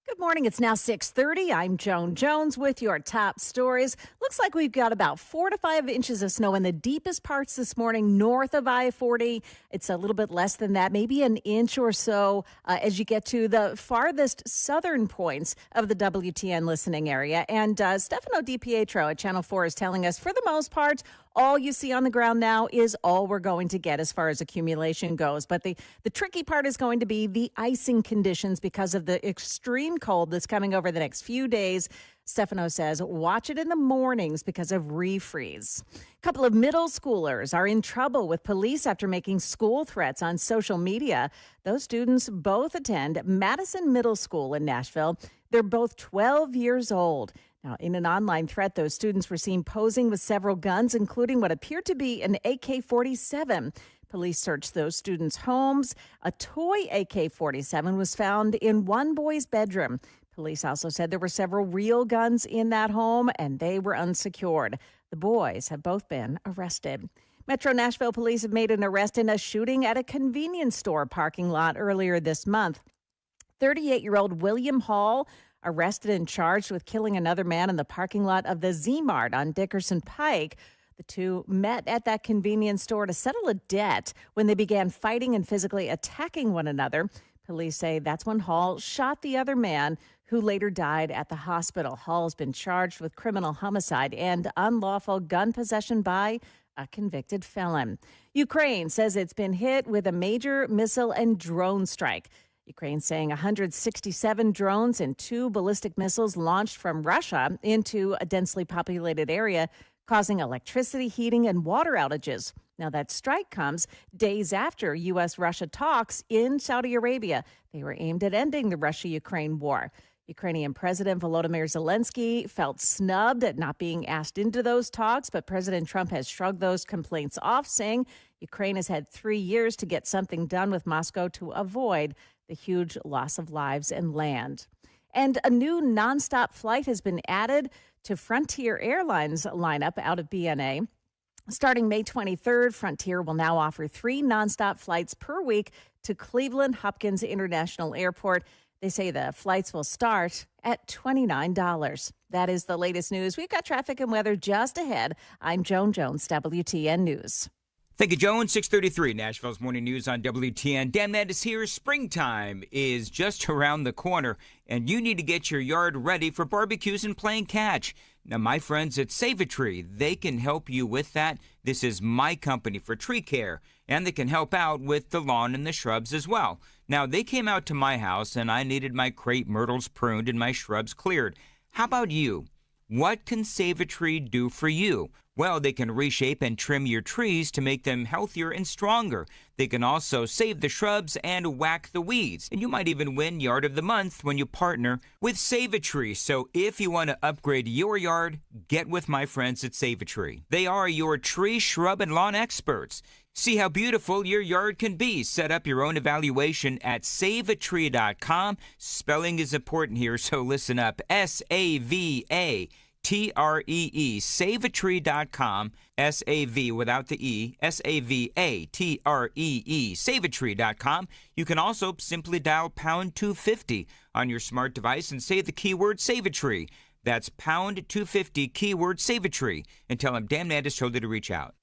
Good morning. It's now 6:30. I'm Joan Jones with your top stories. Looks like we've got about 4 to 5 inches of snow in the deepest parts this morning north of I-40. It's a little bit less than that, maybe an inch or so as you get to the farthest southern points of the WTN listening area. And Stefano DiPietro at Channel 4 is telling us, for the most part, all you see on the ground now is all we're going to get as far as accumulation goes. But the tricky part is going to be the icing conditions because of the extreme cold that's coming over the next few days. Stefano says, watch it in the mornings because of refreeze. A couple of middle schoolers are in trouble with police after making school threats on social media. Those students both attend Madison Middle School in Nashville. They're both 12 years old. Now, in an online threat, those students were seen posing with several guns, including what appeared to be an AK-47. Police searched those students' homes. A toy AK-47 was found in one boy's bedroom. Police also said there were several real guns in that home, and they were unsecured. The boys have both been arrested. Metro Nashville police have made an arrest in a shooting at a convenience store parking lot earlier this month. 38-year-old William Hall arrested and charged with killing another man in the parking lot of the Z-Mart on Dickerson Pike. The two met at that convenience store to settle a debt when they began fighting and physically attacking one another. Police say that's when Hall shot the other man, who later died at the hospital. Hall has been charged with criminal homicide and unlawful gun possession by a convicted felon. Ukraine says it's been hit with a major missile and drone strike. Ukraine saying 167 drones and 2 ballistic missiles launched from Russia into a densely populated area, causing electricity, heating, and water outages. Now, that strike comes days after U.S.-Russia talks in Saudi Arabia. They were aimed at ending the Russia-Ukraine war. Ukrainian President Volodymyr Zelensky felt snubbed at not being asked into those talks, but President Trump has shrugged those complaints off, saying Ukraine has had 3 years to get something done with Moscow to avoid the huge loss of lives and land. And a new nonstop flight has been added to Frontier Airlines lineup out of BNA. Starting May 23rd, Frontier will now offer 3 nonstop flights per week to Cleveland Hopkins International Airport. They say the flights will start at $29. That is the latest news. We've got traffic and weather just ahead. I'm Joan Jones, WTN News. Thank you, Joan. 6:33, Nashville's Morning News on WTN. Dan Mandis here. Springtime is just around the corner, and you need to get your yard ready for barbecues and playing catch. Now, my friends at Save a Tree, they can help you with that. This is my company for tree care, and they can help out with the lawn and the shrubs as well. Now, they came out to my house, and I needed my crepe myrtles pruned and my shrubs cleared. How about you? What can Save a Tree do for you? Well, they can reshape and trim your trees to make them healthier and stronger. They can also save the shrubs and whack the weeds. And you might even win Yard of the Month when you partner with Save a Tree. So if you want to upgrade your yard, get with my friends at Save a Tree. They are your tree, shrub, and lawn experts. See how beautiful your yard can be. Set up your own evaluation at saveatree.com. Spelling is important here, so listen up. SAVATREE, saveatree.com, S-A-V without the E, S-A-V-A-T-R-E-E, saveatree.com. You can also simply dial pound 250 on your smart device and say the keyword Save a Tree. That's pound 250, keyword Save a Tree, and tell them Dan Mandis told you to reach out.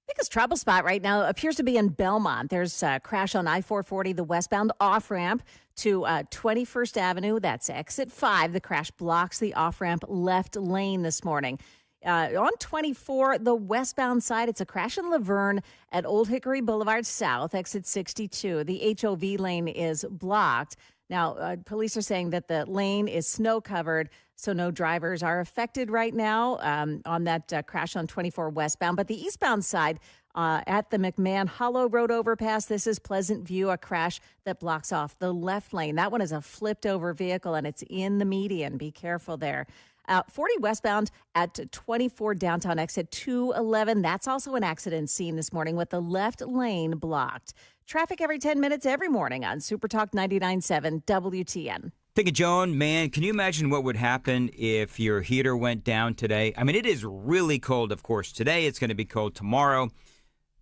Biggest trouble spot right now appears to be in Belmont. There's a crash on I-440, the westbound off-ramp to 21st Avenue. That's exit 5. The crash blocks the off-ramp left lane this morning. On 24, the westbound side, it's a crash in Laverne at Old Hickory Boulevard South, exit 62. The HOV lane is blocked. Now, police are saying that the lane is snow-covered, so no drivers are affected right now on that crash on 24 westbound. But the eastbound side at the McMahon Hollow Road overpass, this is Pleasant View, a crash that blocks off the left lane. That one is a flipped-over vehicle, and it's in the median. Be careful there. 40 westbound at 24 downtown exit 211. That's also an accident scene this morning with the left lane blocked. Traffic every 10 minutes every morning on Super Talk 99.7 WTN. Thinking, Joan, man, can you imagine what would happen if your heater went down today? I mean, it is really cold, of course, today. It's going to be cold tomorrow.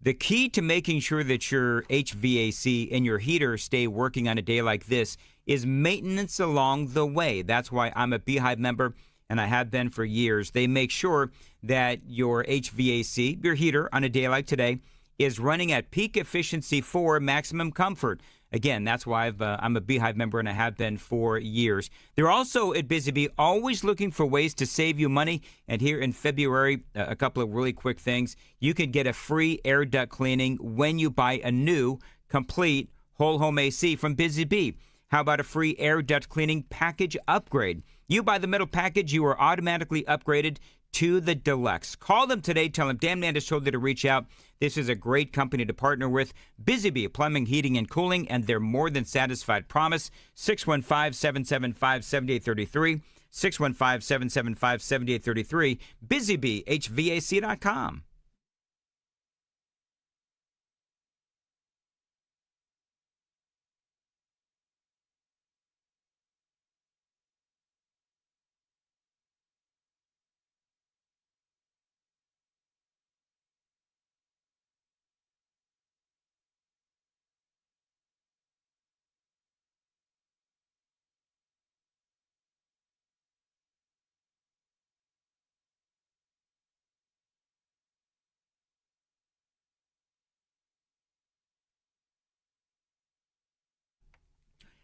The key to making sure that your HVAC and your heater stay working on a day like this is maintenance along the way. That's why I'm a Beehive member, and I have been for years. They make sure that your HVAC, your heater, on a day like today, is running at peak efficiency for maximum comfort. Again, that's why I'm a Beehive member, and I have been for years. They're also at Busy Bee always looking for ways to save you money. And here in February, a couple of really quick things. You can get a free air duct cleaning when you buy a new, complete whole home AC from Busy Bee. How about a free air duct cleaning package upgrade? You buy the middle package, you are automatically upgraded to the deluxe. Call them today. Tell them Dan Mandis told you to reach out. This is a great company to partner with. Busy Bee Plumbing, Heating, and Cooling, and their more than satisfied promise. 615-775-7833. 615-775-7833. BusyBeeHVAC.com.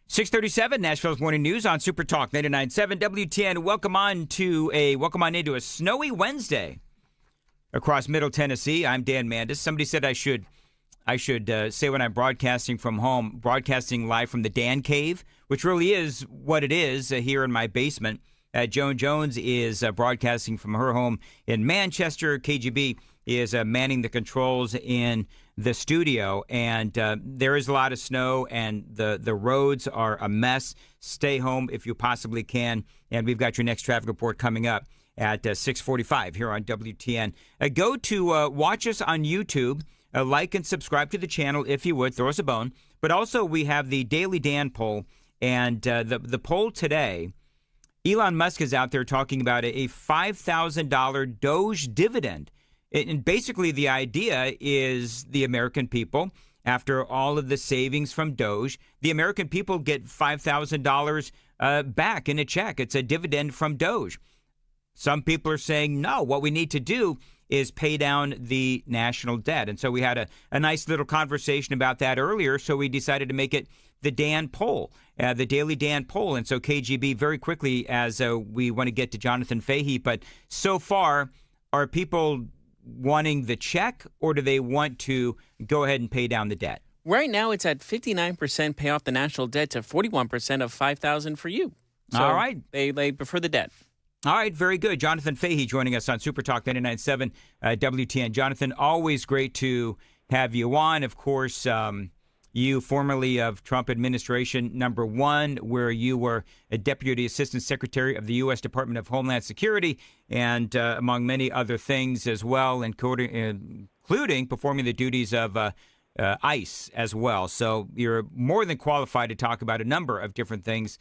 .637 Nashville's Morning News on Super Talk 99.7 WTN. Welcome on into a snowy Wednesday across Middle Tennessee. I'm Dan Mandis. Somebody said I should say when I'm broadcasting from home, broadcasting live from the Dan Cave, which really is what it is here in my basement. Joan Jones is broadcasting from her home in Manchester. KGB is manning the controls in the studio, and there is a lot of snow, and the roads are a mess. Stay home if you possibly can, and we've got your next traffic report coming up at 6:45 here on WTN. Go to watch us on YouTube, like and subscribe to the channel if you would, throw us a bone. But also we have the Daily Dan poll, and the poll today, Elon Musk is out there talking about a $5,000 Doge dividend. And basically the idea is the American people, after all of the savings from Doge, the American people get $5,000 back in a check. It's a dividend from Doge. Some people are saying, no, what we need to do is pay down the national debt. And so we had a nice little conversation about that earlier, so we decided to make it the Dan poll, the Daily Dan poll. And so KGB, very quickly, as we want to get to Jonathan Fahy, but so far, are people wanting the check, or do they want to go ahead and pay down the debt? Right now, it's at 59% pay off the national debt to 41% of $5,000 for you. So all right. They prefer the debt. All right, very good. Jonathan Fahy joining us on Super Talk 99.7 WTN. Jonathan, always great to have you on. Of course, you formerly of Trump administration number one, where you were a Deputy Assistant Secretary of the U.S. Department of Homeland Security, and among many other things as well, including performing the duties of ICE as well. So you're more than qualified to talk about a number of different things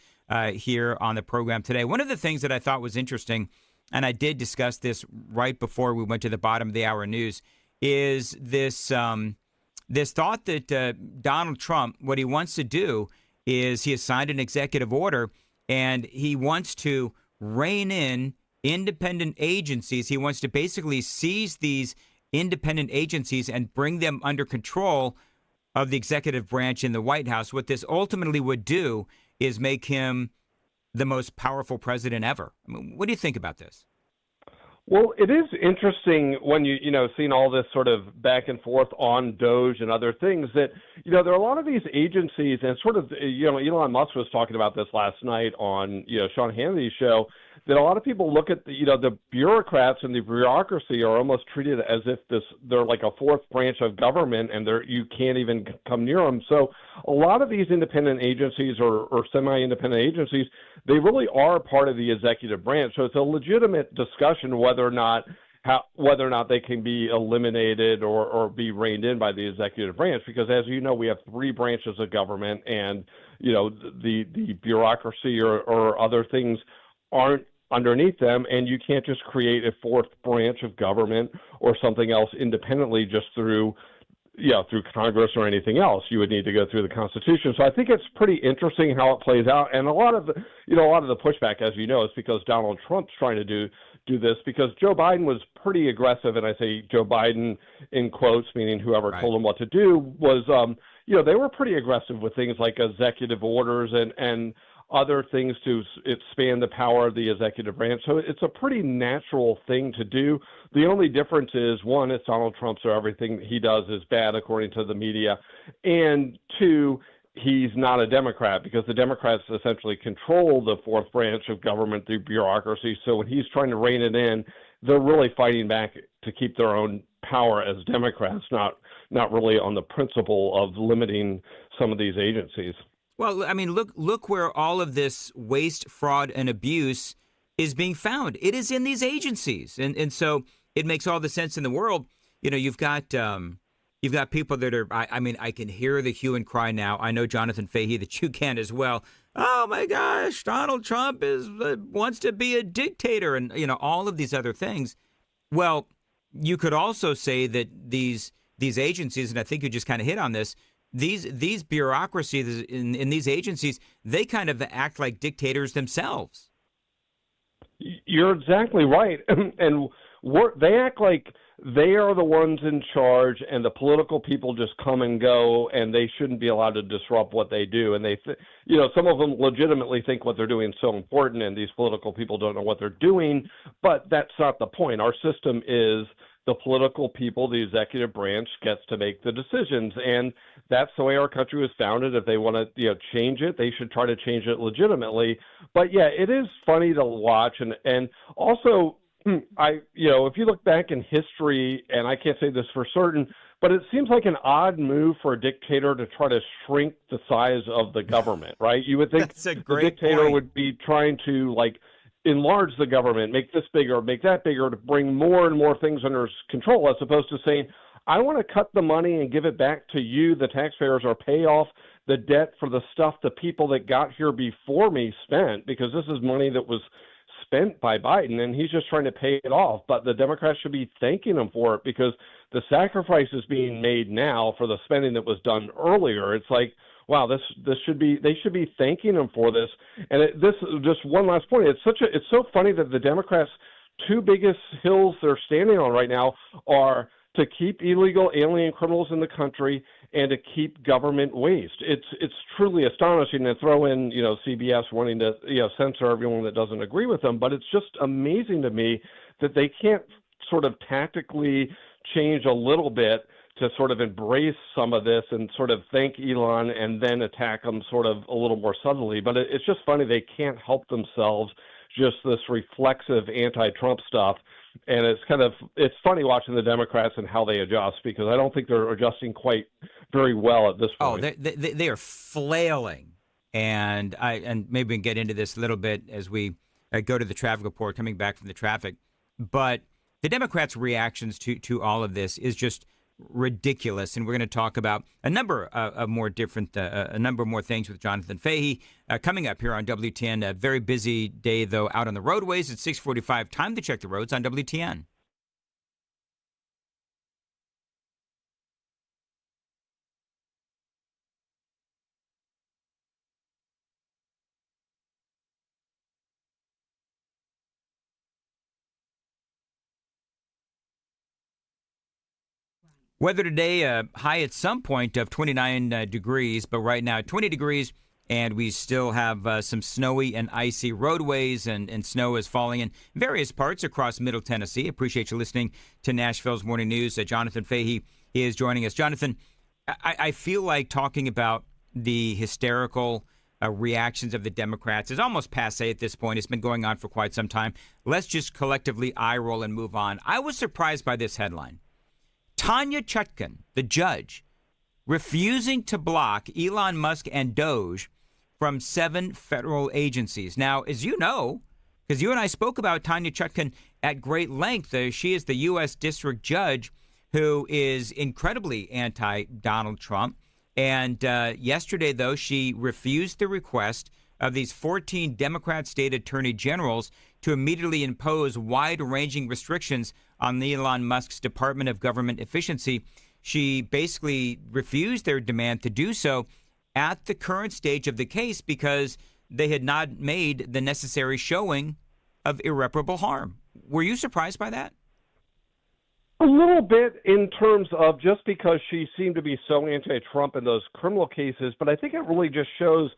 here on the program today. One of the things that I thought was interesting, and I did discuss this right before we went to the bottom of the hour news, is this thought that Donald Trump, what he wants to do is he has signed an executive order, and he wants to rein in independent agencies. He wants to basically seize these independent agencies and bring them under control of the executive branch in the White House. What this ultimately would do is make him the most powerful president ever. I mean, what do you think about this? Well, it is interesting when you seeing all this sort of back and forth on Doge and other things that, there are a lot of these agencies, and sort of, Elon Musk was talking about this last night on, Sean Hannity's show, that a lot of people look at the bureaucrats and the bureaucracy are almost treated as if they're like a fourth branch of government, and you can't even come near them. So a lot of these independent agencies or semi-independent agencies, they really are part of the executive branch. So it's a legitimate discussion whether or not they can be eliminated or be reined in by the executive branch, because as you know, we have three branches of government, and the bureaucracy or other things aren't underneath them, and you can't just create a fourth branch of government or something else independently just through Congress or anything else. You would need to go through the Constitution. So I think it's pretty interesting how it plays out, and a lot of the pushback, as you know, is because Donald Trump's trying to do this, because Joe Biden was pretty aggressive, and I say Joe Biden in quotes, meaning whoever told him what to do, was they were pretty aggressive with things like executive orders and other things to expand the power of the executive branch. So it's a pretty natural thing to do. The only difference is, one, it's Donald Trump, so everything he does is bad according to the media, and two, he's not a Democrat, because the Democrats essentially control the fourth branch of government through bureaucracy. So when he's trying to rein it in, they're really fighting back to keep their own power as Democrats, not really on the principle of limiting some of these agencies. Well, I mean, look where all of this waste, fraud, and abuse is being found. It is in these agencies, and so it makes all the sense in the world. You've got people that are. I mean, I can hear the hue and cry now. I know, Jonathan Fahy, that you can as well. Oh my gosh, Donald Trump wants to be a dictator, and all of these other things. Well, you could also say that these agencies, and I think you just kind of hit on this. These bureaucracies in these agencies, they kind of act like dictators themselves. You're exactly right, and they act like they are the ones in charge, and the political people just come and go, and they shouldn't be allowed to disrupt what they do. And some of them legitimately think what they're doing is so important, and these political people don't know what they're doing. But that's not the point. Our system is the political people, the executive branch, gets to make the decisions, and that's the way our country was founded. If they want to, change it, they should try to change it legitimately. But yeah, it is funny to watch, and also, if you look back in history, and I can't say this for certain, but it seems like an odd move for a dictator to try to shrink the size of the government, right? You would think the dictator would be trying to enlarge the government, make this bigger, make that bigger, to bring more and more things under control, as opposed to saying, I want to cut the money and give it back to you, the taxpayers, or pay off the debt for the stuff the people that got here before me spent, because this is money that was spent by Biden, and he's just trying to pay it off. But the Democrats should be thanking him for it, because the sacrifice is being made now for the spending that was done earlier. It's like, wow, they should be thanking him for this. And this just one last point. It's so funny that the Democrats' two biggest hills they're standing on right now are to keep illegal alien criminals in the country and to keep government waste. It's truly astonishing to throw in, CBS wanting to, censor everyone that doesn't agree with them. But it's just amazing to me that they can't sort of tactically change a little bit to sort of embrace some of this and sort of thank Elon and then attack him sort of a little more subtly. But it's just funny, they can't help themselves, just this reflexive anti-Trump stuff. And it's funny watching the Democrats and how they adjust, because I don't think they're adjusting quite very well at this point. Oh, they are flailing. And maybe we can get into this a little bit as we go to the traffic report, coming back from the traffic. But the Democrats' reactions to all of this is just ridiculous, and we're going to talk about a number of more things with Jonathan Fahy coming up here on WTN. A very busy day, though, out on the roadways. It's 6:45. Time to check the roads on WTN. Weather today, high at some point of 29 degrees, but right now 20 degrees, and we still have some snowy and icy roadways, and snow is falling in various parts across Middle Tennessee. Appreciate you listening to Nashville's Morning News. Jonathan Fahy is joining us. Jonathan, I feel like talking about the hysterical reactions of the Democrats is almost passé at this point. It's been going on for quite some time. Let's just collectively eye roll and move on. I was surprised by this headline. Tanya Chutkan, the judge, refusing to block Elon Musk and Doge from 7 federal agencies. Now, as you know, because you and I spoke about Tanya Chutkan at great length, she is the U.S. District Judge who is incredibly anti-Donald Trump. And yesterday, though, she refused the request of these 14 Democrat state attorney generals to immediately impose wide-ranging restrictions on Elon Musk's Department of Government Efficiency. She basically refused their demand to do so at the current stage of the case because they had not made the necessary showing of irreparable harm. Were you surprised by that? A little bit in terms of just because she seemed to be so anti-Trump in those criminal cases, but I think it really just shows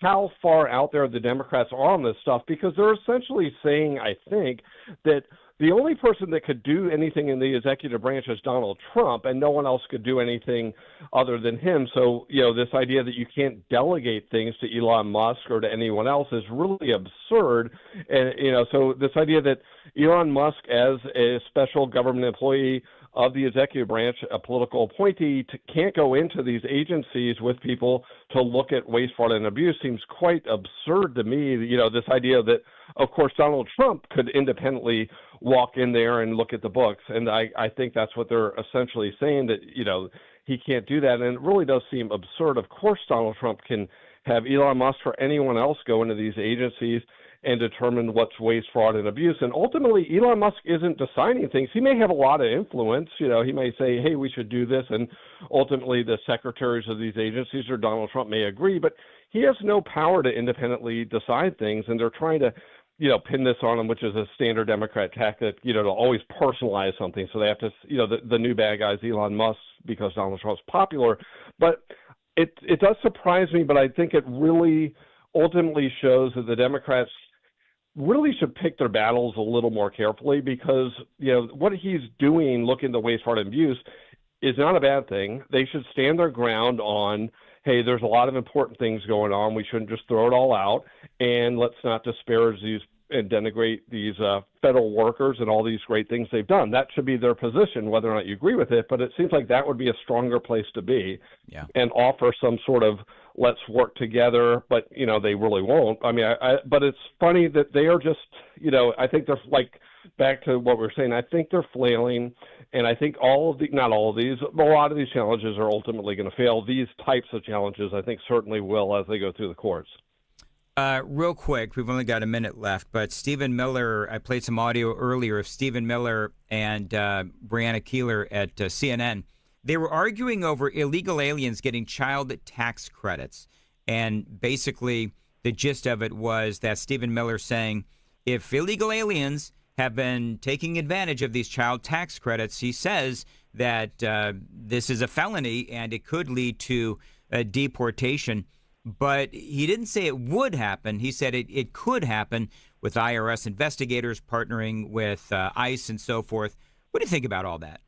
how far out there the Democrats are on this stuff, because they're essentially saying, I think, that the only person that could do anything in the executive branch is Donald Trump, and no one else could do anything other than him. So, this idea that you can't delegate things to Elon Musk or to anyone else is really absurd. And, so this idea that Elon Musk, as a special government employee of the executive branch, a political appointee, can't go into these agencies with people to look at waste, fraud, and abuse seems quite absurd to me. This idea that, of course, Donald Trump could independently walk in there and look at the books. And I think that's what they're essentially saying, that, he can't do that. And it really does seem absurd. Of course, Donald Trump can have Elon Musk or anyone else go into these agencies and determine what's waste, fraud, and abuse. And ultimately, Elon Musk isn't deciding things. He may have a lot of influence. He may say, hey, we should do this. And ultimately, the secretaries of these agencies or Donald Trump may agree. But he has no power to independently decide things. And they're trying to, pin this on him, which is a standard Democrat tactic, to always personalize something. So they have to, the new bad guy is Elon Musk because Donald Trump's popular. But it does surprise me, but I think it really ultimately shows that the Democrats really should pick their battles a little more carefully, because, what he's doing, looking to waste, fraud, and abuse, is not a bad thing. They should stand their ground on, hey, there's a lot of important things going on. We shouldn't just throw it all out, and let's not disparage these and denigrate these federal workers and all these great things they've done. That should be their position, whether or not you agree with it. But it seems like that would be a stronger place to be, and offer some sort of let's work together. But, they really won't. I mean, but it's funny that they are just, I think they're like, back to what we were saying, I think they're flailing. And I think not all of these, but a lot of these challenges are ultimately going to fail. These types of challenges, I think, certainly will as they go through the courts. Real quick, we've only got a minute left, but Stephen Miller, I played some audio earlier of Stephen Miller and Brianna Keilar at CNN. They were arguing over illegal aliens getting child tax credits. And basically, the gist of it was that Stephen Miller saying, if illegal aliens have been taking advantage of these child tax credits, he says that this is a felony and it could lead to deportation. But he didn't say it would happen. He said it could happen with IRS investigators partnering with ICE and so forth. What do you think about all that?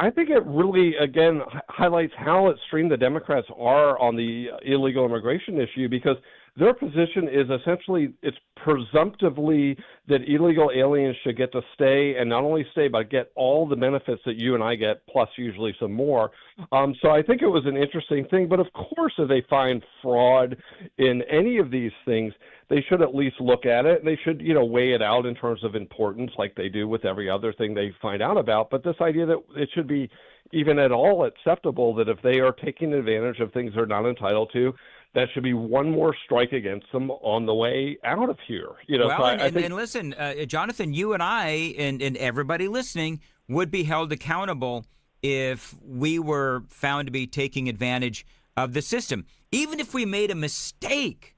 I think it really, again, highlights how extreme the Democrats are on the illegal immigration issue, because their position is essentially, it's presumptively that illegal aliens should get to stay, and not only stay, but get all the benefits that you and I get, plus usually some more. So I think it was an interesting thing. But of course, if they find fraud in any of these things, they should at least look at it. They should, weigh it out in terms of importance, like they do with every other thing they find out about. But this idea that it should be even at all acceptable that if they are taking advantage of things they're not entitled to, that should be one more strike against them on the way out of here. Well, so and listen, Jonathan, you and I and everybody listening would be held accountable if we were found to be taking advantage of the system. Even if we made a mistake,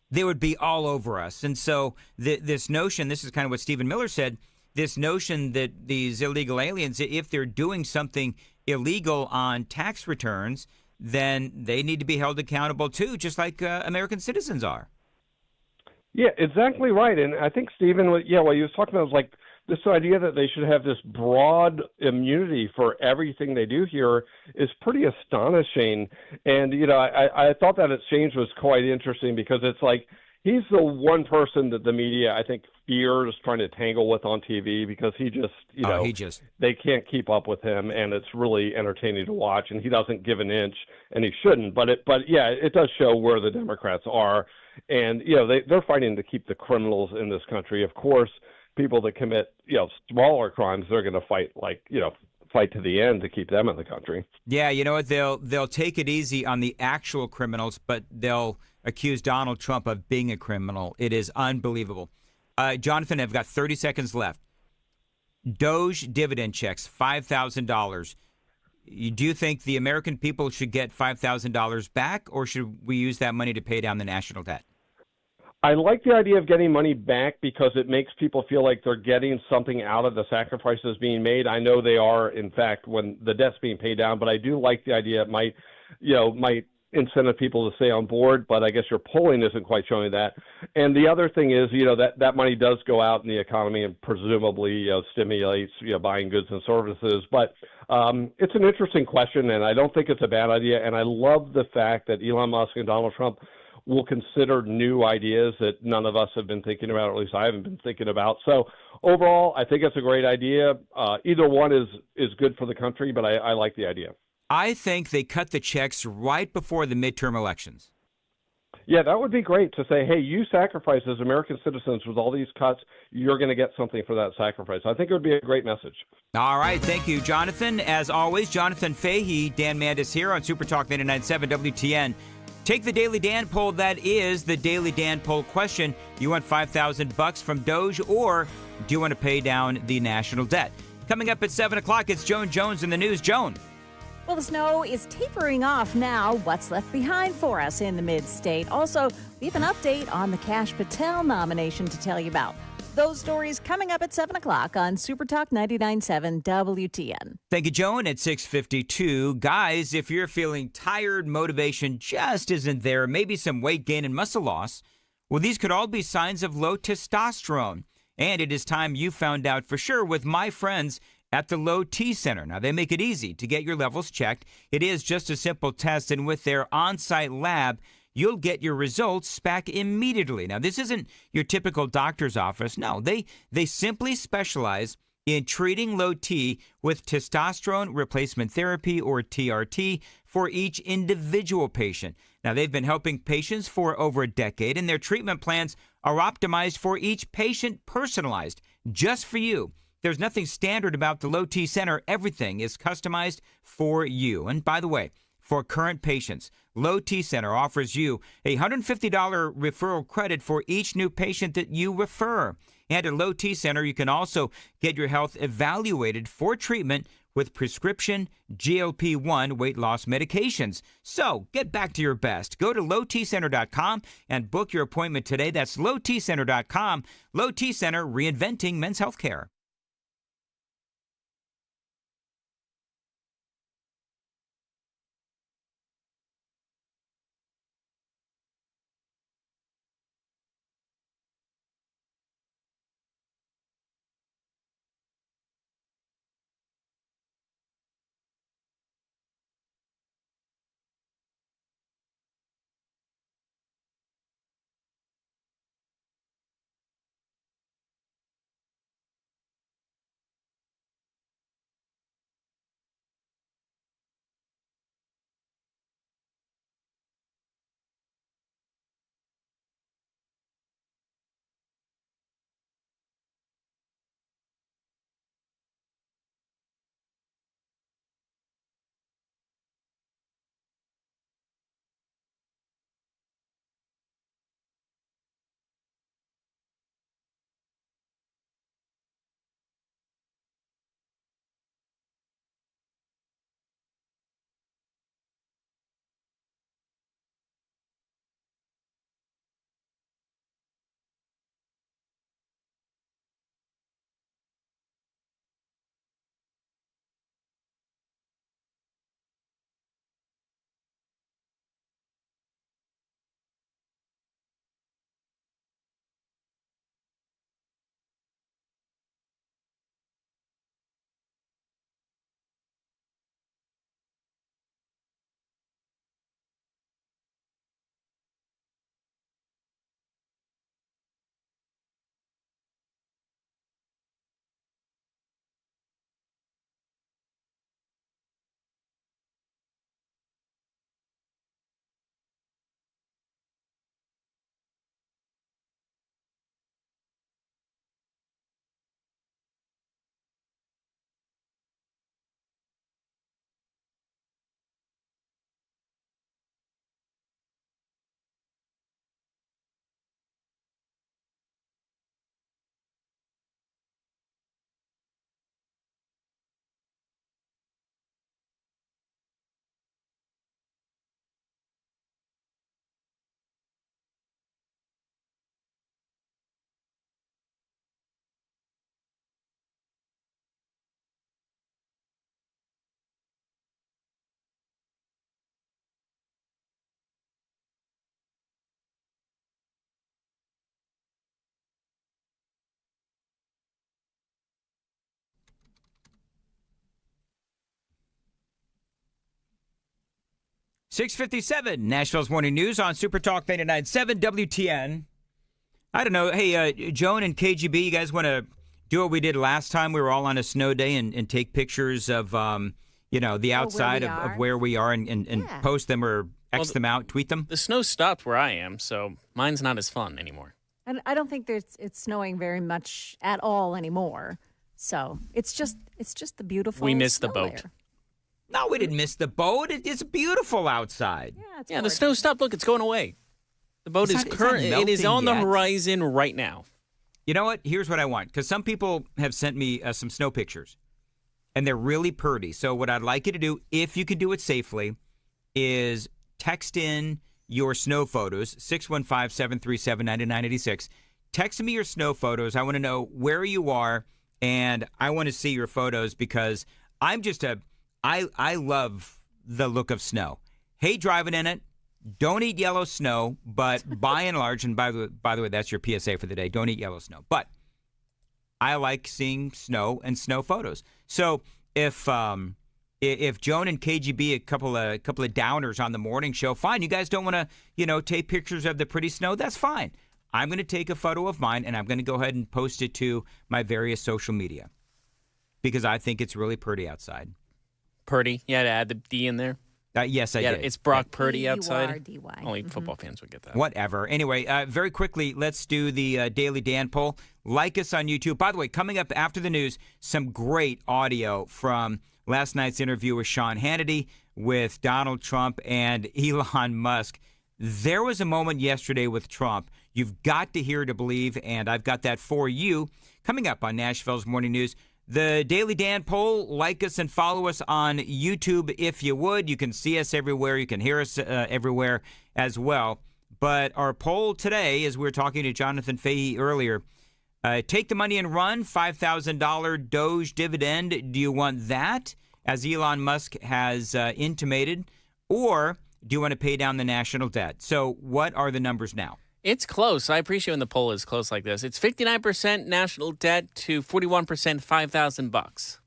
they would be all over us. And so this notion, this is kind of what Stephen Miller said, this notion that these illegal aliens, if they're doing something illegal on tax returns, then they need to be held accountable too, just like American citizens are. Yeah, exactly right. And I think Stephen, what he was talking about was like this idea that they should have this broad immunity for everything they do here is pretty astonishing. And, I thought that exchange was quite interesting because it's like he's the one person that the media, I think, fears trying to tangle with on TV because he just, they can't keep up with him, and it's really entertaining to watch, and he doesn't give an inch, and he shouldn't. But yeah, it does show where the Democrats are, and, they're fighting to keep the criminals in this country. Of course, people that commit, smaller crimes, they're going to fight fight to the end to keep them in the country. Yeah, you know what? They'll take it easy on the actual criminals, but they'll accuse Donald Trump of being a criminal. It is unbelievable. Jonathan, I've got 30 seconds left. Doge dividend checks, $5,000. Do you think the American people should get $5,000 back, or should we use that money to pay down the national debt? I like the idea of getting money back because it makes people feel like they're getting something out of the sacrifices being made. I know they are, in fact, when the debt's being paid down, but I do like the idea it might incentive people to stay on board, but I guess your polling isn't quite showing that. And the other thing is, that money does go out in the economy and presumably, stimulates, buying goods and services. But it's an interesting question, and I don't think it's a bad idea. And I love the fact that Elon Musk and Donald Trump will consider new ideas that none of us have been thinking about, or at least I haven't been thinking about. So overall, I think it's a great idea. Either one is good for the country, but I like the idea. I think they cut the checks right before the midterm elections. Yeah, that would be great to say, hey, you sacrifice as American citizens with all these cuts, you're going to get something for that sacrifice. I think it would be a great message. All right. Thank you, Jonathan. As always, Jonathan Fahy, Dan Mandis here on Super Talk 99.7 WTN. Take the Daily Dan poll. That is the Daily Dan poll question. You want $5,000 from Doge, or do you want to pay down the national debt? Coming up at 7 o'clock, it's Joan Jones in the news. Joan. Well, the snow is tapering off now. What's left behind for us in the mid-state? Also, we have an update on the Kash Patel nomination to tell you about. Those stories coming up at 7 o'clock on Super Talk 99.7 WTN. Thank you, Joan. At 6:52. Guys, if you're feeling tired, motivation just isn't there, maybe some weight gain and muscle loss, well, these could all be signs of low testosterone. And it is time you found out for sure with my friends at the Low T Center. Now, they make it easy to get your levels checked. It is just a simple test, and with their on-site lab, you'll get your results back immediately. Now, this isn't your typical doctor's office. No, they simply specialize in treating low T with testosterone replacement therapy, or TRT, for each individual patient. Now, they've been helping patients for over a decade, and their treatment plans are optimized for each patient, personalized just for you. There's nothing standard about the Low T Center. Everything is customized for you. And by the way, for current patients, Low T Center offers you a $150 referral credit for each new patient that you refer. And at Low T Center, you can also get your health evaluated for treatment with prescription GLP-1 weight loss medications. So get back to your best. Go to lowtcenter.com and book your appointment today. That's lowtcenter.com. Low T Center, reinventing men's healthcare. 6:57, Nashville's Morning News on Super Talk 99.7 WTN. I don't know. Hey, Joan and KGB, you guys want to do what we did last time? We were all on a snow day and take pictures of, the outside of where we are and post them or X them out, tweet them? The snow stopped where I am, so mine's not as fun anymore. And I don't think it's snowing very much at all anymore. So it's just the beautiful. We missed the snow boat. layer. No, we didn't miss the boat. It's beautiful outside. Yeah, the snow stopped. Look, it's going away. The boat is current. It is on the horizon right now. You know what? Here's what I want, because some people have sent me some snow pictures, and they're really pretty. So what I'd like you to do, if you could do it safely, is text in your snow photos, 615-737-9986. Text me your snow photos. I want to know where you are, and I want to see your photos because I'm just I love the look of snow. Hate driving in it. Don't eat yellow snow, but by and large, and by the way, that's your PSA for the day. Don't eat yellow snow. But I like seeing snow and snow photos. So if Joan and KGB, a couple of downers on the morning show, fine. You guys don't want to, take pictures of the pretty snow. That's fine. I'm going to take a photo of mine and I'm going to go ahead and post it to my various social media because I think it's really pretty outside. Purdy. You had to add the D in there. Yes, I did. It's Brock Purdy outside. P-U-R-D-Y. Only football fans would get that. Whatever. Anyway, very quickly, let's do the Daily Dan poll. Like us on YouTube. By the way, coming up after the news, some great audio from last night's interview with Sean Hannity, with Donald Trump and Elon Musk. There was a moment yesterday with Trump. You've got to hear to believe, and I've got that for you. Coming up on Nashville's Morning News, the Daily Dan poll. Like us and follow us on YouTube if you would. You can see us everywhere. You can hear us everywhere as well. But our poll today, as we were talking to Jonathan Fahy earlier, take the money and run, $5,000 Doge dividend. Do you want that, as Elon Musk has intimated, or do you want to pay down the national debt? So what are the numbers now? It's close. I appreciate when the poll is close like this. It's 59% national debt to 41% $5,000.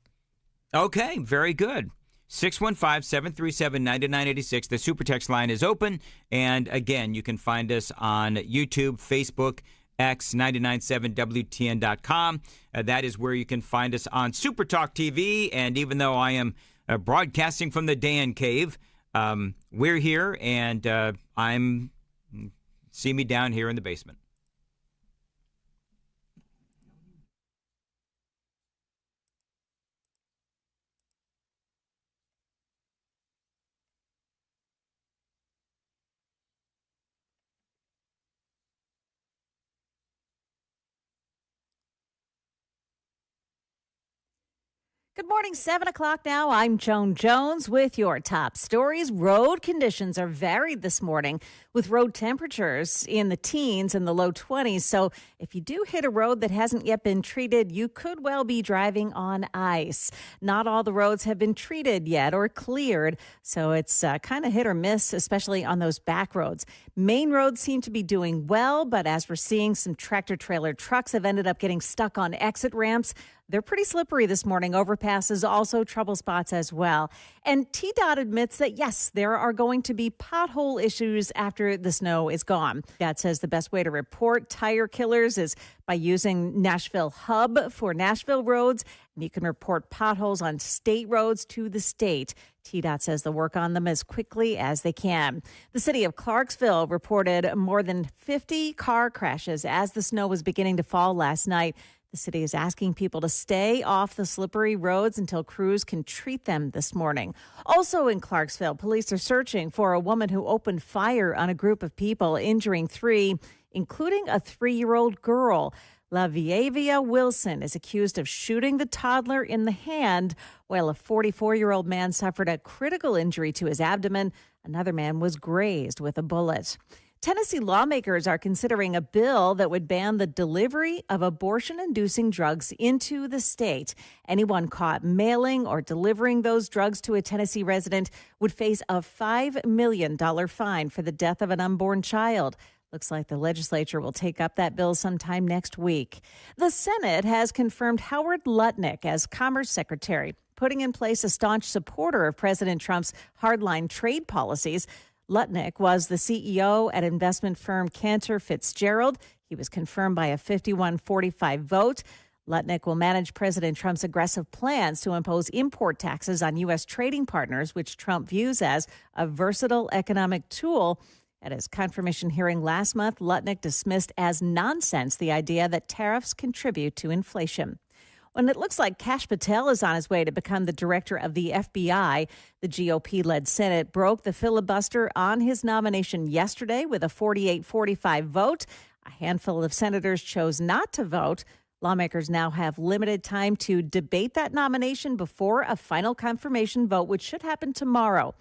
Okay, very good. 615-737-9986. The super text line is open. And again, you can find us on YouTube, Facebook, X, 997WTN.com. That is where you can find us on Super Talk TV. And even though I am broadcasting from the Dan Cave, we're here, and see me down here in the basement. Good morning, 7 o'clock now. I'm Joan Jones with your top stories. Road conditions are varied this morning with road temperatures in the teens and the low 20s. So if you do hit a road that hasn't yet been treated, you could well be driving on ice. Not all the roads have been treated yet or cleared, so it's kind of hit or miss, especially on those back roads. Main roads seem to be doing well, but as we're seeing, some tractor-trailer trucks have ended up getting stuck on exit ramps. They're pretty slippery this morning. Overpasses, also trouble spots as well. And TDOT admits that, yes, there are going to be pothole issues after the snow is gone. TDOT says the best way to report tire killers is by using Nashville Hub for Nashville roads. And you can report potholes on state roads to the state. TDOT says they'll work on them as quickly as they can. The city of Clarksville reported more than 50 car crashes as the snow was beginning to fall last night. The city is asking people to stay off the slippery roads until crews can treat them this morning. Also in Clarksville, police are searching for a woman who opened fire on a group of people, injuring 3, including a 3-year-old girl. Laviavia Wilson is accused of shooting the toddler in the hand, while a 44-year-old man suffered a critical injury to his abdomen. Another man was grazed with a bullet. Tennessee lawmakers are considering a bill that would ban the delivery of abortion-inducing drugs into the state. Anyone caught mailing or delivering those drugs to a Tennessee resident would face a $5 million fine for the death of an unborn child. Looks like the legislature will take up that bill sometime next week. The Senate has confirmed Howard Lutnick as Commerce Secretary, putting in place a staunch supporter of President Trump's hardline trade policies. Lutnick was the CEO at investment firm Cantor Fitzgerald. He was confirmed by a 51-45 vote. Lutnick will manage President Trump's aggressive plans to impose import taxes on U.S. trading partners, which Trump views as a versatile economic tool. At his confirmation hearing last month, Lutnick dismissed as nonsense the idea that tariffs contribute to inflation. When it looks like Kash Patel is on his way to become the director of the FBI, the GOP-led Senate broke the filibuster on his nomination yesterday with a 48-45 vote. A handful of senators chose not to vote. Lawmakers now have limited time to debate that nomination before a final confirmation vote, which should happen tomorrow.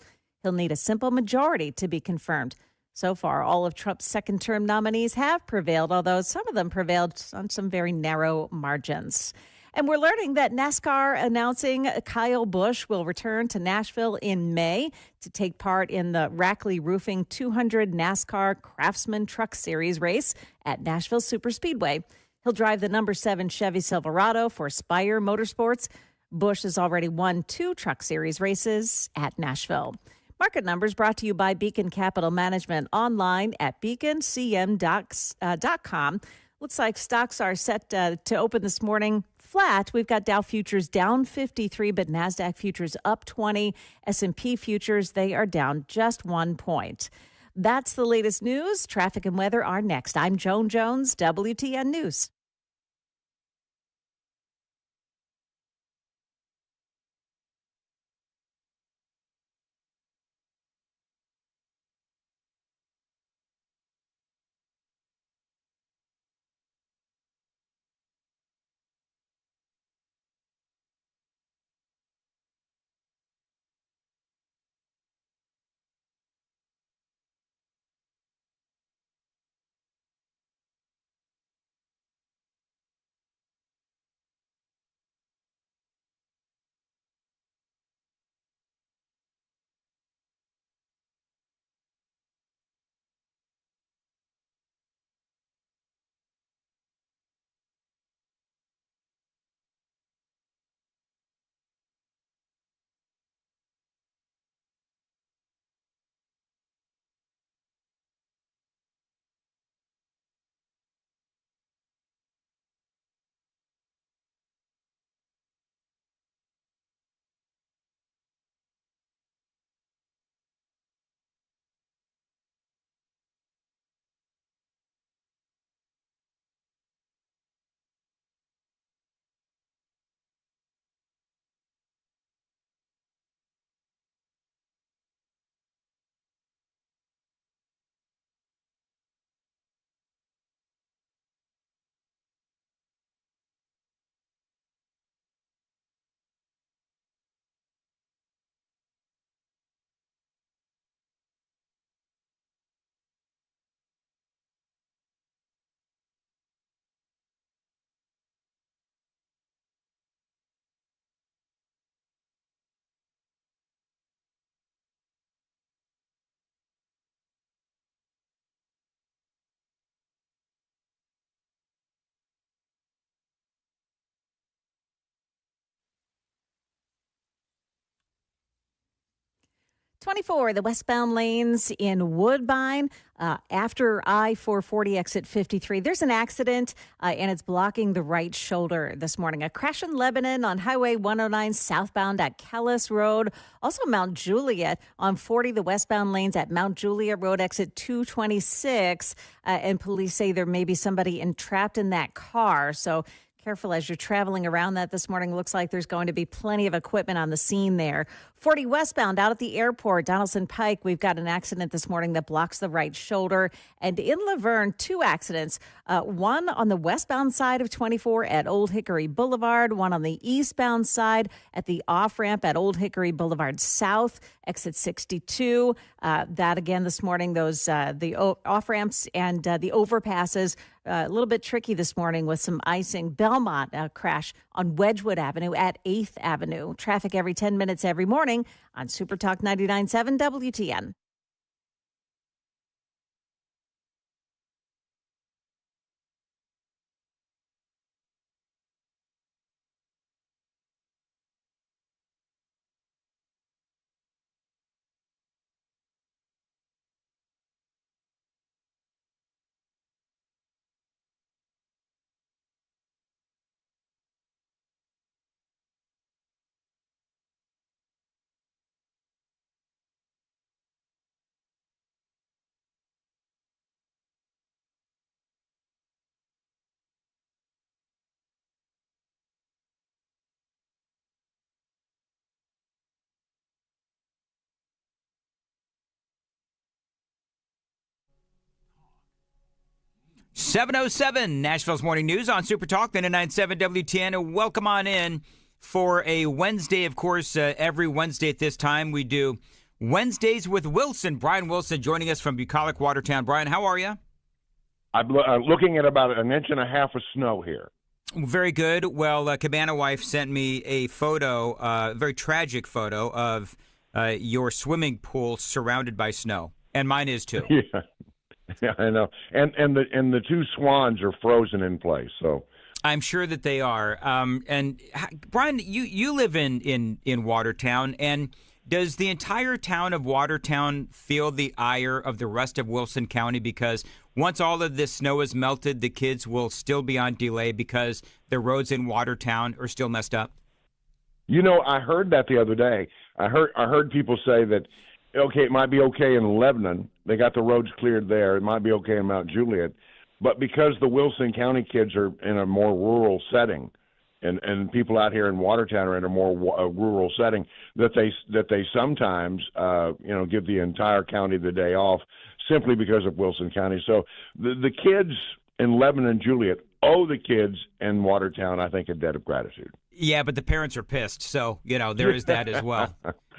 He'll need a simple majority to be confirmed. So far, all of Trump's second-term nominees have prevailed, although some of them prevailed on some very narrow margins. And we're learning that NASCAR announcing Kyle Busch will return to Nashville in May to take part in the Rackley Roofing 200 NASCAR Craftsman Truck Series race at Nashville Superspeedway. He'll drive the number 7 Chevy Silverado for Spire Motorsports. Busch has already won 2 Truck Series races at Nashville. Market numbers brought to you by Beacon Capital Management online at beaconcm.com. Looks like stocks are set to open this morning flat. We've got Dow futures down 53, but NASDAQ futures up 20. S&P futures, they are down just 1 point. That's the latest news. Traffic and weather are next. I'm Joan Jones, WTN News. '24, the westbound lanes in Woodbine after I-440 exit 53. There's an accident and it's blocking the right shoulder this morning. A crash in Lebanon on Highway 109 southbound at Kellis Road. Also Mount Juliet on 40, the westbound lanes at Mount Juliet Road exit 226. And police say there may be somebody entrapped in that car. So careful as you're traveling around that this morning. Looks like there's going to be plenty of equipment on the scene there. 40 westbound out at the airport, Donaldson Pike. We've got an accident this morning that blocks the right shoulder. And in Laverne, 2 accidents. One on the westbound side of 24 at Old Hickory Boulevard. One on the eastbound side at the off-ramp at Old Hickory Boulevard South, exit 62. That again this morning, those the off-ramps and the overpasses. A little bit tricky this morning with some icing. Belmont crash on Wedgwood Avenue at 8th Avenue. Traffic every 10 minutes every morning on Super Talk 99.7 WTN. 7:07, Nashville's Morning News on Super Talk 99.7 WTN. And welcome on in for a Wednesday. Of course, every Wednesday at this time, we do Wednesdays with Wilson. Brian Wilson joining us from bucolic, Watertown. Brian, how are you? I'm looking at about an inch and a half of snow here. Very good. Well, Cabana Wife sent me a photo, a very tragic photo of your swimming pool surrounded by snow. And mine is too. Yeah, I know. And the two swans are frozen in place. So I'm sure that they are. And Brian, you live in Watertown, and does the entire town of Watertown feel the ire of the rest of Wilson County? Because once all of this snow is melted, the kids will still be on delay because the roads in Watertown are still messed up. You know, I heard that the other day. I heard people say that, okay, it might be okay in Lebanon. They got the roads cleared there. It might be okay in Mount Juliet. But because the Wilson County kids are in a more rural setting, and people out here in Watertown are in a more rural setting, that they sometimes give the entire county the day off simply because of Wilson County. So the kids in Lebanon and Juliet owe the kids in Watertown, I think, a debt of gratitude. Yeah, but the parents are pissed, so there is that as well.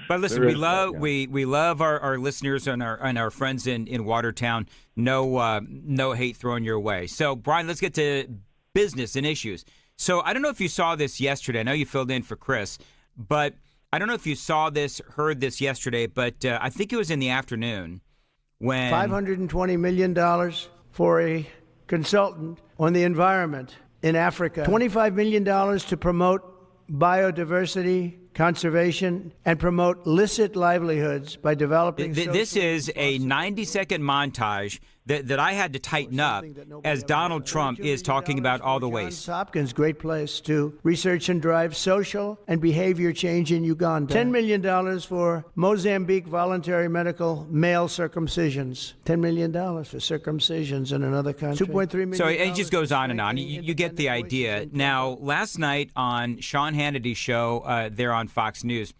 But listen, we love our listeners and our friends in Watertown. No hate thrown your way. So, Brian, let's get to business and issues. So I don't know if you saw this yesterday. I know you filled in for Chris, but I don't know if you saw this, heard this yesterday, but I think it was in the afternoon when $520 million for a consultant on the environment in Africa. $25 million to promote biodiversity, conservation, and promote licit livelihoods by developing... This is a 90-second montage that I had to tighten up as Donald Trump is talking about all the waste. Johns Hopkins, great place to research and drive social and behavior change in Uganda. $10 million for Mozambique voluntary medical male circumcisions. $10 million for circumcisions in another country. $2.3 million. So it just goes on and on. You get the idea. Now, last night on Sean Hannity's show there on Fox News,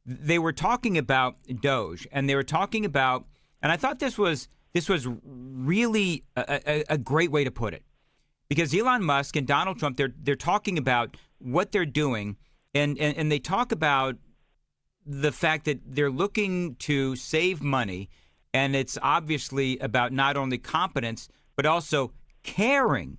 they were talking about Doge, and they were talking about, and I thought this was really a great way to put it, because Elon Musk and Donald Trump, they're talking about what they're doing, and they talk about the fact that they're looking to save money, and it's obviously about not only competence but also caring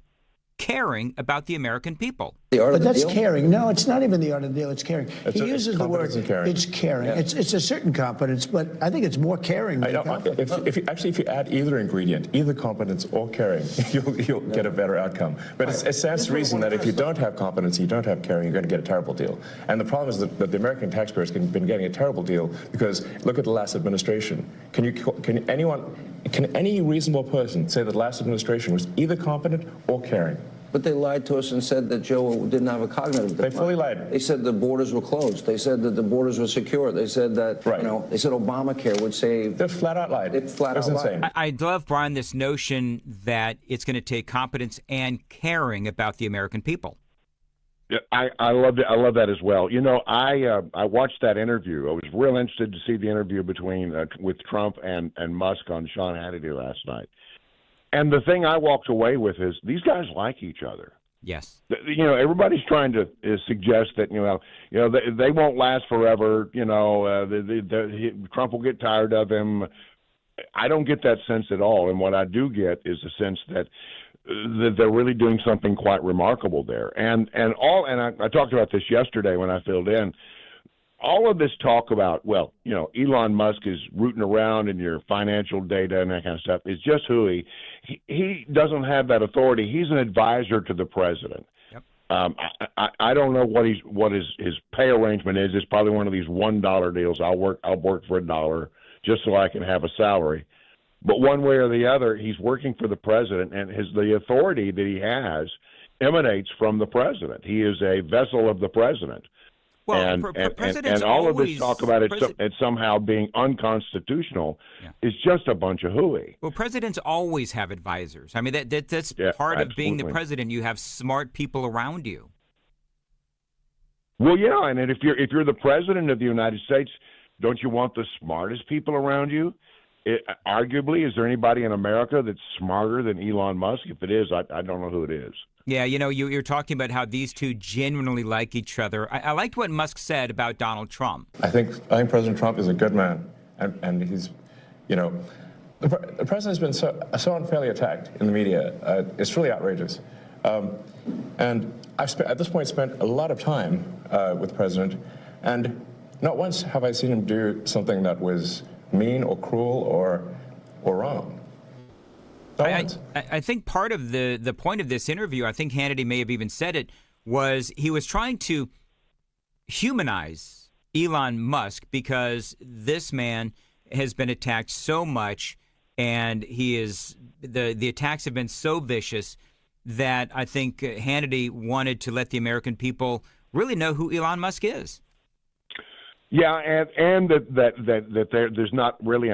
about the American people. But that's caring. No, it's not even the art of the deal. It's caring. He uses the word. It's caring. Yeah. It's a certain competence, but I think it's more caring than competence. If you add either ingredient, either competence or caring, you'll get a better outcome. But it stands to reason that if you don't have competence, you don't have caring, you're going to get a terrible deal. And the problem is that the American taxpayers have been getting a terrible deal because look at the last administration. Can any reasonable person say that the last administration was either competent or caring? But they lied to us and said that Joe didn't have a cognitive decline. They fully lied. They said the borders were closed. They said that the borders were secure. They said that, they said Obamacare would save. They flat out lied. It flat out lied. I love, Brian, this notion that it's going to take competence and caring about the American people. Yeah, I love it. I love that as well. You know, I watched that interview. I was real interested to see the interview with Trump and Musk on Sean Hannity last night. And the thing I walked away with is these guys like each other. Yes. Everybody's trying to suggest that they won't last forever. Trump will get tired of him. I don't get that sense at all. And what I do get is the sense that they're really doing something quite remarkable there. And I talked about this yesterday when I filled in. All of this talk about, Elon Musk is rooting around in your financial data and that kind of stuff is just hooey. He doesn't have that authority. He's an advisor to the president. Yep. I don't know what his pay arrangement is. It's probably one of these $1 deals. I'll work for $1 just so I can have a salary. But one way or the other, he's working for the president, and the authority that he has emanates from the president. He is a vessel of the president. Well, and all of this talk about it somehow being unconstitutional is just a bunch of hooey. Well, presidents always have advisors. I mean, that's part of being the president. You have smart people around you. Well, and if you're the president of the United States, don't you want the smartest people around you? arguably, is there anybody in America that's smarter than Elon Musk? If it is, I don't know who it is. Yeah, you're talking about how these two genuinely like each other. I liked what Musk said about Donald Trump. I think President Trump is a good man, and he's, the president has been so unfairly attacked in the media. It's really outrageous. And I've at this point spent a lot of time with the president, and not once have I seen him do something that was mean or cruel or wrong. I think part of the point of this interview, I think Hannity may have even said it, was he was trying to humanize Elon Musk because this man has been attacked so much, and the attacks have been so vicious that I think Hannity wanted to let the American people really know who Elon Musk is. Yeah, and that there's not really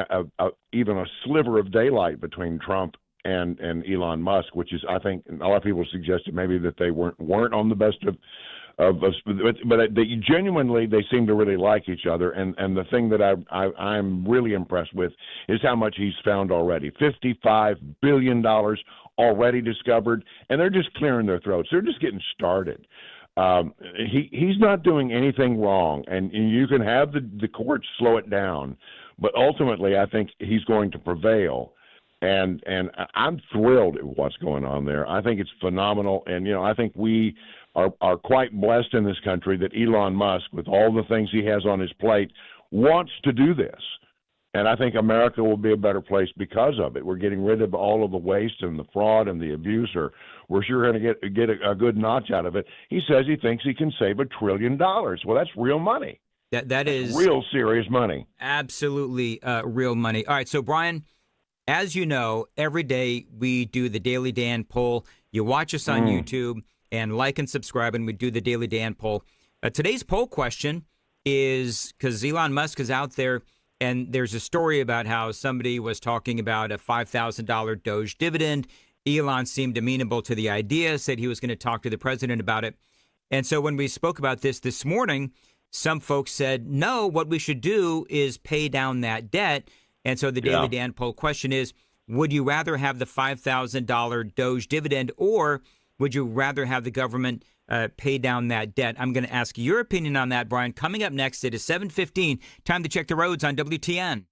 even a sliver of daylight between Trump and Elon Musk, which is, I think, a lot of people suggested maybe that they weren't on the best of but they genuinely, they seem to really like each other. And the thing that I'm really impressed with is how much he's found already. $55 billion already discovered, and they're just clearing their throats. They're just getting started. He's not doing anything wrong, and you can have the courts slow it down, but ultimately I think he's going to prevail. And I'm thrilled at what's going on there. I think it's phenomenal, and I think we are quite blessed in this country that Elon Musk, with all the things he has on his plate, wants to do this. And I think America will be a better place because of it. We're getting rid of all of the waste and the fraud and the abuse, or we're sure going to get a good notch out of it. He says he thinks he can save $1 trillion. Well, that's real money. That is real serious money. Absolutely real money. All right, so Brian, as you know, every day we do the Daily Dan poll. You watch us on YouTube and like and subscribe, and we do the Daily Dan poll. Today's poll question is, because Elon Musk is out there, and there's a story about how somebody was talking about a $5,000 Doge dividend. Elon seemed amenable to the idea, said he was going to talk to the president about it. And so when we spoke about this morning, some folks said, no, what we should do is pay down that debt. And so the Daily Dan poll question is, would you rather have the $5,000 Doge dividend, or would you rather have the government pay down that debt? I'm going to ask your opinion on that, Brian. Coming up next, it is 7:15. Time to check the roads on WTN.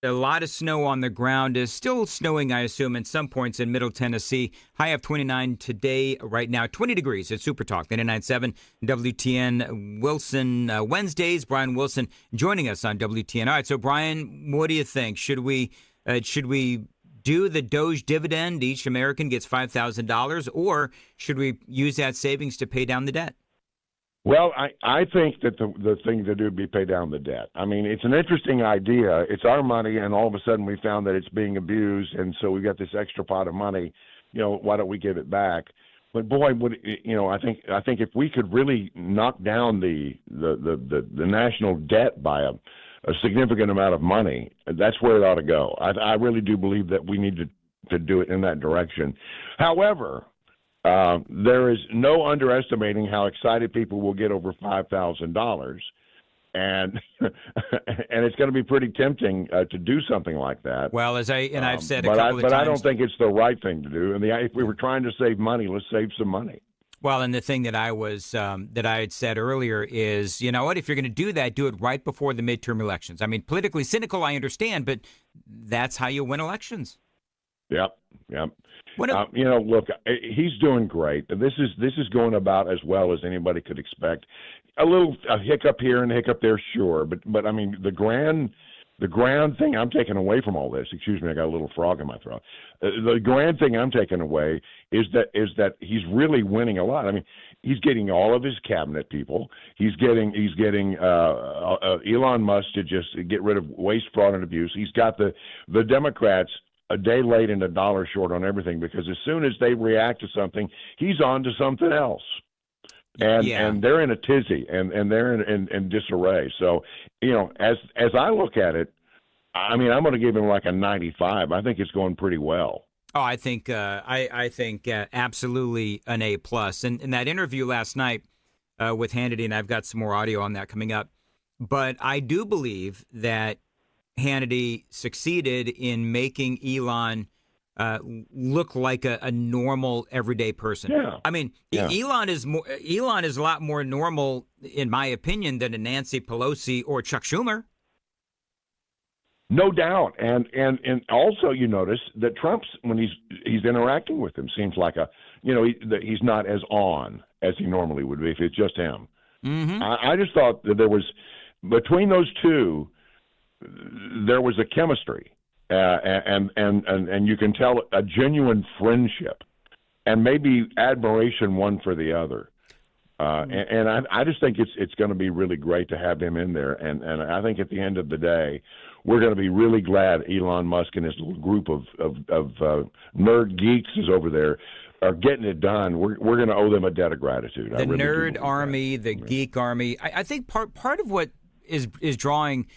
A lot of snow on the ground. Is still snowing, I assume, in some points in Middle Tennessee. High of 29 today, right now, 20 degrees at Super Talk 99.7 WTN Wilson Wednesdays. Brian Wilson joining us on WTN. All right, so Brian, what do you think? Should we do the Doge dividend? Each American gets $5,000, or should we use that savings to pay down the debt? Well, I think that the thing to do would be pay down the debt. I mean, it's an interesting idea. It's our money, and all of a sudden we found that it's being abused, and so we got this extra pot of money. Why don't we give it back? But boy, I think if we could really knock down the national debt by a significant amount of money, that's where it ought to go. I really do believe that we need to do it in that direction. However, there is no underestimating how excited people will get over $5,000, and it's going to be pretty tempting to do something like that. Well, I've said a couple of times, but I don't think it's the right thing to do. And if we were trying to save money, let's save some money. Well, and the thing that I had said earlier is, you know what? If you're going to do that, do it right before the midterm elections. I mean, politically cynical, I understand, but that's how you win elections. Yep. Look, he's doing great. This is going about as well as anybody could expect. A hiccup here and a hiccup there, sure, but I mean the grand thing I'm taking away from all this. Excuse me, I got a little frog in my throat. The grand thing I'm taking away is that he's really winning a lot. I mean, he's getting all of his cabinet people. He's getting Elon Musk to just get rid of waste, fraud, and abuse. He's got the Democrats a day late and $1 short on everything, because as soon as they react to something, he's on to something else. and they're in a tizzy, and they're in disarray. So, as I look at it, I mean, I'm going to give him like a 95. I think it's going pretty well. Oh, I think absolutely an A+. And in that interview last night with Hannity, and I've got some more audio on that coming up, but I do believe that Hannity succeeded in making Elon look like a normal, everyday person. Yeah. I mean, Elon is a lot more normal, in my opinion, than a Nancy Pelosi or Chuck Schumer. No doubt, and also you notice that Trump's, when he's interacting with him, seems like he's not as on as he normally would be if it's just him. Mm-hmm. I just thought that there was, between those two, there was a chemistry, and you can tell a genuine friendship, and maybe admiration one for the other. And I just think it's going to be really great to have him in there, and I think at the end of the day, we're going to be really glad Elon Musk and his little group of nerd geeks is over there are getting it done. We're going to owe them a debt of gratitude. The nerd army, the geek army. I think part of what is drawing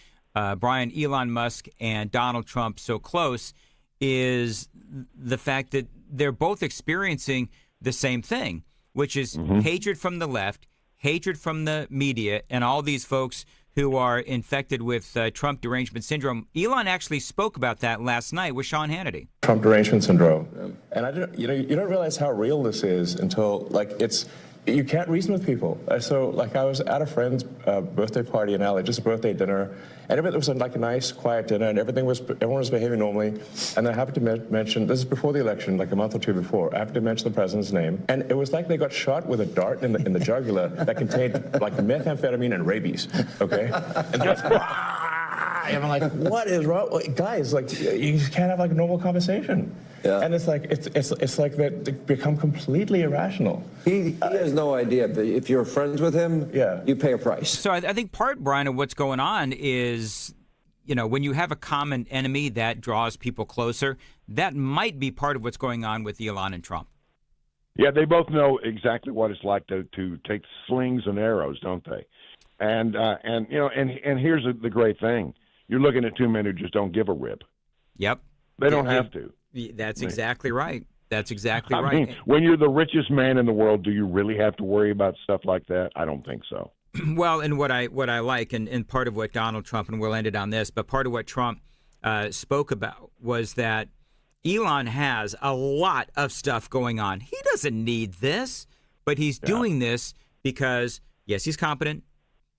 Brian, Elon Musk and Donald Trump so close is the fact that they're both experiencing the same thing, which is hatred from the left, hatred from the media, and all these folks who are infected with Trump derangement syndrome. Elon actually spoke about that last night with Sean Hannity. Trump derangement syndrome. And I didn't, you don't realize how real this is until you can't reason with people. So I was at a friend's birthday party in LA, just a birthday dinner, and it was like a nice, quiet dinner, and everyone was behaving normally. And I happened to mention, this is before the election, like a month or two before, I happened to mention the president's name, and it was like they got shot with a dart in the jugular that contained like methamphetamine and rabies. Okay, and they're like, and I'm like, what is wrong, guys? You can't have a normal conversation. Yeah. And it's like they become completely irrational. He has no idea, but if you're friends with him, you pay a price. So I think part, Brian, of what's going on is, when you have a common enemy that draws people closer, that might be part of what's going on with Elon and Trump. Yeah, they both know exactly what it's like to take slings and arrows, don't they? And here's the great thing: you're looking at two men who just don't give a rip. Yep, they don't have to. That's exactly right. That's exactly I right. mean, when you're the richest man in the world, do you really have to worry about stuff like that? I don't think so. Well, and what I like, and part of what Donald Trump, and we'll end it on this, but part of what Trump spoke about was that Elon has a lot of stuff going on. He doesn't need this, but he's doing this because, yes, he's competent,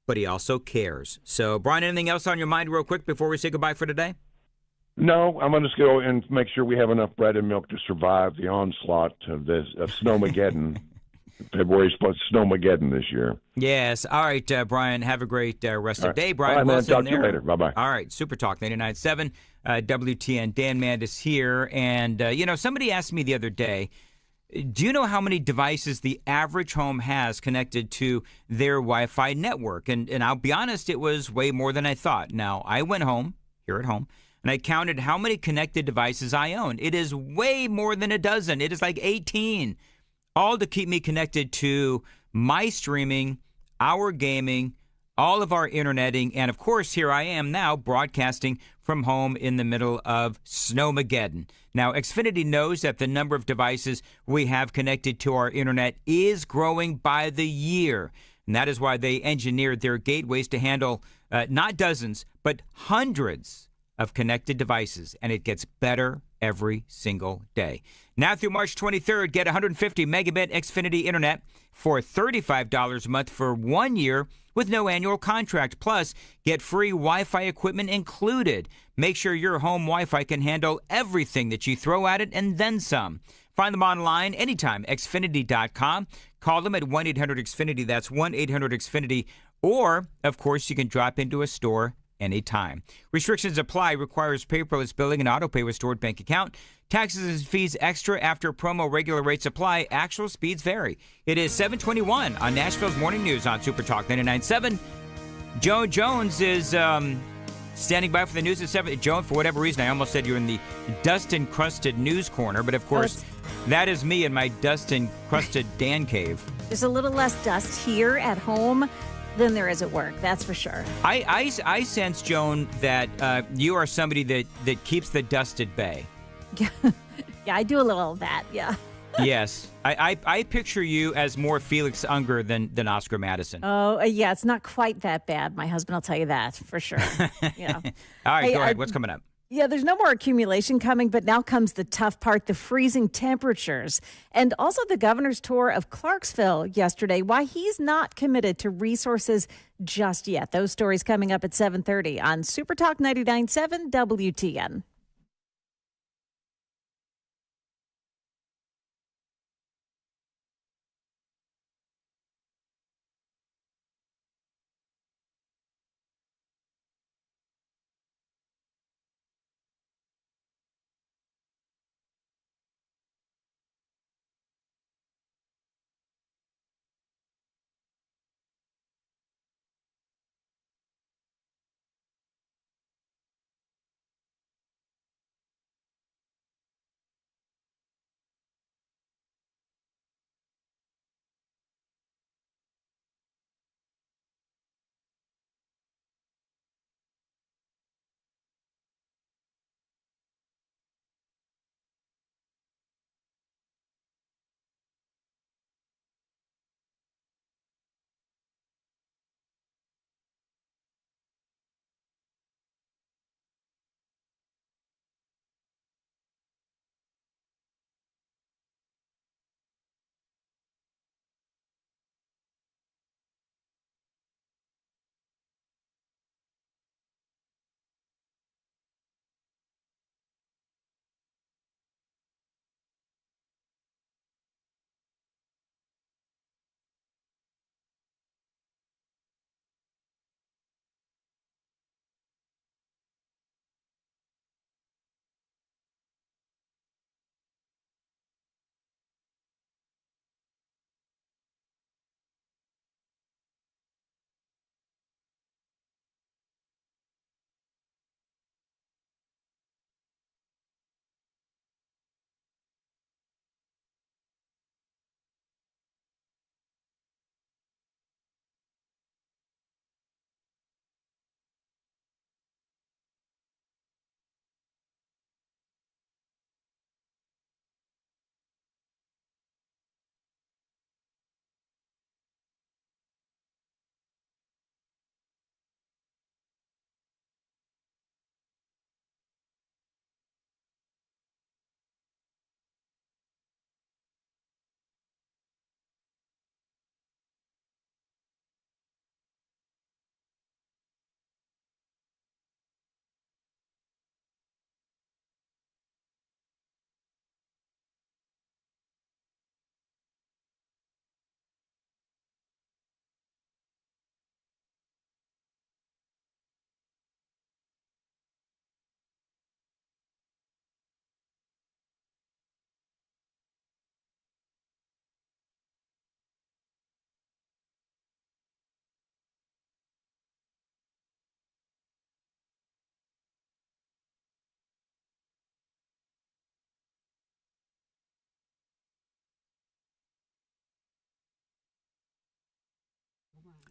but he also cares. So, Brian, anything else on your mind real quick before we say goodbye for today? No, I'm going to go and make sure we have enough bread and milk to survive the onslaught of Snowmageddon. February's Snowmageddon this year. Yes. All right, Brian, have a great rest of the day. Brian all right, man. Wilson Talk to you later. Bye-bye. All right, Super Talk 99.7, WTN. Dan Mandis here. And, somebody asked me the other day, do you know how many devices the average home has connected to their Wi-Fi network? And I'll be honest, it was way more than I thought. Now, I went home, here at home, and I counted how many connected devices I own. It is way more than a dozen. It is like 18, all to keep me connected to my streaming, our gaming, all of our interneting, and of course, here I am now broadcasting from home in the middle of Snowmageddon. Now, Xfinity knows that the number of devices we have connected to our internet is growing by the year, and that is why they engineered their gateways to handle not dozens, but hundreds of connected devices, and it gets better every single day. Now through March 23rd, get 150 megabit Xfinity Internet for $35 a month for 1 year with no annual contract. Plus, get free Wi-Fi equipment included. Make sure your home Wi-Fi can handle everything that you throw at it and then some. Find them online anytime, Xfinity.com. Call them at 1-800-XFINITY. That's 1-800-XFINITY. Or, of course, you can drop into a store anytime. Restrictions apply. Requires paperless billing and auto pay with stored bank account. Taxes and fees extra after promo. Regular rates apply. Actual speeds vary. It is 7:21 on Nashville's Morning News on Super Talk 99.7. Joan Jones is standing by for the news at 7. Joan, for whatever reason, I almost said you're in the dust-encrusted news corner, but of course, that is me in my dust-encrusted Dan cave. There's a little less dust here at home than there is at work. That's for sure. I sense, Joan, that you are somebody that keeps the dust at bay. Yeah, I do a little of that. Yeah. Yes. I picture you as more Felix Unger than Oscar Madison. Oh, yeah. It's not quite that bad. My husband will tell you that for sure. Yeah. All right, go ahead. What's coming up? Yeah, there's no more accumulation coming, but now comes the tough part, the freezing temperatures. And also the governor's tour of Clarksville yesterday, why he's not committed to resources just yet. Those stories coming up at 7:30 on Super Talk 99.7 WTN.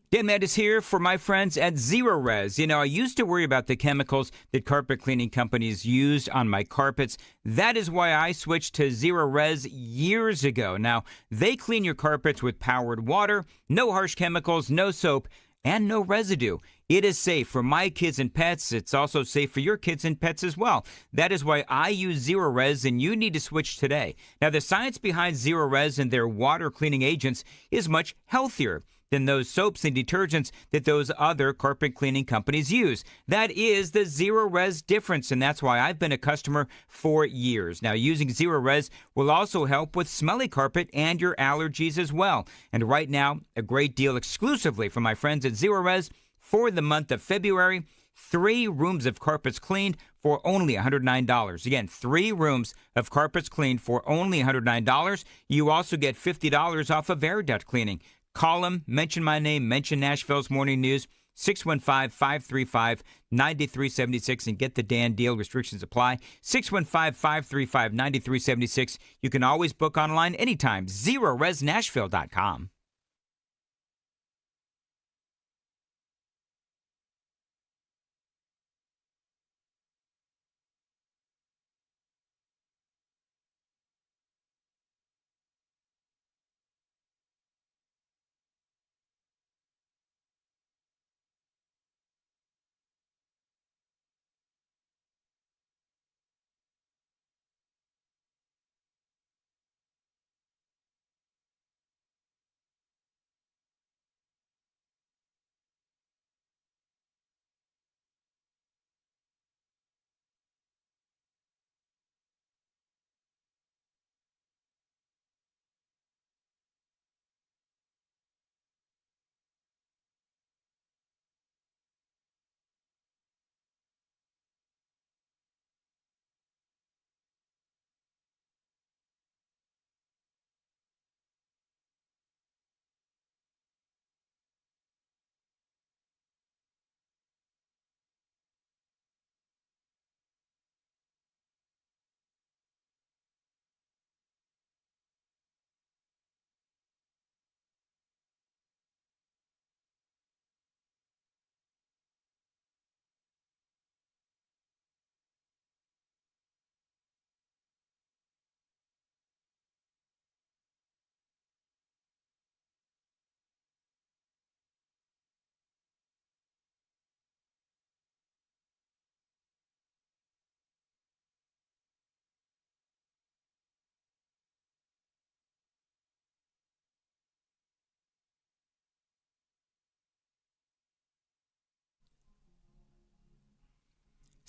Dan Matt here for my friends at Zero Res. You know, I used to worry about the chemicals that carpet cleaning companies used on my carpets. That is why I switched to Zero Res years ago. Now, they clean your carpets with powered water, no harsh chemicals, no soap, and no residue. It is safe for my kids and pets. It's also safe for your kids and pets as well. That is why I use Zero Res, and you need to switch today. Now, the science behind Zero Res and their water cleaning agents is much healthier than those soaps and detergents that those other carpet cleaning companies use. That is the Zero Res difference, and that's why I've been a customer for years. Now, using Zero Res will also help with smelly carpet and your allergies as well. And right now, a great deal exclusively from my friends at Zero Res for the month of February. 3 rooms of carpets cleaned for only $109. Again, 3 rooms of carpets cleaned for only $109. You also get $50 off of air duct cleaning. Call them, mention my name, mention Nashville's Morning News, 615-535-9376, and get the Dan deal. Restrictions apply. 615-535-9376. You can always book online anytime. ZeroResNashville.com.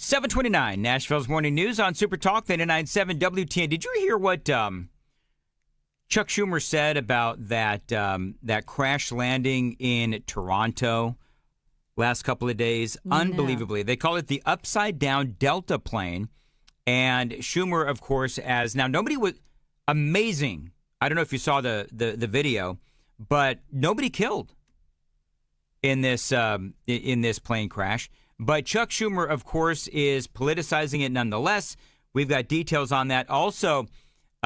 729, Nashville's Morning News on Super Talk 99.7 WTN. Did you hear what Chuck Schumer said about that crash landing in Toronto last couple of days? No. Unbelievably. They call it the upside-down Delta plane. And Schumer, of course, nobody was amazing. I don't know if you saw the video, but nobody killed in this plane crash. But Chuck Schumer, of course, is politicizing it nonetheless. We've got details on that. Also,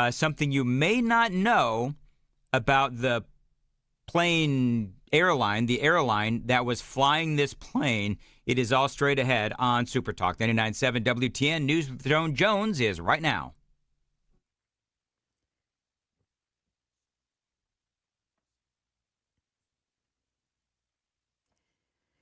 something you may not know about the airline that was flying this plane. It is all straight ahead on Super Talk 99.7 WTN. News with Joan Jones is right now.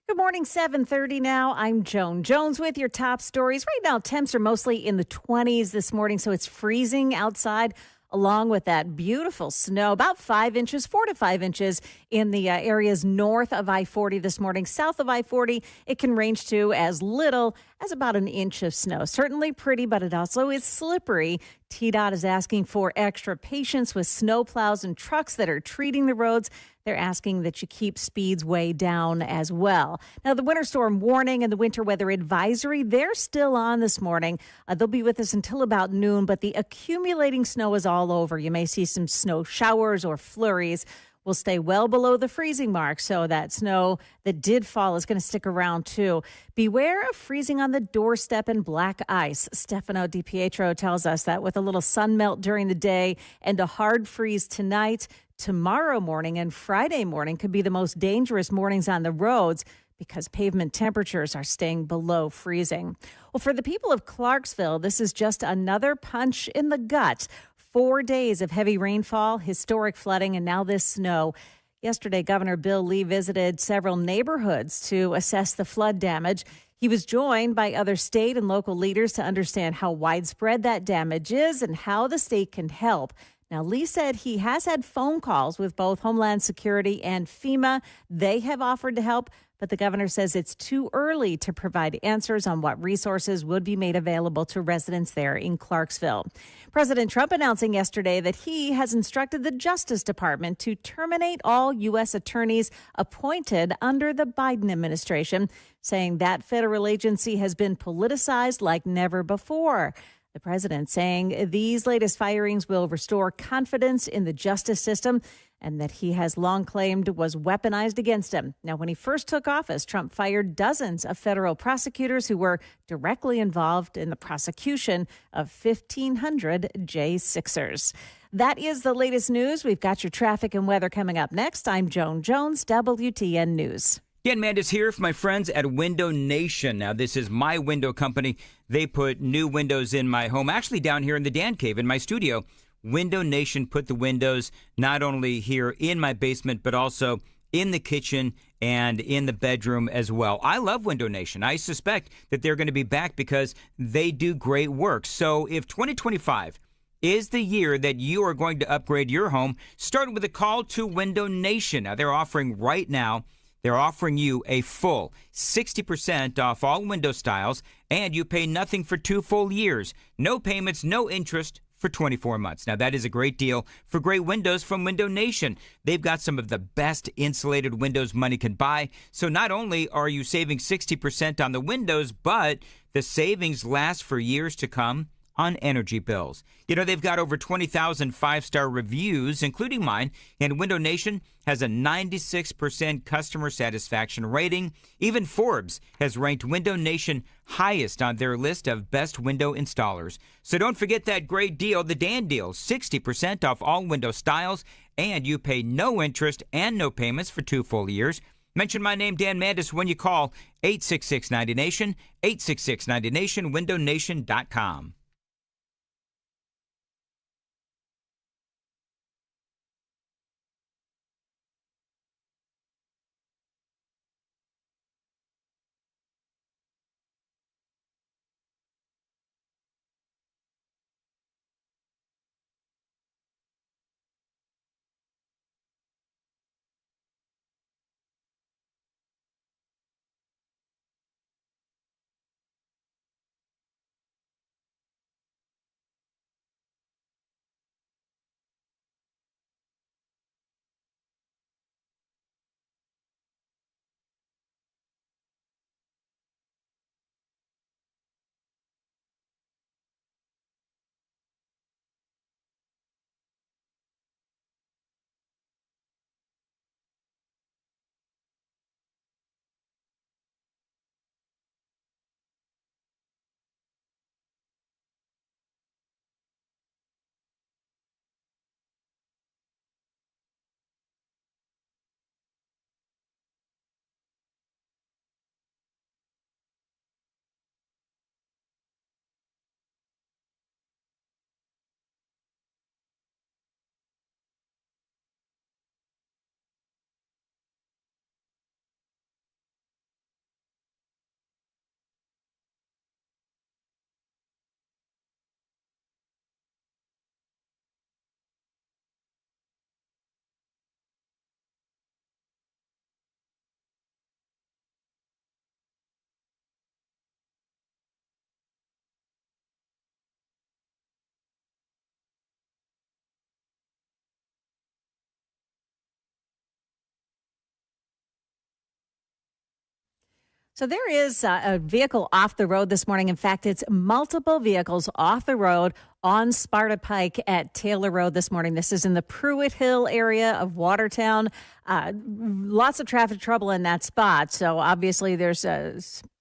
Good morning, 7:30 now. I'm Joan Jones with your top stories. Right now, temps are mostly in the 20s this morning, so it's freezing outside, along with that beautiful snow, about 5 inches, 4 to 5 inches in the areas north of I-40 this morning. South of I-40, it can range to as little as about an inch of snow. Certainly pretty, but it also is slippery. TDOT is asking for extra patience with snow plows and trucks that are treating the roads. They're asking that you keep speeds way down as well. Now, the winter storm warning and the winter weather advisory, they're still on this morning. They'll be with us until about noon, but the accumulating snow is all over. You may see some snow showers or flurries. Will stay well below the freezing mark, so that snow that did fall is going to stick around too. Beware of freezing on the doorstep and black ice. Stefano DiPietro tells us that with a little sun melt during the day and a hard freeze tonight, tomorrow morning and Friday morning could be the most dangerous mornings on the roads because pavement temperatures are staying below freezing. Well, for the people of Clarksville, this is just another punch in the gut. 4 days of heavy rainfall, historic flooding, and now this snow. Yesterday, Governor Bill Lee visited several neighborhoods to assess the flood damage. He was joined by other state and local leaders to understand how widespread that damage is and how the state can help. Now, Lee said he has had phone calls with both Homeland Security and FEMA. They have offered to help, but the governor says it's too early to provide answers on what resources would be made available to residents there in Clarksville. President Trump announcing yesterday that he has instructed the Justice Department to terminate all U.S. attorneys appointed under the Biden administration, saying that federal agency has been politicized like never before. The president saying these latest firings will restore confidence in the justice system and that he has long claimed was weaponized against him. Now, when he first took office, Trump fired dozens of federal prosecutors who were directly involved in the prosecution of 1,500 J6ers. That is the latest news. We've got your traffic and weather coming up next. I'm Joan Jones, WTN News. Dan Mandis here for my friends at Window Nation. Now, this is my window company. They put new windows in my home, actually down here in the Dan Cave in my studio. Window Nation put the windows not only here in my basement, but also in the kitchen and in the bedroom as well. I love Window Nation. I suspect that they're going to be back because they do great work. So if 2025 is the year that you are going to upgrade your home, start with a call to Window Nation. Now, they're offering you a full 60% off all window styles, and you pay nothing for 2 full years. No payments, no interest for 24 months. Now, that is a great deal for great windows from Window Nation. They've got some of the best insulated windows money can buy. So not only are you saving 60% on the windows, but the savings last for years to come on energy bills. You know, they've got over 20,000 five-star reviews, including mine, and Window Nation has a 96% customer satisfaction rating. Even Forbes has ranked Window Nation highest on their list of best window installers. So don't forget that great deal, the Dan deal, 60% off all window styles, and you pay no interest and no payments for 2 full years. Mention my name, Dan Mandis, when you call 866-90-NATION, 866-90-NATION, windownation.com. So there is a vehicle off the road this morning. In fact, it's multiple vehicles off the road on Sparta Pike at Taylor Road this morning. This is in the Pruitt Hill area of Watertown. Lots of traffic trouble in that spot. So obviously there's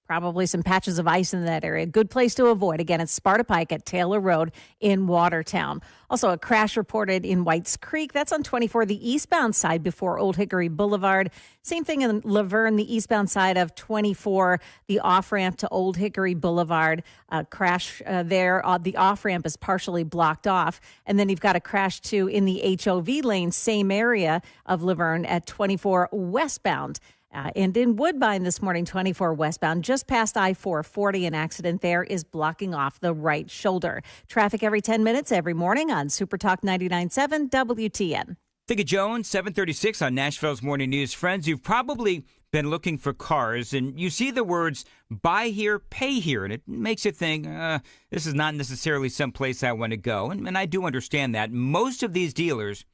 probably some patches of ice in that area. Good place to avoid. Again, it's Sparta Pike at Taylor Road in Watertown. Also, a crash reported in Whites Creek. That's on 24, the eastbound side before Old Hickory Boulevard. Same thing in Laverne, the eastbound side of 24, the off-ramp to Old Hickory Boulevard. Crash there. The off-ramp is partially blocked off. And then you've got a crash, too, in the HOV lane, same area of Laverne at 24 westbound. And in Woodbine this morning, 24 westbound, just past I-440, an accident there is blocking off the right shoulder. Traffic every 10 minutes every morning on Super Talk 99.7 WTN. Think of Jones, 736 on Nashville's Morning News. Friends, you've probably been looking for cars, and you see the words buy here, pay here, and it makes you think, this is not necessarily some place I want to go. And I do understand that. Most of these dealers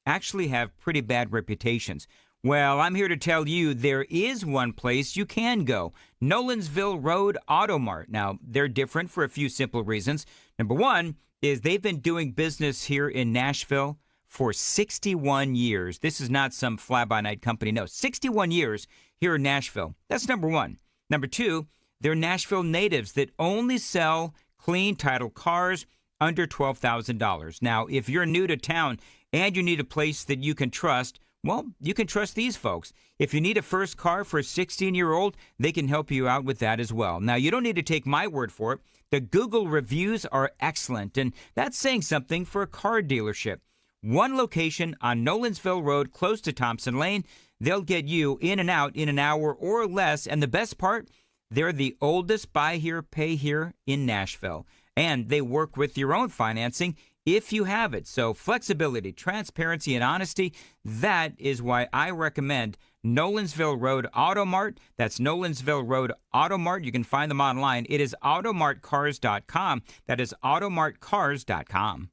actually have pretty bad reputations. Well, I'm here to tell you there is one place you can go. Nolensville Road Auto Mart. Now, they're different for a few simple reasons. Number one is they've been doing business here in Nashville for 61 years. This is not some fly-by-night company. No, 61 years here in Nashville. That's number one. Number two, they're Nashville natives that only sell clean title cars under $12,000. Now, if you're new to town and you need a place that you can trust, well, you can trust these folks. If you need a first car for a 16-year-old, they can help you out with that as well. Now, you don't need to take my word for it. The Google reviews are excellent, and that's saying something for a car dealership. One location on Nolensville Road, close to Thompson Lane. They'll get you in and out in an hour or less. And the best part, they're the oldest buy here, pay here in Nashville. And they work with your own financing if you have it. So flexibility, transparency, and honesty, that is why I recommend Nolensville Road Auto Mart. That's Nolensville Road Auto Mart. You can find them online. It is automartcars.com. That is automartcars.com.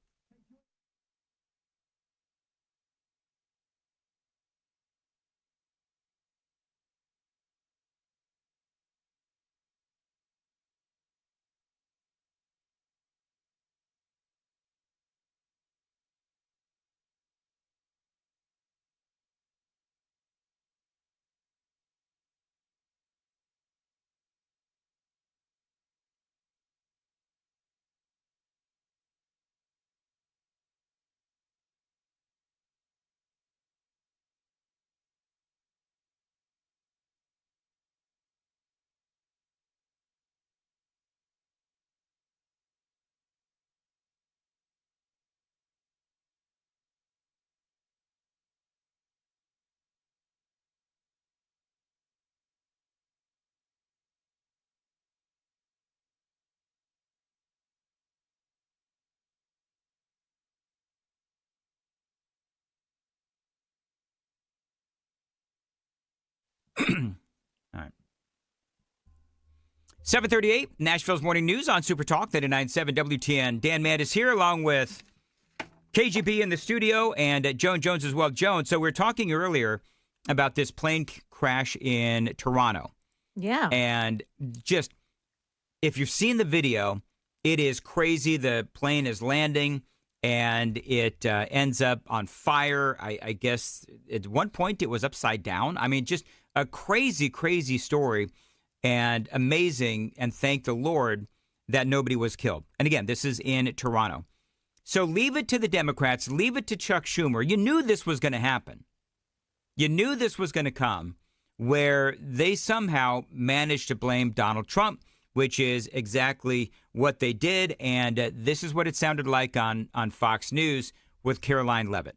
All right. 7:38, Nashville's Morning News on Super Talk 99.7 WTN. Dan Mann is here along with KGB in the studio and Joan Jones as well. Joan, so we were talking earlier about this plane crash in Toronto. Yeah. And just, if you've seen the video, it is crazy. The plane is landing and it ends up on fire. I guess at one point it was upside down. I mean, just a crazy, crazy story and amazing. And thank the Lord that nobody was killed. And again, this is in Toronto. So leave it to the Democrats. Leave it to Chuck Schumer. You knew this was going to happen. You knew this was going to come, where they somehow managed to blame Donald Trump, which is exactly what they did. And this is what it sounded like on Fox News with Caroline Levitt.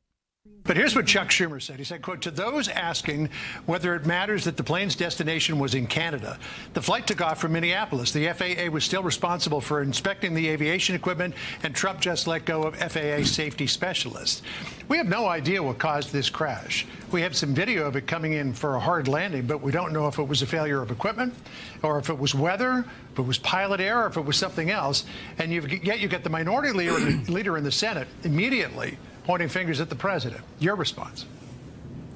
But here's what Chuck Schumer said. He said, quote, to those asking whether it matters that the plane's destination was in Canada, the flight took off from Minneapolis. The FAA was still responsible for inspecting the aviation equipment, and Trump just let go of FAA safety specialists. We have no idea what caused this crash. We have some video of it coming in for a hard landing, but we don't know if it was a failure of equipment or if it was weather, if it was pilot error, or if it was something else. And yet you get the minority leader in the Senate immediately pointing fingers at the president. Your response?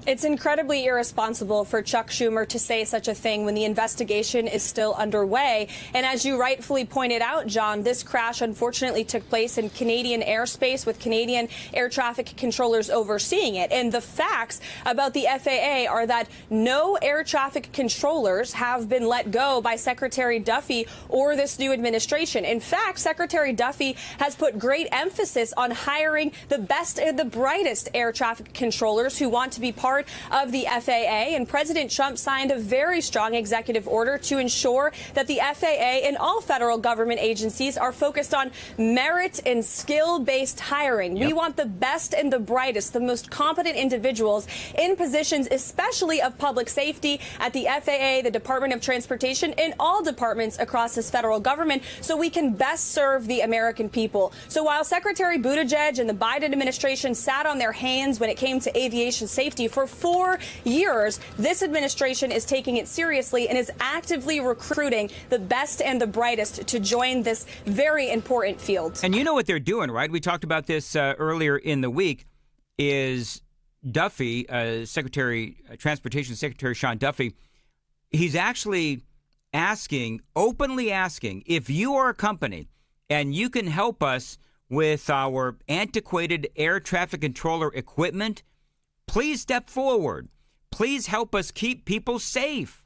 It's incredibly irresponsible for Chuck Schumer to say such a thing when the investigation is still underway. And as you rightfully pointed out, John, this crash unfortunately took place in Canadian airspace with Canadian air traffic controllers overseeing it. And the facts about the FAA are that no air traffic controllers have been let go by Secretary Duffy or this new administration. In fact, Secretary Duffy has put great emphasis on hiring the best and the brightest air traffic controllers who want to be part of the FAA, and President Trump signed a very strong executive order to ensure that the FAA and all federal government agencies are focused on merit and skill-based hiring. We want the best and the brightest, the most competent individuals in positions, especially of public safety at the FAA, the Department of Transportation, and all departments across this federal government, so we can best serve the American people. So while Secretary Buttigieg and the Biden administration sat on their hands when it came to aviation safety for 4 years, this administration is taking it seriously and is actively recruiting the best and the brightest to join this very important field. And you know what they're doing, right? We talked about this earlier in the week, is Duffy, Transportation Secretary Sean Duffy, he's actually openly asking, if you are a company and you can help us with our antiquated air traffic controller equipment, please step forward. Please help us keep people safe.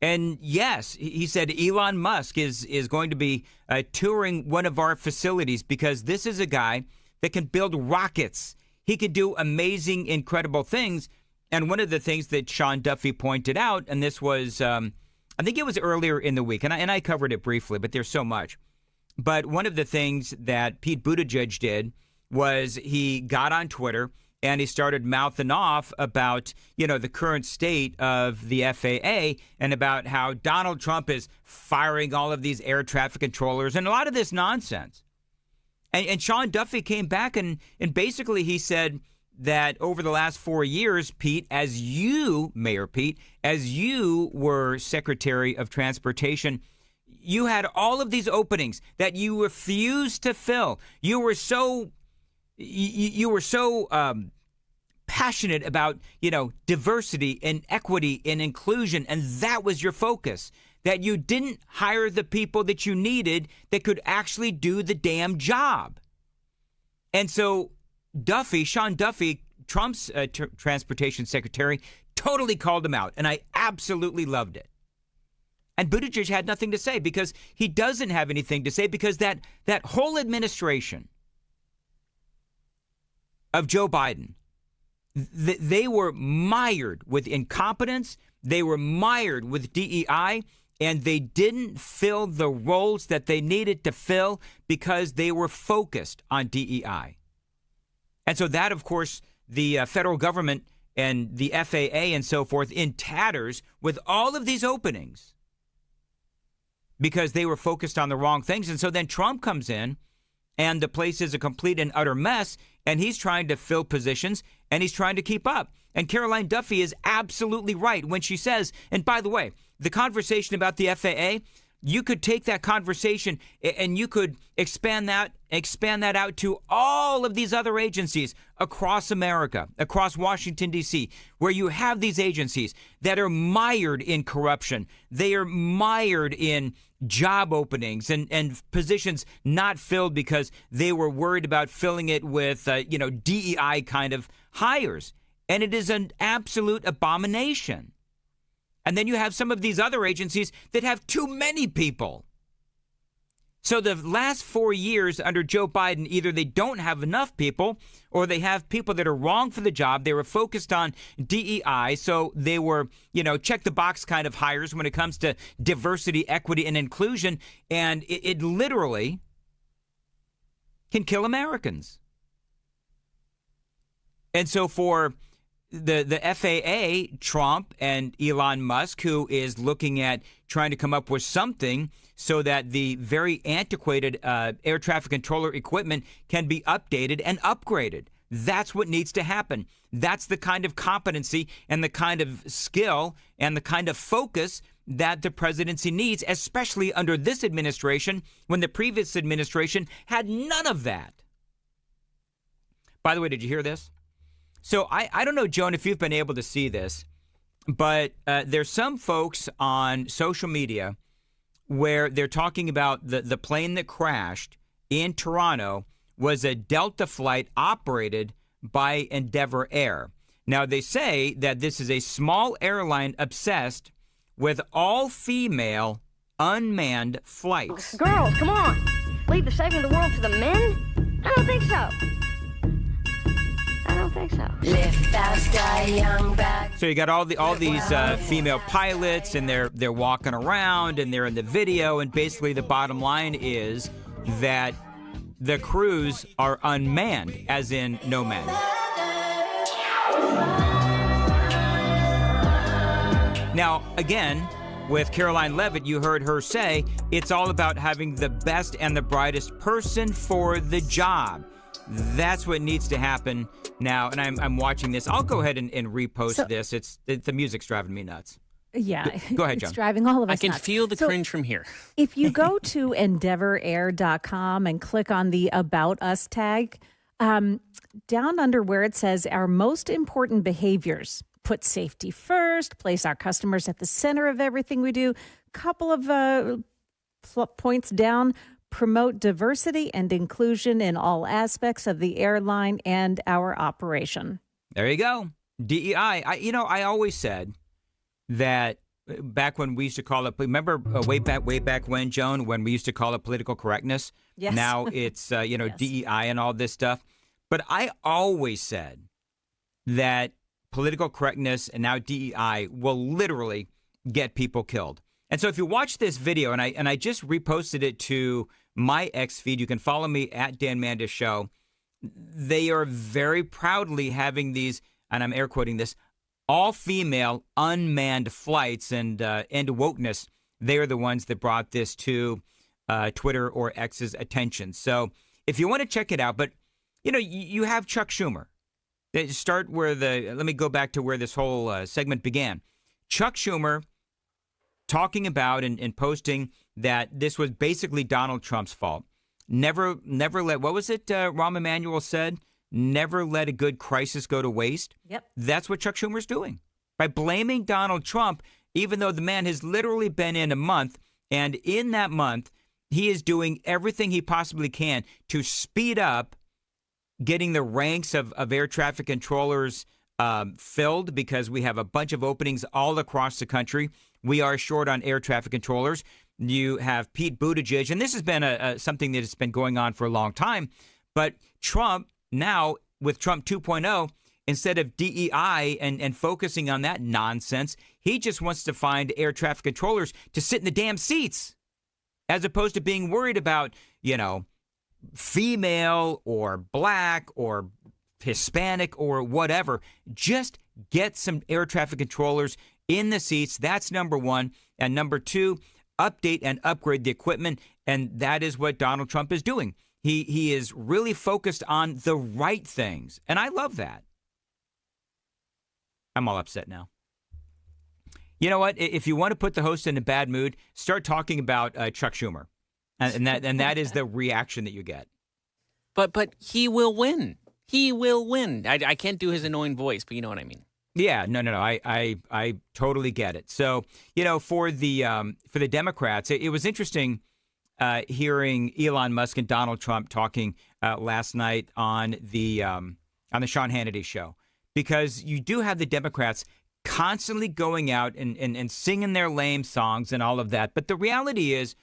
And yes, he said Elon Musk is going to be touring one of our facilities because this is a guy that can build rockets. He could do amazing, incredible things. And one of the things that Sean Duffy pointed out, and this was, I think it was earlier in the week, and I covered it briefly, but there's so much. But one of the things that Pete Buttigieg did was he got on Twitter and he started mouthing off about, the current state of the FAA and about how Donald Trump is firing all of these air traffic controllers and a lot of this nonsense. And Sean Duffy came back and basically he said that over the last 4 years, Pete, Mayor Pete, as you were Secretary of Transportation, you had all of these openings that you refused to fill. You were so passionate about, diversity and equity and inclusion, and that was your focus, that you didn't hire the people that you needed that could actually do the damn job. And so Sean Duffy, Trump's transportation secretary, totally called him out, and I absolutely loved it. And Buttigieg had nothing to say because he doesn't have anything to say because that whole administration of Joe Biden, they were mired with incompetence. They were mired with DEI, and they didn't fill the roles that they needed to fill because they were focused on DEI. And so that, of course, the federal government and the FAA and so forth in tatters with all of these openings because they were focused on the wrong things. And so then Trump comes in and the place is a complete and utter mess, and he's trying to fill positions and he's trying to keep up. And Caroline Duffy is absolutely right when she says, and by the way, the conversation about the FAA, you could take that conversation and you could expand that out to all of these other agencies across America, across Washington, D.C., where you have these agencies that are mired in corruption. They are mired in job openings and positions not filled because they were worried about filling it with, DEI kind of hires. And it is an absolute abomination. And then you have some of these other agencies that have too many people. So the last 4 years under Joe Biden, either they don't have enough people or they have people that are wrong for the job. They were focused on DEI, so they were, check the box kind of hires when it comes to diversity, equity, and inclusion. And it literally can kill Americans. And so for the FAA, Trump and Elon Musk, who is looking at trying to come up with something so that the very antiquated air traffic controller equipment can be updated and upgraded. That's what needs to happen. That's the kind of competency and the kind of skill and the kind of focus that the presidency needs, especially under this administration, when the previous administration had none of that. By the way, did you hear this? So I don't know, Joan, if you've been able to see this, but there's some folks on social media where they're talking about the plane that crashed in Toronto was a Delta flight operated by Endeavor Air. Now, they say that this is a small airline obsessed with all-female unmanned flights. Girls, come on. Leave the saving the world to the men? I don't think so. I don't think so. Live fast, die young, back. So you got all these female pilots, and they're walking around, and they're in the video, and basically the bottom line is that the crews are unmanned, as in no men. Now, again, with Caroline Leavitt, you heard her say it's all about having the best and the brightest person for the job. That's what needs to happen now. And I'm watching this. I'll go ahead and repost this. The music's driving me nuts. Yeah. Go ahead, John. It's driving all of us I can nuts. feel the cringe from here. If you go to EndeavorAir.com and click on the About Us tag, down under where it says our most important behaviors, put safety first, place our customers at the center of everything we do. Couple of points down, promote diversity and inclusion in all aspects of the airline and our operation. There you go. DEI. I always said that back when we used to call it, remember way back when, Joan, when we used to call it political correctness? Yes. Now it's, Yes. DEI and all this stuff. But I always said that political correctness and now DEI will literally get people killed. And so if you watch this video, and I just reposted it to my X feed, you can follow me at Dan Mandis Show. They are very proudly having these, and I'm air quoting this, all-female unmanned flights, and wokeness. They are the ones that brought this to Twitter or X's attention. So if you want to check it out, but you have Chuck Schumer. They start where let me go back to where this whole segment began. Chuck Schumer talking about and posting that this was basically Donald Trump's fault. Never let, what was it Rahm Emanuel said? Never let a good crisis go to waste. Yep. That's what Chuck Schumer's doing. By blaming Donald Trump, even though the man has literally been in a month, and in that month, he is doing everything he possibly can to speed up getting the ranks of air traffic controllers filled, because we have a bunch of openings all across the country. We are short on air traffic controllers. You have Pete Buttigieg, and this has been something that has been going on for a long time. But Trump now, with Trump 2.0, instead of DEI and focusing on that nonsense, he just wants to find air traffic controllers to sit in the damn seats, as opposed to being worried about, female or black or Hispanic or whatever. Just get some air traffic controllers in the seats. That's number one. And number two, update and upgrade the equipment. And that is what Donald Trump is doing. He is really focused on the right things. And I love that. I'm all upset now. You know what? If you want to put the host in a bad mood, start talking about Chuck Schumer. And that is the reaction that you get. But he will win. He will win. I can't do his annoying voice, but you know what I mean. Yeah, no. I totally get it. So, for the Democrats, it was interesting hearing Elon Musk and Donald Trump talking last night on the Sean Hannity show, because you do have the Democrats constantly going out and singing their lame songs and all of that. But the reality is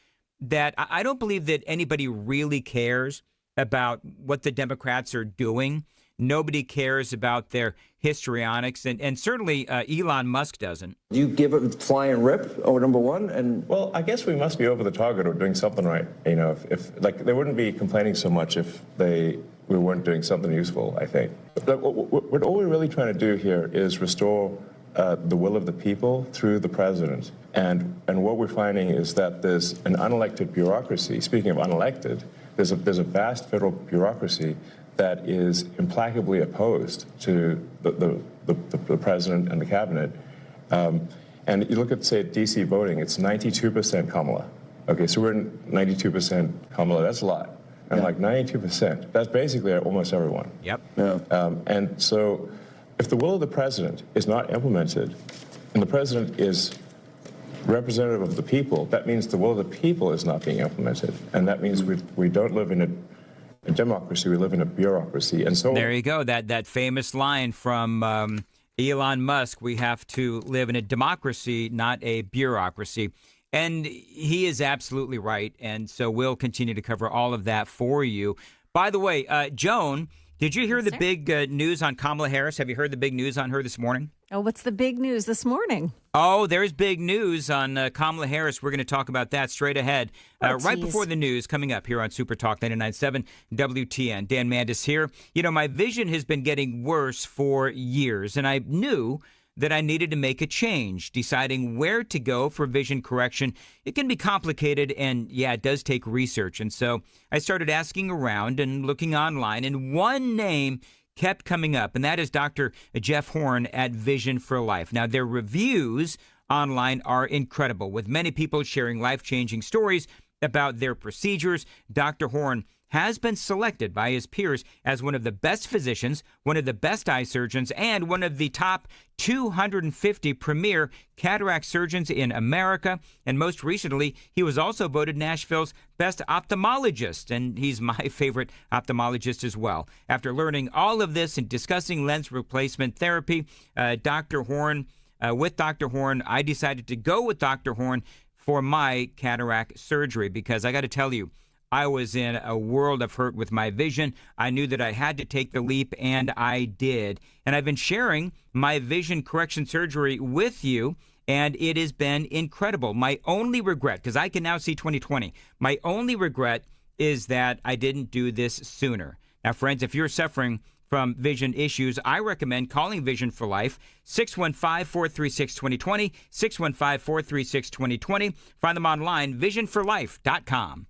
that I don't believe that anybody really cares about what the Democrats are doing. Nobody cares about their histrionics, and certainly Elon Musk doesn't. Do you give a flying rip, number one? Well, I guess we must be over the target or doing something right. If they wouldn't be complaining so much if we weren't doing something useful, I think. But what all we're really trying to do here is restore the will of the people through the president. And what we're finding is that there's an unelected bureaucracy. Speaking of unelected, there's a vast federal bureaucracy that is implacably opposed to the president and the cabinet. And you look at, say, D.C. voting, it's 92% Kamala. Okay, so we're 92% Kamala. That's a lot. And like 92%, that's basically almost everyone. Yep. Yeah. And so if the will of the president is not implemented, and the president is representative of the people, that means the will of the people is not being implemented. And that means we don't live in a democracy, we live in a bureaucracy. And so there you go. That famous line from Elon Musk, we have to live in a democracy, not a bureaucracy. And he is absolutely right. And so we'll continue to cover all of that for you. By the way, Joan, did you hear the big news on Kamala Harris? Have you heard the big news on her this morning? Oh, what's the big news this morning? Oh, there's big news on Kamala Harris. We're going to talk about that straight ahead. Right before the news coming up here on Super Talk 99.7 WTN. Dan Mandis here. You know, my vision has been getting worse for years, and I knew that I needed to make a change. Deciding where to go for vision correction, it can be complicated, and yeah, it does take research. And so I started asking around and looking online, and one name kept coming up, and that is Dr. Jeff Horn at Vision for Life. Now, their reviews online are incredible, with many people sharing life-changing stories about their procedures. Dr. Horn has been selected by his peers as one of the best physicians, one of the best eye surgeons, and one of the top 250 premier cataract surgeons in America. And most recently, he was also voted Nashville's best ophthalmologist, and he's my favorite ophthalmologist as well. After learning all of this and discussing lens replacement therapy, with Dr. Horn, I decided to go with Dr. Horn for my cataract surgery because I got to tell you, I was in a world of hurt with my vision. I knew that I had to take the leap, and I did. And I've been sharing my vision correction surgery with you, and it has been incredible. My only regret, because I can now see 20/20, my only regret is that I didn't do this sooner. Now, friends, if you're suffering from vision issues, I recommend calling Vision for Life, 615-436-2020, 615-436-2020. Find them online, visionforlife.com.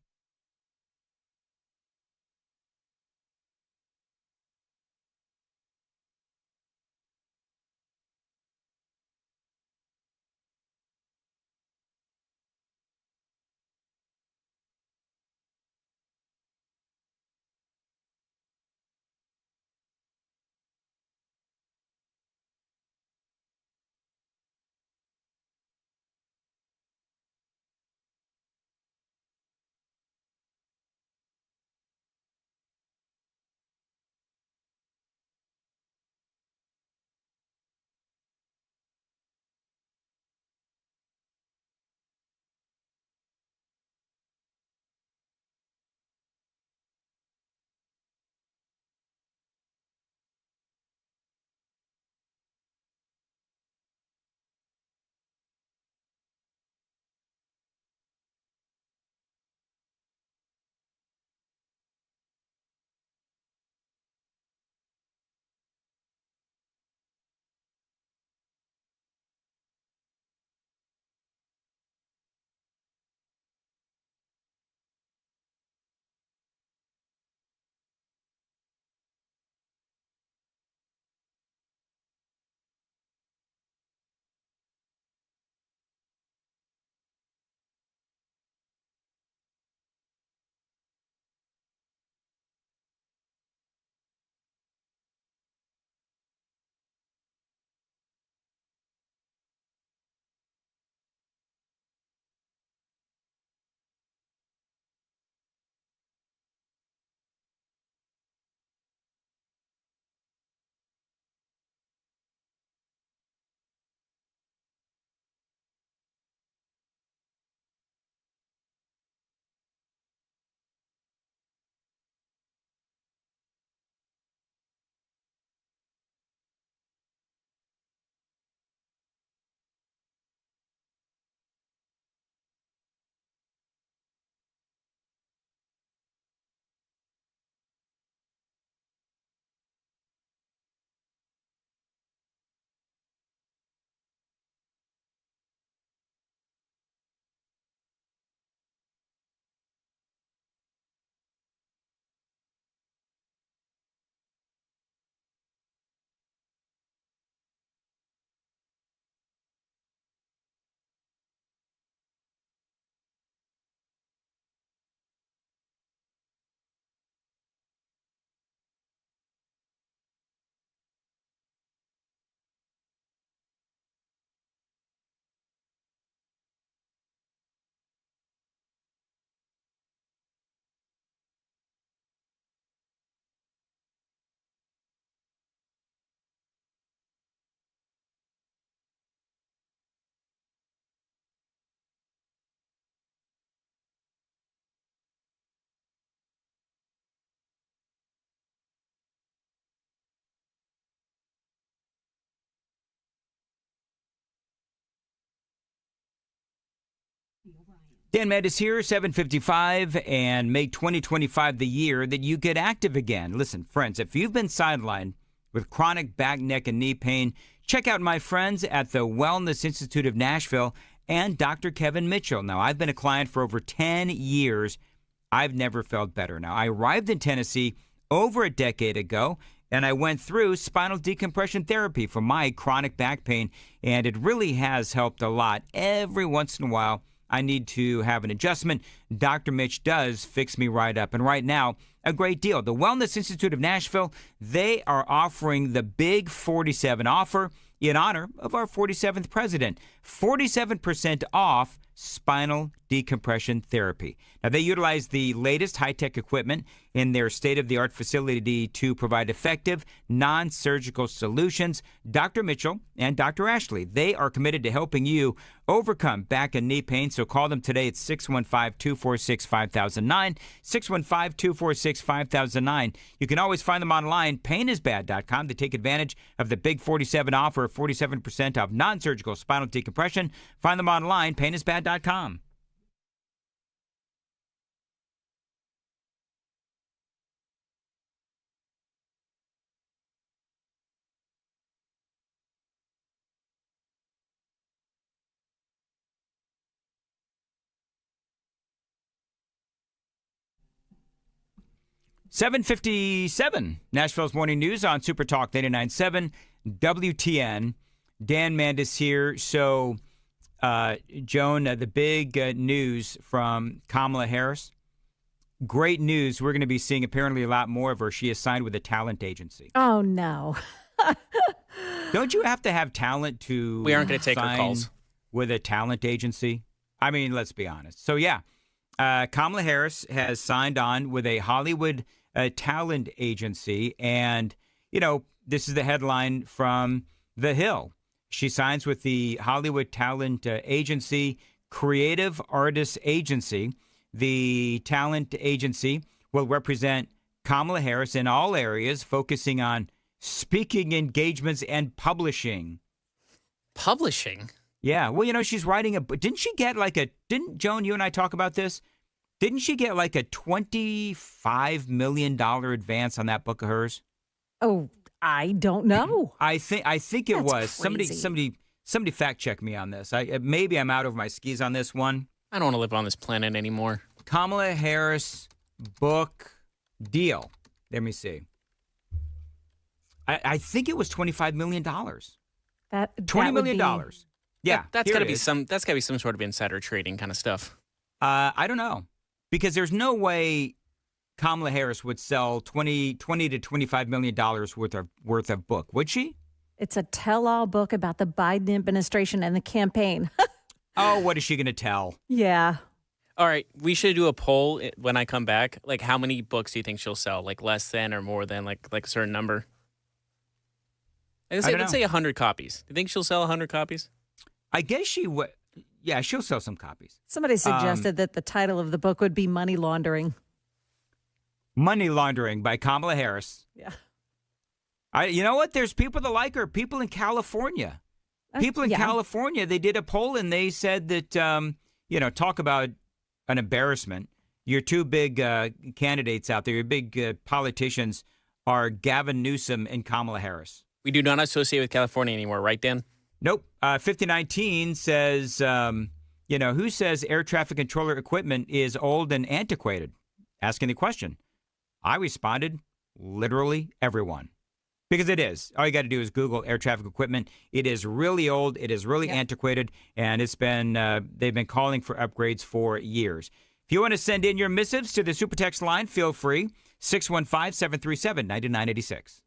Dan Mendes here, 7:55, and make 2025 the year that you get active again. Listen, friends, if you've been sidelined with chronic back, neck, and knee pain, check out my friends at the Wellness Institute of Nashville and Dr. Kevin Mitchell. Now, I've been a client for over 10 years. I've never felt better. Now, I arrived in Tennessee over a decade ago, and I went through spinal decompression therapy for my chronic back pain, and it really has helped a lot. Every once in a while, I need to have an adjustment. Dr. Mitch does fix me right up. And right now, a great deal. The Wellness Institute of Nashville, they are offering the Big 47 offer in honor of our 47th president. 47% off spinal decompression therapy. Now, they utilize the latest high-tech equipment in their state-of-the-art facility to provide effective, non-surgical solutions. Dr. Mitchell and Dr. Ashley, they are committed to helping you overcome back and knee pain, so call them today at 615-246-5009, 615-246-5009. You can always find them online, painisbad.com, to take advantage of the Big 47 offer of 47% off non-surgical spinal decompression. Find them online, painisbad.com. $7:57, Nashville's Morning News on Super Talk 89.7 WTN. Dan Mendes here. So, Joan, the big news from Kamala Harris. Great news. We're going to be seeing apparently a lot more of her. She is signed with a talent agency. Oh, no. Don't you have to have talent to We aren't going to take her sign calls. with a talent agency? I mean, let's be honest. So, yeah, Kamala Harris has signed on with a Hollywood talent agency. And, you know, this is the headline from The Hill. She signs with the Hollywood talent agency, Creative Artists Agency. The talent agency will represent Kamala Harris in all areas, focusing on speaking engagements and publishing. Publishing? Yeah. Well, you know, she's writing a book. Didn't she get didn't Joan, you and I talk about this? Didn't she get like a $25 million advance on that book of hers? Oh, I don't know. I think it That's was. crazy. Somebody fact check me on this. Maybe I'm out of my skis on this one. I don't want to live on this planet anymore. Kamala Harris book deal. Let me see. I think it was $25 million. $20 million. Yeah, that's got to be some sort of insider trading kind of stuff. I don't know, because there's no way Kamala Harris would sell $20 to $25 million worth of book, would she? It's a tell-all book about the Biden administration and the campaign. Oh, what is she going to tell? Yeah. All right, we should do a poll when I come back. Like, how many books do you think she'll sell? Like, less than or more than, like a certain number? Let's say 100 copies. Do you think she'll sell 100 copies? I guess she would. Yeah, she'll sell some copies. Somebody suggested that the title of the book would be Money Laundering. Money Laundering by Kamala Harris. Yeah. You know what? There's people that like her. People in California. People in California, they did a poll and they said that, talk about an embarrassment. Your two big candidates out there, your big politicians, are Gavin Newsom and Kamala Harris. We do not associate with California anymore, right, Dan? Nope. 5019 says, who says air traffic controller equipment is old and antiquated? Asking the question. I responded, literally everyone. Because it is. All you got to do is Google air traffic equipment. It is really old. It is really antiquated. And it's been they've been calling for upgrades for years. If you want to send in your missives to the Supertext line, feel free. 615-737-9986.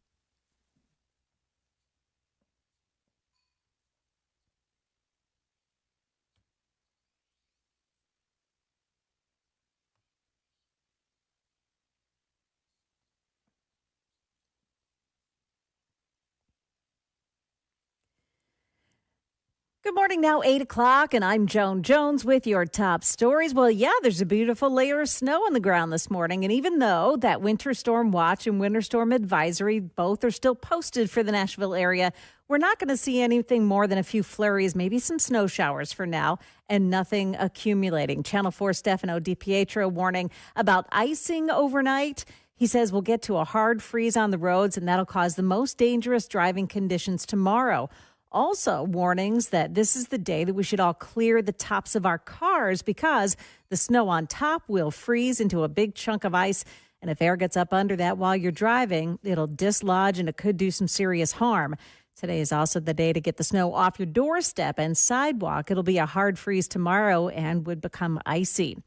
Good morning, now 8 o'clock, and I'm Joan Jones with your top stories. Well, yeah, there's a beautiful layer of snow on the ground this morning, and even though that winter storm watch and winter storm advisory both are still posted for the Nashville area, We're not going to see anything more than a few flurries, maybe some snow showers for now, and nothing accumulating. Channel 4 Stefano DiPietro warning about icing overnight. He says we'll get to a hard freeze on the roads, and that'll cause the most dangerous driving conditions tomorrow. Also, warnings that this is the day that we should all clear the tops of our cars because the snow on top will freeze into a big chunk of ice. And if air gets up under that while you're driving, it'll dislodge and it could do some serious harm. Today is also the day to get the snow off your doorstep and sidewalk. It'll be a hard freeze tomorrow and would become icy.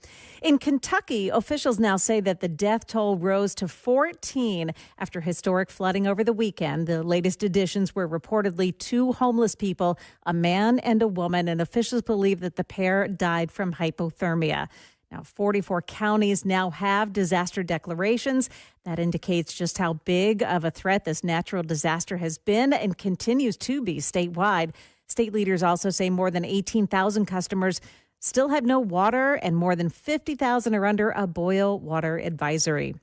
In Kentucky, officials now say that the death toll rose to 14 after historic flooding over the weekend. The latest additions were reportedly 2 homeless people, a man and a woman, and officials believe that the pair died from hypothermia. Now, 44 counties now have disaster declarations. That indicates just how big of a threat this natural disaster has been and continues to be statewide. State leaders also say more than 18,000 customers still have no water and more than 50,000 are under a boil water advisory.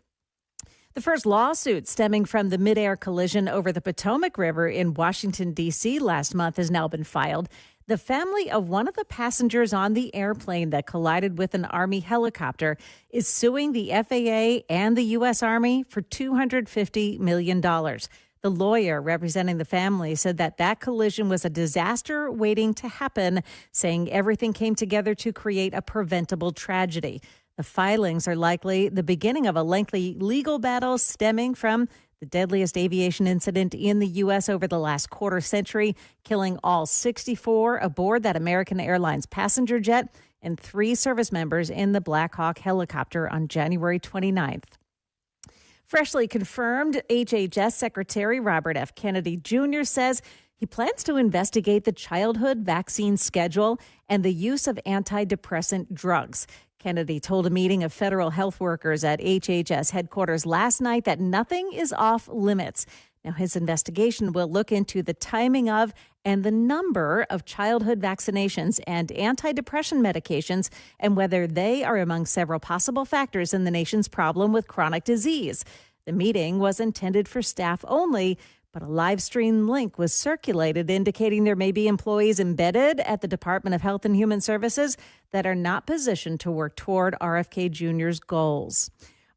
The first lawsuit stemming from the midair collision over the Potomac River in Washington, D.C. last month has now been filed. The family of one of the passengers on the airplane that collided with an Army helicopter is suing the FAA and the U.S. Army for $250 million. The lawyer representing the family said that collision was a disaster waiting to happen, saying everything came together to create a preventable tragedy. The filings are likely the beginning of a lengthy legal battle stemming from the deadliest aviation incident in the U.S. over the last quarter century, killing all 64 aboard that American Airlines passenger jet and 3 service members in the Black Hawk helicopter on January 29th. Freshly confirmed, HHS Secretary Robert F. Kennedy Jr. says he plans to investigate the childhood vaccine schedule and the use of antidepressant drugs. Kennedy told a meeting of federal health workers at HHS headquarters last night that nothing is off limits. Now, his investigation will look into the timing of and the number of childhood vaccinations and antidepressant medications and whether they are among several possible factors in the nation's problem with chronic disease. The meeting was intended for staff only, but a live stream link was circulated indicating there may be employees embedded at the Department of Health and Human Services that are not positioned to work toward RFK Jr.'s goals.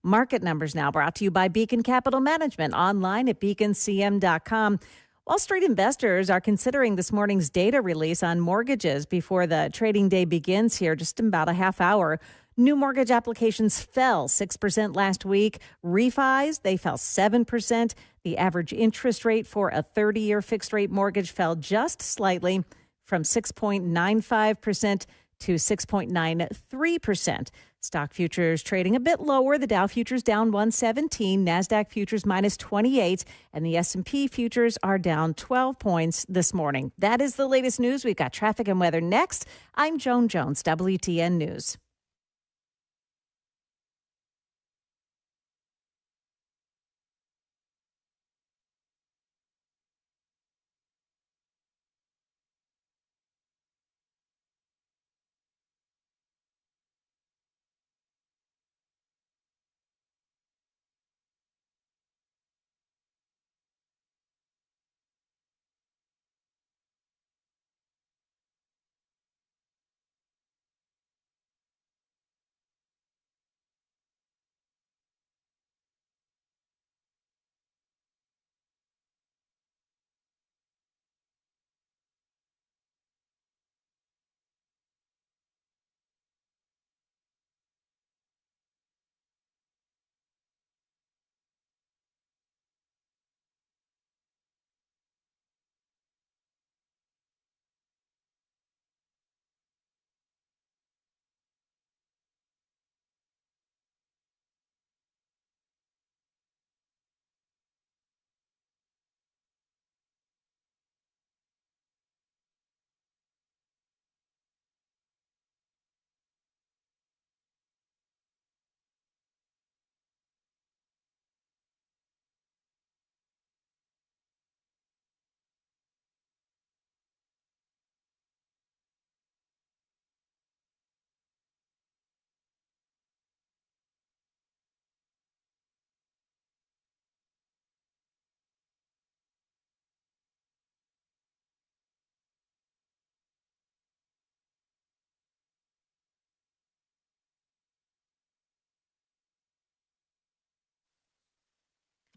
Market numbers now brought to you by Beacon Capital Management, online at beaconcm.com. Wall Street investors are considering this morning's data release on mortgages before the trading day begins here, just in about a half hour. New mortgage applications fell 6% last week. Refis, they fell 7%. The average interest rate for a 30-year fixed-rate mortgage fell just slightly from 6.95% to 6.93%. Stock futures trading a bit lower. The Dow futures down 117, NASDAQ futures minus 28, and the S&P futures are down 12 points this morning. That is the latest news. We've got traffic and weather next. I'm Joan Jones, WTN News.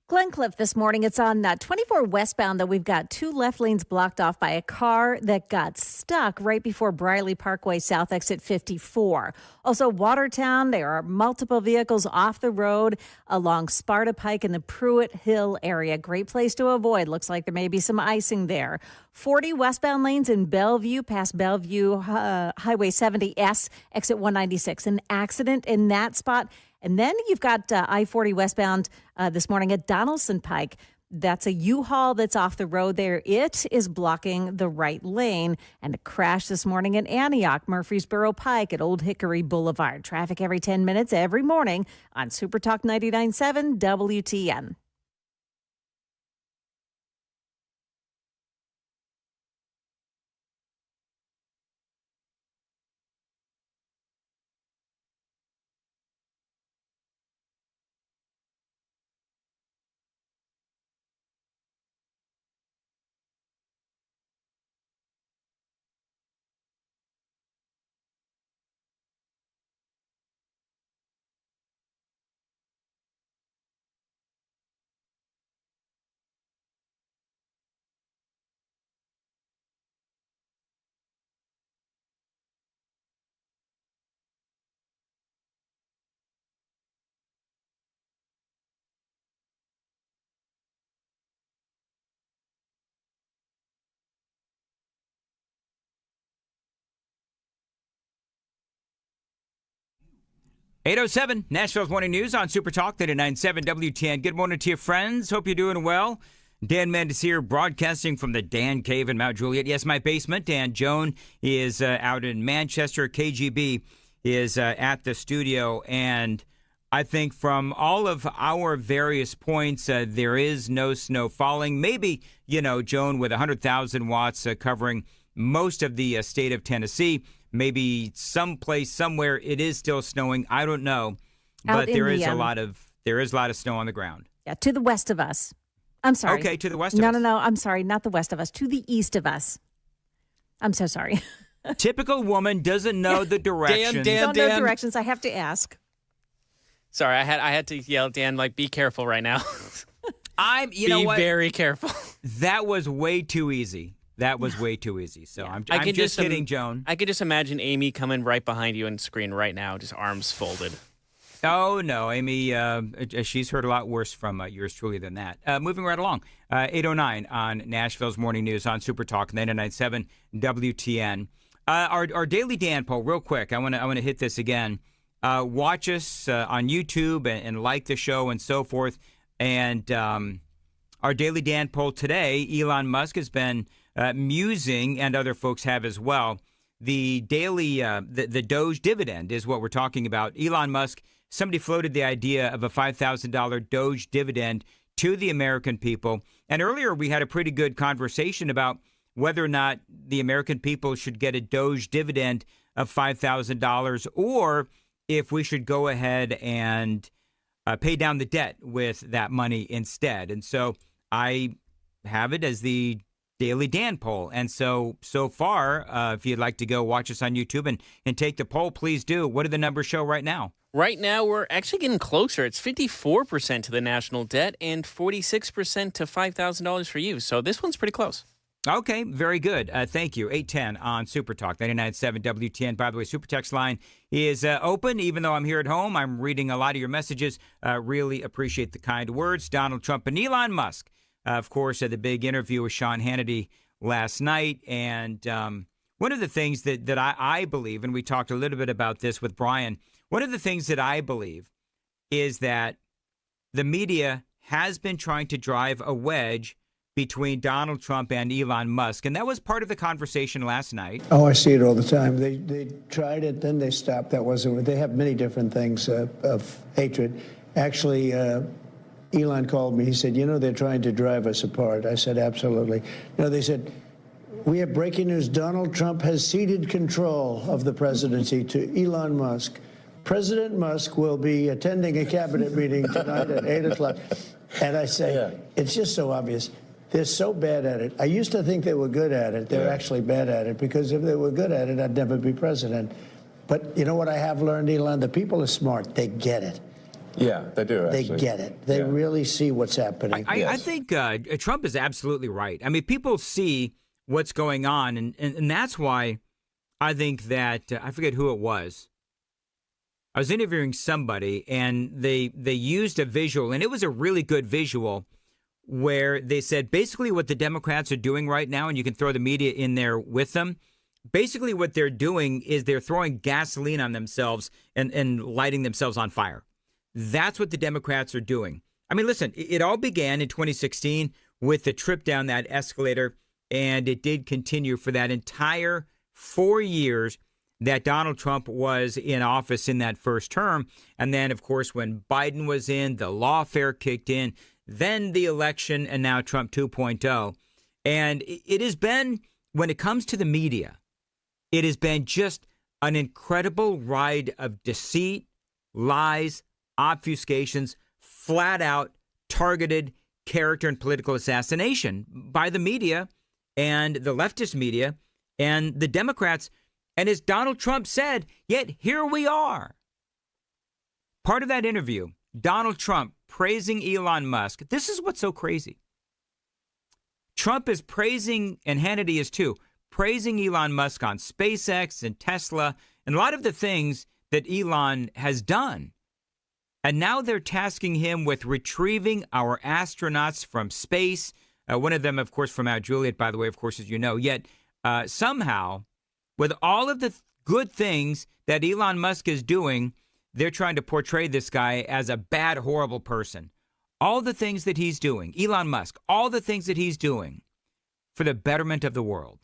Glencliff this morning. It's on 24 westbound that we've got 2 left lanes blocked off by a car that got stuck right before Briley Parkway South exit 54. Also, Watertown, there are multiple vehicles off the road along Sparta Pike in the Pruitt Hill area. Great place to avoid. Looks like there may be some icing there. 40 westbound lanes in Bellevue, past Bellevue Highway 70S, exit 196. An accident in that spot. And then you've got I-40 westbound this morning at Donaldson Pike. That's a U-Haul that's off the road there. It is blocking the right lane. And a crash this morning in Antioch, Murfreesboro Pike at Old Hickory Boulevard. Traffic every 10 minutes every morning on Super Talk 99.7 WTN. .807 Nashville's Morning News on Super Talk 99.7 WTN. Good morning to you, friends. Hope you're doing well. Dan Mendes here, broadcasting from the Dan Cave in Mount Juliet. Yes, my basement. Dan Joan is out in Manchester. KGB is at the studio. And I think from all of our various points, there is no snow falling. Maybe, Joan, with 100,000 watts covering most of the state of Tennessee. Maybe someplace, somewhere, it is still snowing. I don't know, but there is a lot of snow on the ground. Yeah, to the west of us. I'm sorry. Okay, to the west of us. No. I'm sorry, not the west of us. To the east of us. I'm so sorry. Typical woman doesn't know the directions. Don't know directions. I have to ask. Sorry, I had to yell, Dan. Be careful right now. You know what? Be very careful. That was way too easy. That was way too easy. So I'm just kidding, Joan. I could just imagine Amy coming right behind you on the screen right now, just arms folded. Oh, no, Amy, she's heard a lot worse from yours truly than that. Moving right along, 8:09 on Nashville's Morning News on Super Talk 99.7 WTN. Our daily Dan poll, real quick. I want to hit this again. Watch us on YouTube and like the show and so forth. And our daily Dan poll today, Elon Musk has been musing, and other folks have as well. The daily, the Doge dividend is what we're talking about. Elon Musk, somebody floated the idea of a $5,000 Doge dividend to the American people. And earlier we had a pretty good conversation about whether or not the American people should get a Doge dividend of $5,000 or if we should go ahead and pay down the debt with that money instead. And so I have it as the Daily Dan poll. And so far, if you'd like to go watch us on YouTube and take the poll, please do. What do the numbers show right now? Right now, we're actually getting closer. It's 54% to the national debt and 46% to $5,000 for you. So this one's pretty close. Okay, very good. Thank you. 810 on Super Talk 99.7 WTN. By the way, Super Text line is open. Even though I'm here at home, I'm reading a lot of your messages. Really appreciate the kind words. Donald Trump and Elon Musk. Of course, the big interview with Sean Hannity last night. And one of the things that I believe, and we talked a little bit about this with Brian, one of the things that I believe is that the media has been trying to drive a wedge between Donald Trump and Elon Musk. And that was part of the conversation last night. Oh, I see it all the time. They tried it, then they stopped. That wasn't. They have many different things of hatred. Actually, Elon called me. He said, they're trying to drive us apart. I said, absolutely. They said, we have breaking news. Donald Trump has ceded control of the presidency to Elon Musk. President Musk will be attending a cabinet meeting tonight at 8 o'clock. And I say, It's just so obvious. They're so bad at it. I used to think they were good at it. They're actually bad at it, because if they were good at it, I'd never be president. But you know what I have learned, Elon? The people are smart. They get it. Yeah, they do, They actually. get it. They really see what's happening. I think Trump is absolutely right. I mean, people see what's going on, and that's why I think that I forget who it was. I was interviewing somebody, and they used a visual, and it was a really good visual, where they said basically what the Democrats are doing right now, and you can throw the media in there with them. Basically what they're doing is they're throwing gasoline on themselves and lighting themselves on fire. That's what the Democrats are doing. I mean, listen, it all began in 2016 with the trip down that escalator, and it did continue for that entire 4 years that Donald Trump was in office in that first term. And then, of course, when Biden was in, the lawfare kicked in, then the election, and now Trump 2.0. And it has been, when it comes to the media, it has been just an incredible ride of deceit, lies, obfuscations, flat out targeted character and political assassination by the media and the leftist media and the Democrats. And as Donald Trump said, yet here we are. Part of that interview, Donald Trump praising Elon Musk. This is what's so crazy. Trump is praising, and Hannity is too, praising Elon Musk on SpaceX and Tesla and a lot of the things that Elon has done. And now they're tasking him with retrieving our astronauts from space. One of them, of course, from Mount Juliet, by the way, of course, as you know. Yet somehow, with all of the good things that Elon Musk is doing, they're trying to portray this guy as a bad, horrible person. All the things that he's doing, Elon Musk, all the things that he's doing for the betterment of the world.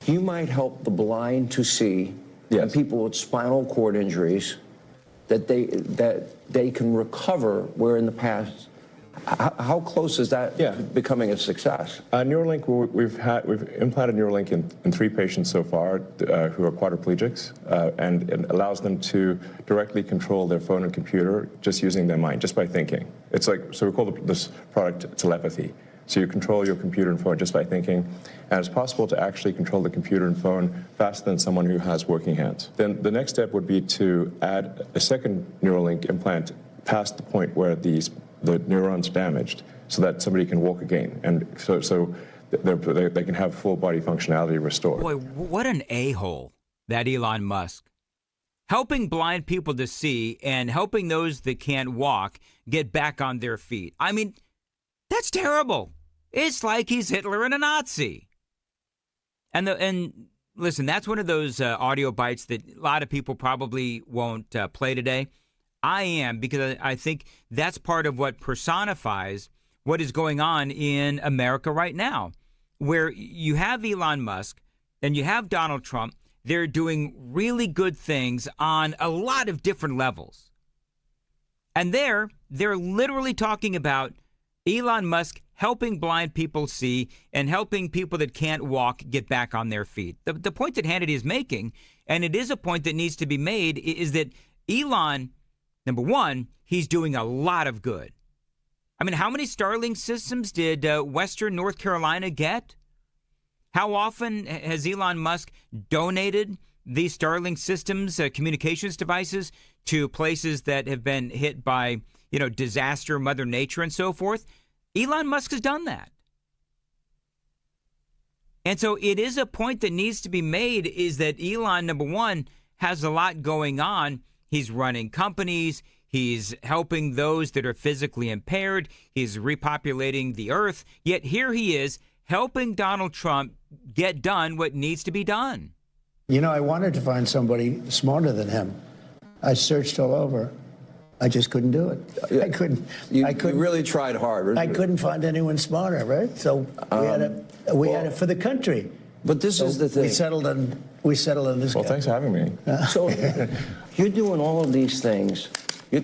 You might help the blind to see, and people with spinal cord injuries, that they can recover, where in the past, how close is that becoming a success? Neuralink, we've implanted Neuralink in 3 patients so far who are quadriplegics, and it allows them to directly control their phone and computer just using their mind, just by thinking. It's like, so we call this product telepathy. So you control your computer and phone just by thinking, and it's possible to actually control the computer and phone faster than someone who has working hands. Then the next step would be to add a second Neuralink implant past the point where the neurons damaged, so that somebody can walk again, and so they can have full body functionality restored. Boy, what an a-hole that Elon Musk. Helping blind people to see and helping those that can't walk get back on their feet. I mean, that's terrible. It's like he's Hitler and a Nazi. And listen, that's one of those audio bites that a lot of people probably won't play today. I am, because I think that's part of what personifies what is going on in America right now, where you have Elon Musk and you have Donald Trump. They're doing really good things on a lot of different levels. And they're literally talking about Elon Musk helping blind people see and helping people that can't walk get back on their feet. The point that Hannity is making, and it is a point that needs to be made, is that Elon, number one, he's doing a lot of good. I mean, how many Starlink systems did Western North Carolina get? How often has Elon Musk donated these Starlink systems, communications devices, to places that have been hit by, disaster, Mother Nature, and so forth? Elon Musk has done that. And so it is a point that needs to be made, is that Elon, number one, has a lot going on. He's running companies. He's helping those that are physically impaired. He's repopulating the earth. Yet here he is helping Donald Trump get done what needs to be done. I wanted to find somebody smarter than him. I searched all over. I just couldn't do it. I couldn't. You really tried hard. I couldn't find anyone smarter, right? So we had it for the country. But this is the thing. We settled on this. Well, guy. thanks for having me. So you're doing all of these things.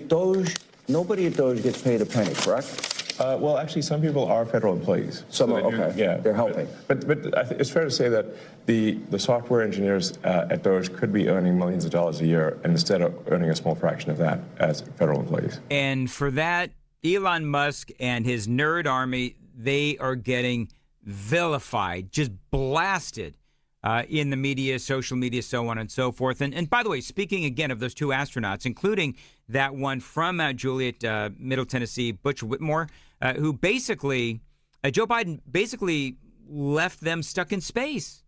Doge. Nobody at Doge gets paid a penny, correct? Well, actually, some people are federal employees. Some are, okay. Yeah, they're helping. But it's fair to say that the software engineers at Doge could be earning millions of dollars a year, and instead of earning a small fraction of that as federal employees. And for that, Elon Musk and his nerd army, they are getting vilified, just blasted in the media, social media, so on and so forth. And by the way, speaking again of those two astronauts, including that one from Mount Juliet, Middle Tennessee, Butch Whitmore, who basically, Joe Biden basically left them stuck in space.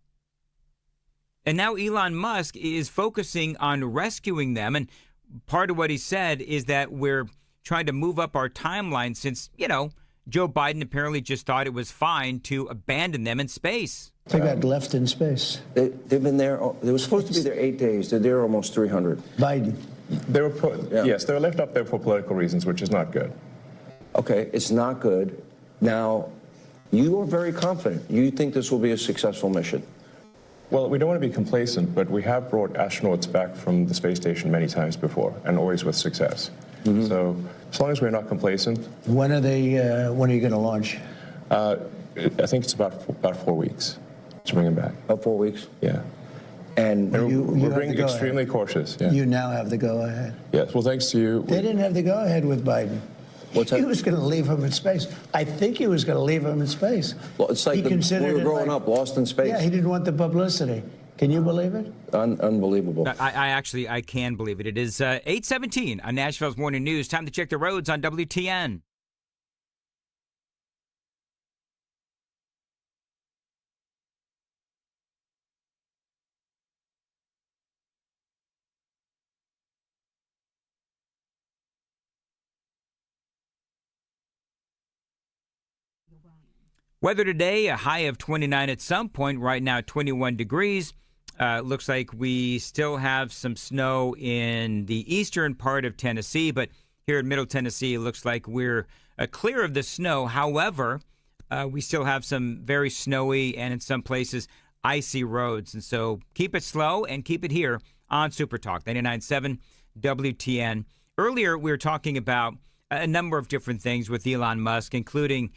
And now Elon Musk is focusing on rescuing them. And part of what he said is that we're trying to move up our timeline since, Joe Biden apparently just thought it was fine to abandon them in space. They got left in space. They've been there. They were supposed to be there 8 days. They're there almost 300. Biden. They were Yes, they were left up there for political reasons, which is not good. Okay, it's not good. Now, you are very confident. You think this will be a successful mission. Well, we don't want to be complacent, but we have brought astronauts back from the space station many times before, and always with success. Mm-hmm. So as long as we're not complacent. When are you going to launch? I think it's about 4 weeks to bring them back. About 4 weeks? Yeah. And we're being extremely cautious. Yeah. You now have the go-ahead. Yes, well, thanks to you. They didn't have the go-ahead with Biden. What's that? He was going to leave him in space. I think he was going to leave him in space. Well, it's like we were growing up, lost in space. Yeah, he didn't want the publicity. Can you believe it? Unbelievable. I can believe it. It is 8:17 on Nashville's Morning News. Time to check the roads on WTN. Weather today, a high of 29 at some point. Right now, 21 degrees. Looks like we still have some snow in the eastern part of Tennessee, but here in Middle Tennessee, it looks like we're clear of the snow. However, we still have some very snowy and in some places icy roads. And so keep it slow and keep it here on Super Talk 99.7 WTN. Earlier, we were talking about a number of different things with Elon Musk, including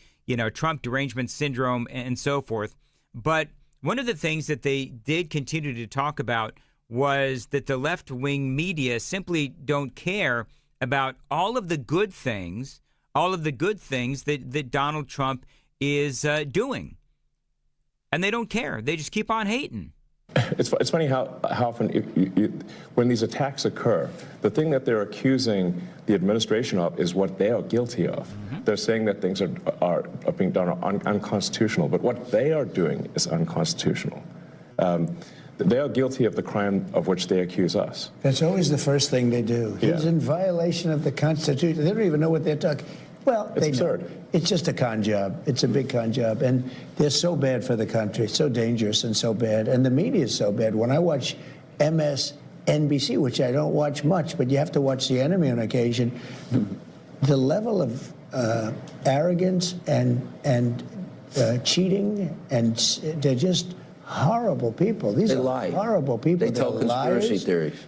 Trump derangement syndrome and so forth. But one of the things that they did continue to talk about was that the left-wing media simply don't care about all of the good things that Donald Trump is doing. And they don't care. They just keep on hating. It's funny how often, when these attacks occur, the thing that they're accusing the administration of is what they are guilty of. Mm-hmm. They're saying that things are being done unconstitutional, but what they are doing is unconstitutional. They are guilty of the crime of which they accuse us. That's always the first thing they do. He's in violation of the Constitution. They don't even know what they're talking. Well, it's absurd. Know. It's just a con job. It's a big con job. And they're so bad for the country, so dangerous and so bad. And the media is so bad. When I watch MSNBC, which I don't watch much, but you have to watch the enemy on occasion, the level of arrogance and cheating, and they're just horrible people. These are horrible people. They tell conspiracy theories.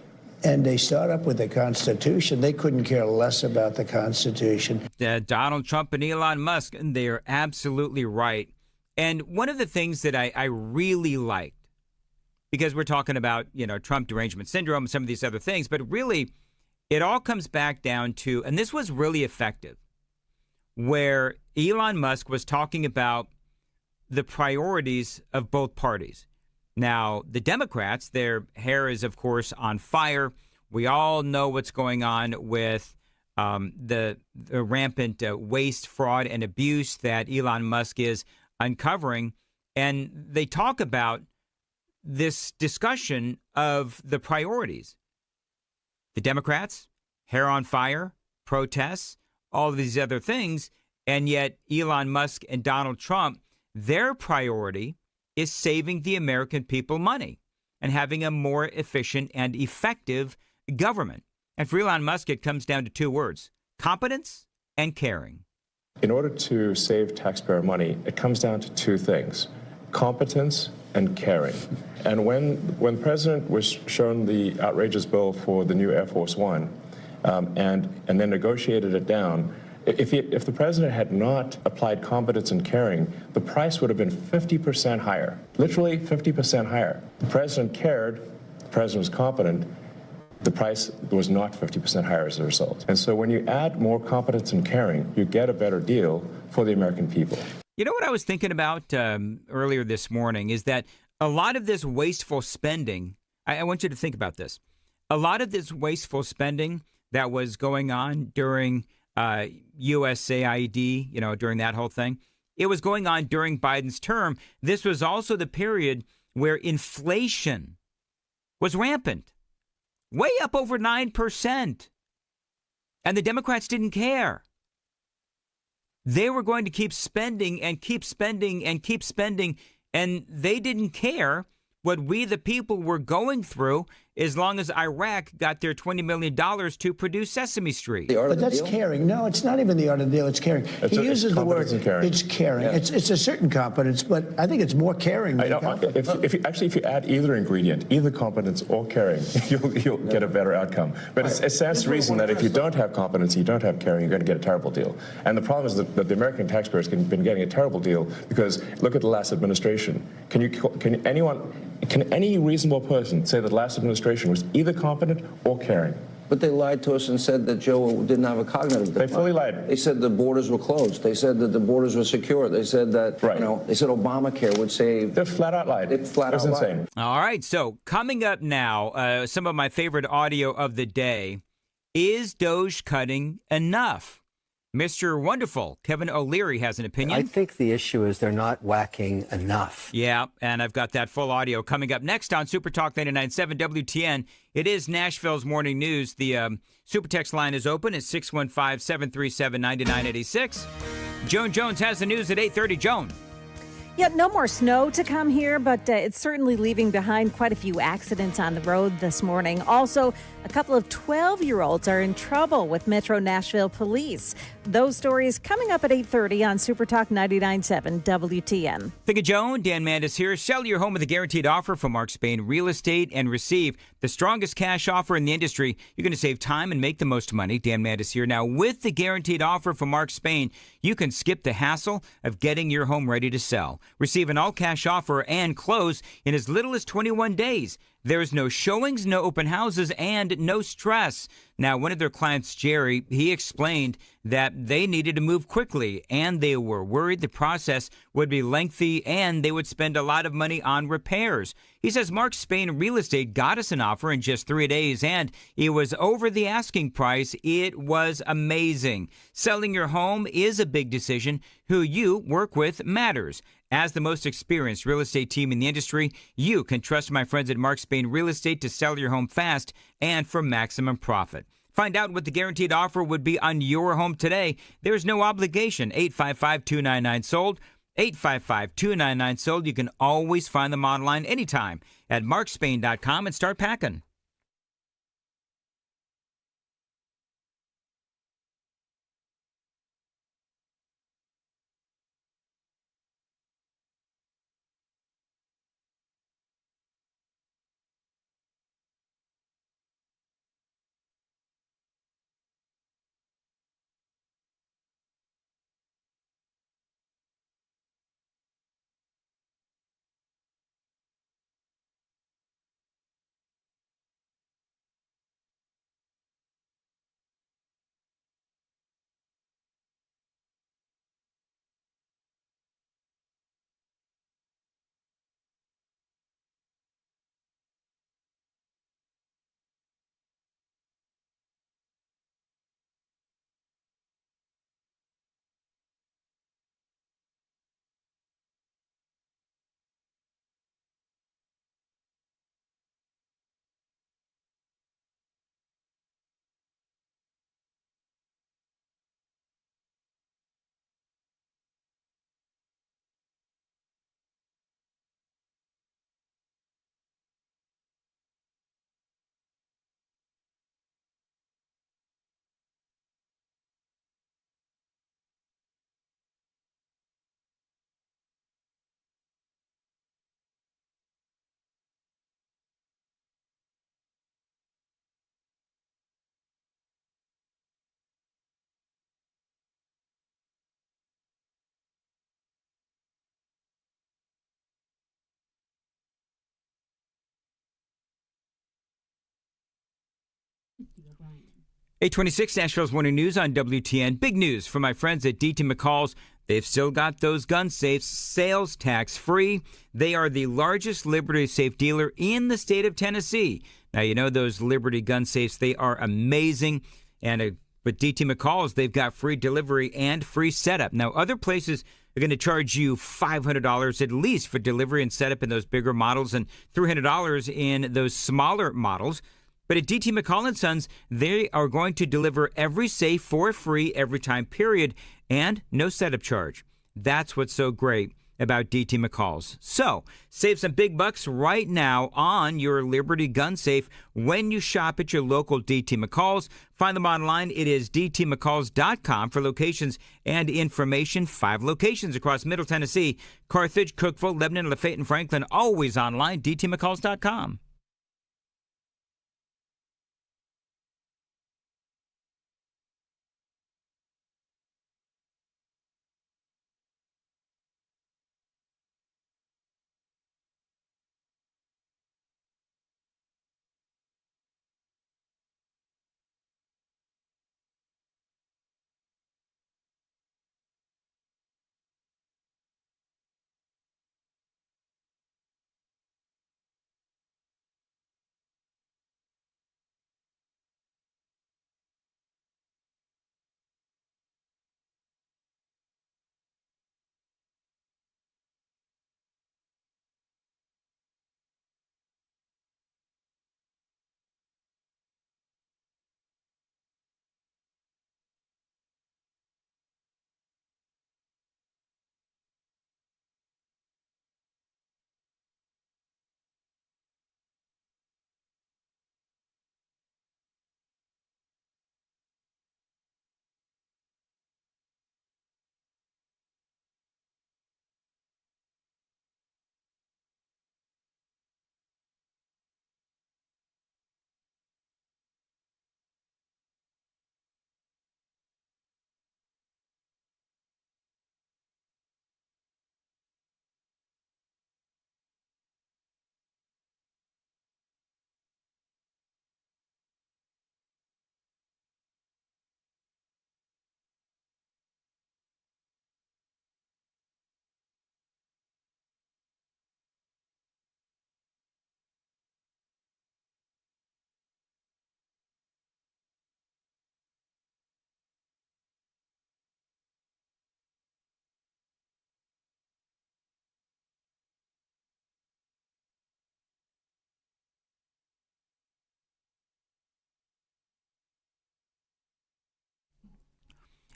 And they start up with the Constitution. They couldn't care less about the Constitution. Donald Trump and Elon Musk, and they are absolutely right. And one of the things that I really liked, because we're talking about, Trump derangement syndrome and some of these other things, but really it all comes back down to, and this was really effective, where Elon Musk was talking about the priorities of both parties. Now, the Democrats, their hair is, of course, on fire. We all know what's going on with the rampant waste, fraud, and abuse that Elon Musk is uncovering. And they talk about this discussion of the priorities. The Democrats, hair on fire, protests, all of these other things. And yet Elon Musk and Donald Trump, their priority is saving the American people money and having a more efficient and effective government. And for Elon Musk, it comes down to two words: competence and caring. In order to save taxpayer money, it comes down to two things: competence and caring. And when the president was shown the outrageous bill for the new Air Force One, and then negotiated it down, if the president had not applied competence and caring, the price would have been 50% higher, literally 50% higher. The president cared, the president was competent, the price was not 50% higher as a result. And so when you add more competence and caring, you get a better deal for the American people. You know what I was thinking about earlier this morning is that a lot of this wasteful spending, I want you to think about this. A lot of this wasteful spending that was going on during USAID, during that whole thing, it was going on during Biden's term. This was also the period where inflation was rampant, way up over 9%. And the Democrats didn't care. They were going to keep spending and keep spending and keep spending, and they didn't care what we, the people, were going through as long as Iraq got their $20 million to produce Sesame Street. But that's caring. No, it's not even the art of the deal. It's caring. He uses the word, it's caring. Yeah. It's a certain competence, but I think it's more caring than competence. If you add either ingredient, either competence or caring, you'll get a better outcome. But it stands to reason that if you don't have competence, you don't have caring, you're going to get a terrible deal. And the problem is that the American taxpayers have been getting a terrible deal because look at the last administration. Can any reasonable person say that the last administration was either competent or caring? But they lied to us and said that Joe didn't have a cognitive decline. They fully lied. They said the borders were closed. They said that the borders were secure. They said that, they said Obamacare would save. They flat out lied. They flat out lied. Insane. All right. So coming up now, some of my favorite audio of the day. Is Doge cutting enough? Mr. Wonderful, Kevin O'Leary has an opinion. I think the issue is they're not whacking enough. Yeah, and I've got that full audio coming up next on Super Talk 99.7 WTN. It is Nashville's Morning News. The Super Text line is open at 615-737-9986. Joan Jones has the news at 8:30. Joan. Yeah, no more snow to come here, but it's certainly leaving behind quite a few accidents on the road this morning. Also, a couple of 12-year-olds are in trouble with Metro Nashville police. Those stories coming up at 8:30 on Super Talk 99.7 WTN. Think of Joan. Dan Mandis here. Sell your home with a guaranteed offer from Mark Spain Real Estate and receive the strongest cash offer in the industry. You're going to save time and make the most money. Dan Mandis here. Now, with the guaranteed offer from Mark Spain, you can skip the hassle of getting your home ready to sell. Receive an all-cash offer and close in as little as 21 days. There's no showings, no open houses, and no stress. Now, one of their clients, Jerry, he explained that they needed to move quickly, and they were worried the process would be lengthy and they would spend a lot of money on repairs. He says Mark Spain Real Estate got us an offer in just 3 days, and it was over the asking price. It was amazing. Selling your home is a big decision. Who you work with matters. As the most experienced real estate team in the industry, you can trust my friends at Mark Spain Real Estate to sell your home fast and for maximum profit. Find out what the guaranteed offer would be on your home today. There's no obligation. 855-299-SOLD. 855-299-SOLD. You can always find them online anytime at markspain.com and start packing. Eight 826 Nashville's Morning News on WTN. Big news from my friends at DT McCall's. They've still got those gun safes sales tax free. They are the largest Liberty safe dealer in the state of Tennessee. Now, you know those Liberty gun safes, they are amazing. And with DT McCall's, they've got free delivery and free setup. Now, other places are going to charge you $500 at least for delivery and setup in those bigger models and $300 in those smaller models. But at DT McCall & Sons, they are going to deliver every safe for free every time, period, and no setup charge. That's what's so great about DT McCall's. So, save some big bucks right now on your Liberty gun safe when you shop at your local DT McCall's. Find them online. It is dtmccalls.com for locations and information. 5 locations across Middle Tennessee, Carthage, Cookeville, Lebanon, Lafayette, and Franklin. Always online, dtmccalls.com.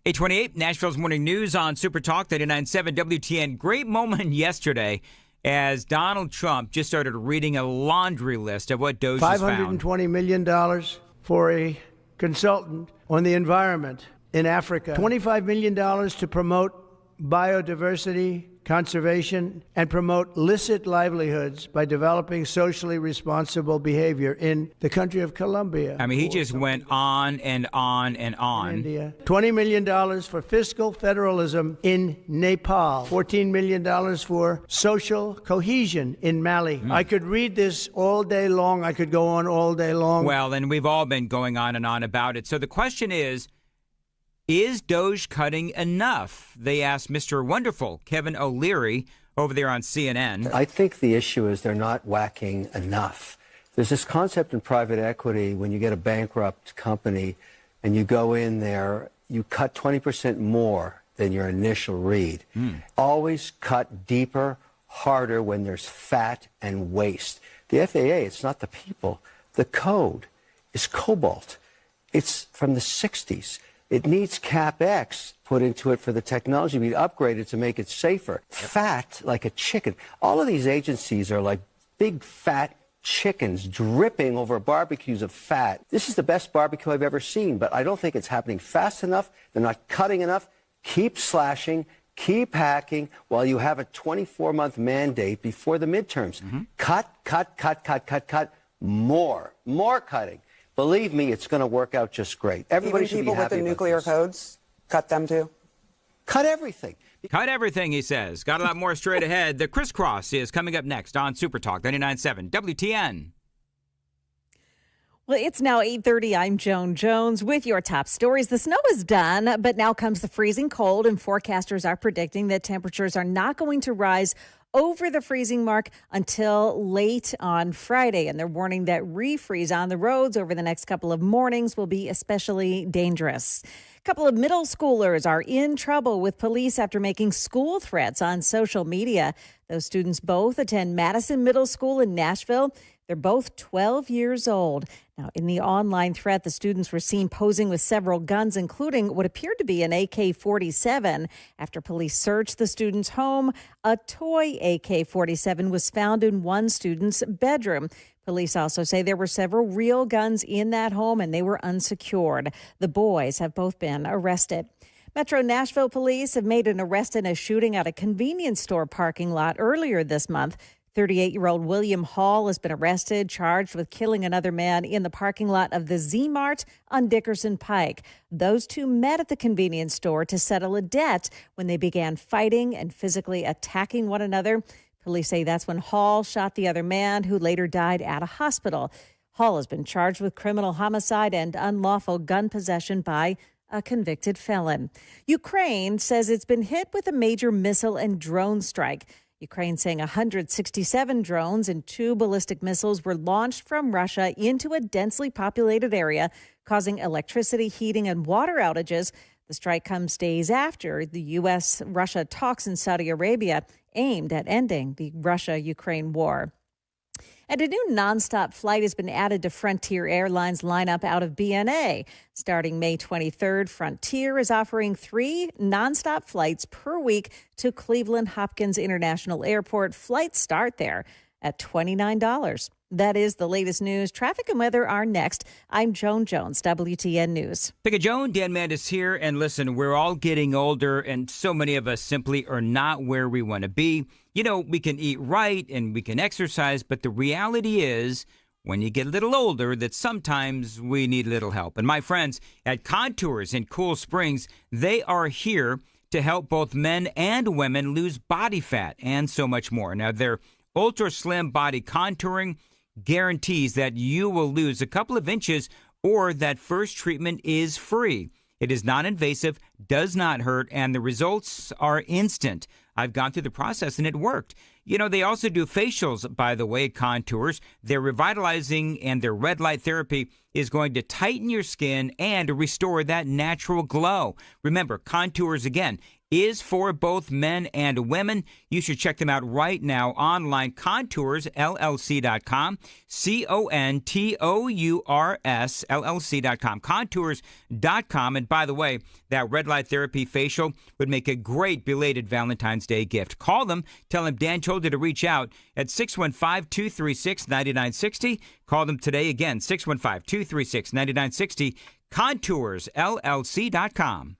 Eight 28, Nashville's Morning News on Super Talk 99.7 WTN. Great moment yesterday as Donald Trump just started reading a laundry list of what Doge has found. $520 million for a consultant on the environment in Africa. $25 million to promote biodiversity, conservation, and promote licit livelihoods by developing socially responsible behavior in the country of Colombia. I mean, he just went on and on and on. India. $20 million for fiscal federalism in Nepal. $14 million for social cohesion in Mali. I could read this all day long. I could go on all day long. Well, and we've all been going on and on about it. So the question is Doge cutting enough? They asked Mr. Wonderful, Kevin O'Leary, over there on CNN. I think the issue is they're not whacking enough. There's this concept in private equity when you get a bankrupt company and you go in there, you cut 20% more than your initial read. Always cut deeper, harder when there's fat and waste. The FAA, it's not the people. The code is cobalt. It's from the 60s. It needs CapEx put into it for the technology to be upgraded to make it safer. Fat, like a chicken. All of these agencies are like big fat chickens dripping over barbecues of fat. This is the best barbecue I've ever seen, but I don't think it's happening fast enough. They're not cutting enough. Keep slashing, keep hacking while you have a 24-month mandate before the midterms. Cut. More cutting. Believe me, it's going to work out just great. Everybody should be happy. Even people with the nuclear codes, cut them too? Cut everything. Cut everything, he says. Got a lot more straight ahead. The crisscross is coming up next on Super Talk 99.7 WTN. Well, it's now 8:30. I'm Joan Jones with your top stories. The snow is done, but now comes the freezing cold, and forecasters are predicting that temperatures are not going to rise over the freezing mark until late on Friday. And they're warning that refreeze on the roads over the next couple of mornings will be especially dangerous. A couple of middle schoolers are in trouble with police after making school threats on social media. Those students both attend Madison Middle School in Nashville. They're both 12 years old. Now, in the online threat, the students were seen posing with several guns, including what appeared to be an AK-47. After police searched the student's home, a toy AK-47 was found in one student's bedroom. Police also say there were several real guns in that home, and they were unsecured. The boys have both been arrested. Metro Nashville police have made an arrest in a shooting at a convenience store parking lot earlier this month. 38-year-old William Hall has been arrested, charged with killing another man in the parking lot of the Z-Mart on Dickerson Pike. Those two met at the convenience store to settle a debt when they began fighting and physically attacking one another. Police say that's when Hall shot the other man, who later died at a hospital. Hall has been charged with criminal homicide and unlawful gun possession by a convicted felon. Ukraine says it's been hit with a major missile and drone strike. Ukraine saying 167 drones and 2 ballistic missiles were launched from Russia into a densely populated area, causing electricity, heating, and water outages. The strike comes days after the U.S.-Russia talks in Saudi Arabia aimed at ending the Russia-Ukraine war. And a new nonstop flight has been added to Frontier Airlines lineup out of BNA. Starting May 23rd, Frontier is offering 3 nonstop flights per week to Cleveland Hopkins International Airport. Flights start there at $29. That is the latest news. Traffic and weather are next. I'm Joan Jones, WTN News. Pick a Joan, Dan Mandis here. And listen, we're all getting older, and so many of us simply are not where we want to be. You know, we can eat right and we can exercise, but the reality is when you get a little older that sometimes we need a little help. And my friends at Contours in Cool Springs, they are here to help both men and women lose body fat and so much more. Now, their Ultra Slim Body Contouring guarantees that you will lose a couple of inches or that first treatment is free. It is non-invasive, does not hurt, and the results are instant. I've gone through the process and it worked. You know, they also do facials, by the way, Contours. They're revitalizing, and their red light therapy is going to tighten your skin and restore that natural glow. Remember, Contours, again, is for both men and women. You should check them out right now online, ContoursLLC.com, CONTOURS LLC.com, Contours.com. And by the way, that red light therapy facial would make a great belated Valentine's Day gift. Call them, tell them Dan told you to reach out at 615-236-9960. Call them today again, 615-236-9960, ContoursLLC.com.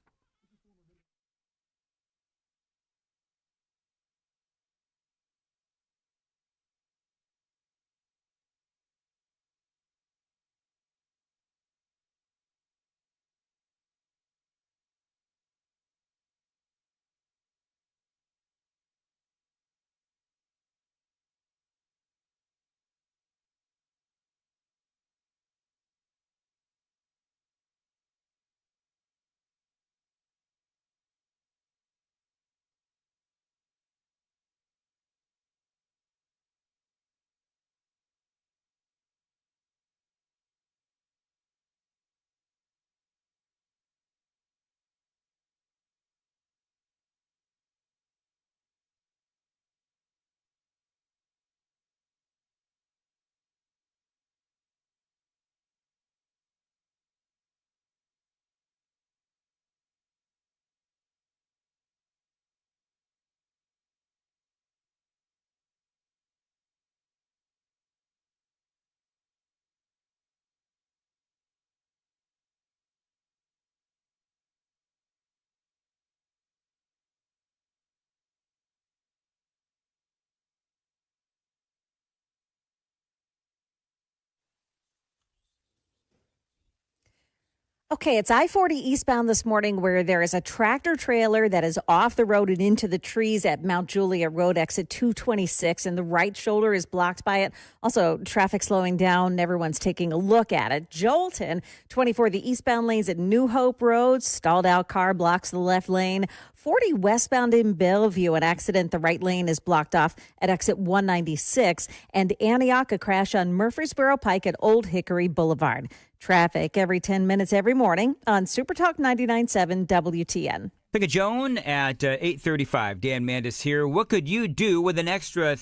Okay, it's I-40 eastbound this morning where there is a tractor trailer that is off the road and into the trees at Mount Juliet Road, exit 226, and the right shoulder is blocked by it. Also, traffic slowing down. Everyone's taking a look at it. Jolton, 24, the eastbound lanes at New Hope Road. Stalled out car blocks the left lane. 40 westbound in Bellevue, an accident. The right lane is blocked off at exit 196. And Antioch, a crash on Murfreesboro Pike at Old Hickory Boulevard. Traffic every 10 minutes every morning on Super Talk 99.7 WTN. Pick a Joan at 8:35. Dan Mandis here. What could you do with an extra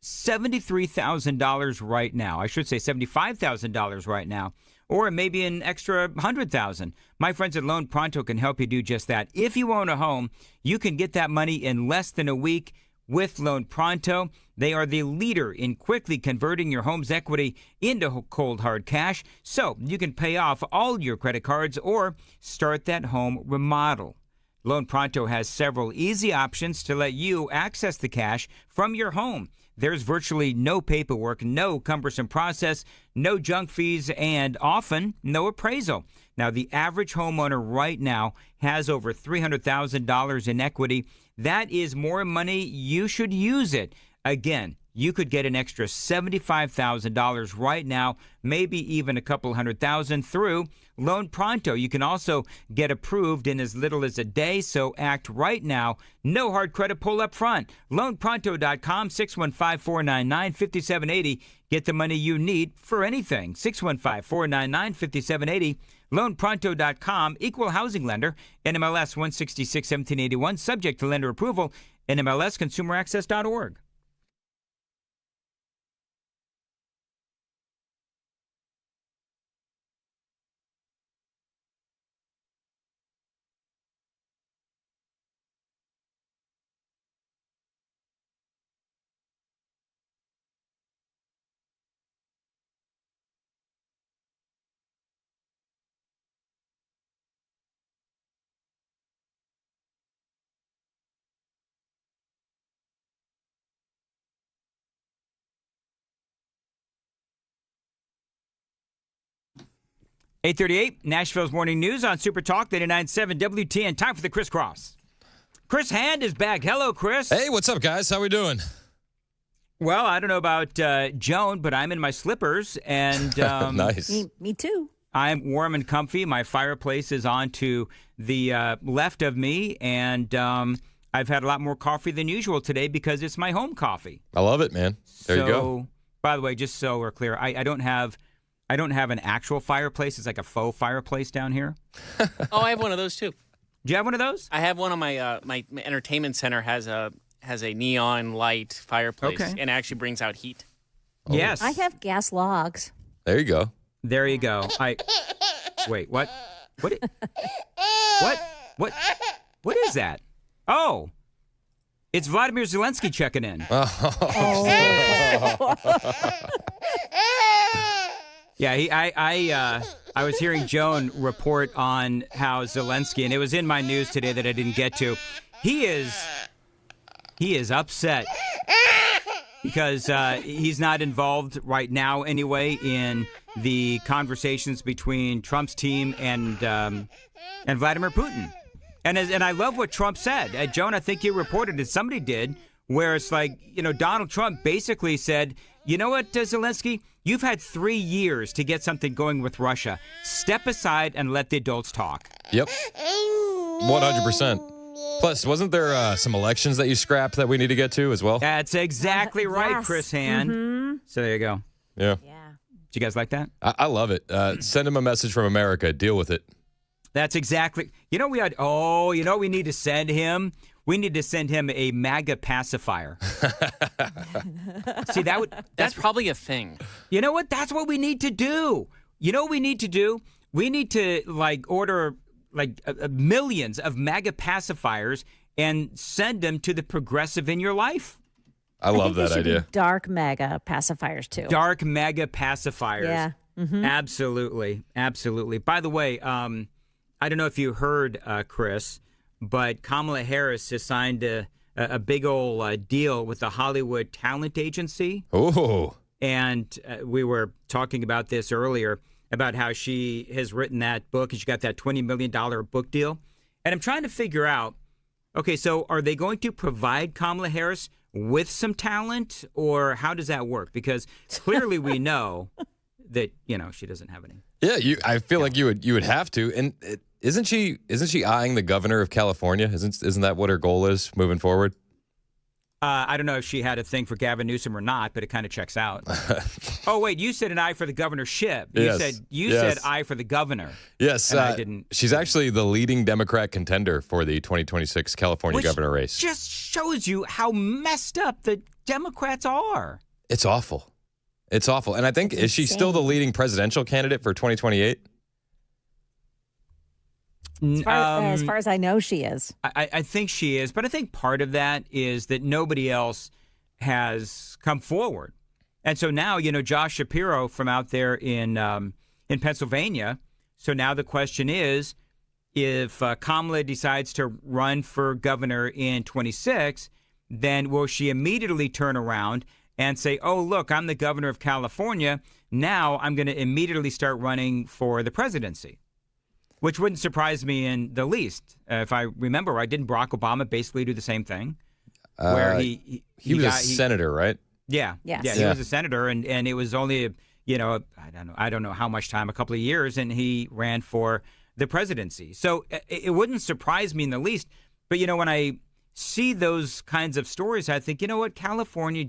$73,000 right now? I should say $75,000 right now. Or maybe an extra $100,000. My friends at Loan Pronto can help you do just that. If you own a home, you can get that money in less than a week with Loan Pronto. They are the leader in quickly converting your home's equity into cold hard cash, so you can pay off all your credit cards or start that home remodel. Loan Pronto has several easy options to let you access the cash from your home. There's virtually no paperwork, no cumbersome process, no junk fees, and often no appraisal. Now, the average homeowner right now has over $300,000 in equity. That is more money. You should use it. Again, you could get an extra $75,000 right now, maybe even a couple $100,000 through Loan Pronto. You can also get approved in as little as a day, so act right now. No hard credit pull up front. LoanPronto.com, 615-499-5780. Get the money you need for anything. 615-499-5780. LoanPronto.com, equal housing lender, NMLS 166-1781, subject to lender approval, NMLSconsumeraccess.org. $8:38, Nashville's Morning News on Super Talk 99.7 WTN. Time for the crisscross. Chris Hand is back. Hello, Chris. Hey, what's up, guys? How we doing? Well, I don't know about Joan, but I'm in my slippers. And nice. Me too. I'm warm and comfy. My fireplace is on to the left of me. And I've had a lot more coffee than usual today because it's my home coffee. I love it, man. There you go. By the way, just so we're clear, I don't have an actual fireplace. It's like a faux fireplace down here. Oh, I have one of those too. Do you have one of those? I have one on my my entertainment center has a neon light fireplace and it actually brings out heat. Oh. Yes. I have gas logs. There you go. There you go. Wait, what? What? What is that? Oh. It's Vladimir Zelensky checking in. Yeah, I was hearing Joan report on how Zelensky, and it was in my news today that I didn't get to. He is upset because he's not involved right now anyway in the conversations between Trump's team and Vladimir Putin. And I love what Trump said. Joan, I think you reported it. Somebody did, where it's like, Donald Trump basically said, you know what, Zelensky? You've had 3 years to get something going with Russia. Step aside and let the adults talk. Yep. 100%. Plus, wasn't there some elections that you scrapped that we need to get to as well? That's exactly right, yes. Chris Hand. Mm-hmm. So there you go. Yeah. Yeah. Do you guys like that? I love it. Send him a message from America. Deal with it. That's exactly. We need to send him? We need to send him a MAGA pacifier. See, that's probably a thing. You know what? That's what we need to do. You know what we need to do? We need to order millions of MAGA pacifiers and send them to the progressive in your life. I love that idea. Dark MAGA pacifiers too. Dark MAGA pacifiers. Yeah. Mm-hmm. Absolutely. Absolutely. By the way, I don't know if you heard, Chris, but Kamala Harris has signed a big old deal with the Hollywood Talent Agency. Oh. And we were talking about this earlier. about how she has written that book and she got that $20 million book deal. And I'm trying to figure out, okay, so are they going to provide Kamala Harris with some talent, or how does that work? Because clearly we know that, she doesn't have any. Yeah, I feel like you would have to. And isn't she eyeing the governor of California? Isn't that what her goal is moving forward? I don't know if she had a thing for Gavin Newsom or not, but it kind of checks out. Oh, wait, you said an eye for the governorship. You said eye for the governor. Yes, and I didn't. She's actually the leading Democrat contender for the 2026 California governor race. Just shows you how messed up the Democrats are. It's awful. It's awful. And I think, is she still the leading presidential candidate for 2028? As far as I know, she is. I think she is, but I think part of that is that nobody else has come forward. And so now, Josh Shapiro from out there in Pennsylvania. So now the question is, if Kamala decides to run for governor in 26, then will she immediately turn around and say, oh, look, I'm the governor of California. Now I'm going to immediately start running for the presidency. Which wouldn't surprise me in the least. If I remember right, didn't Barack Obama basically do the same thing? Where he was a senator, right? Yeah. Yes. Yeah, he was a senator, and it was only, I don't know how much time, a couple of years, and he ran for the presidency. So it wouldn't surprise me in the least. But, when I see those kinds of stories, I think, California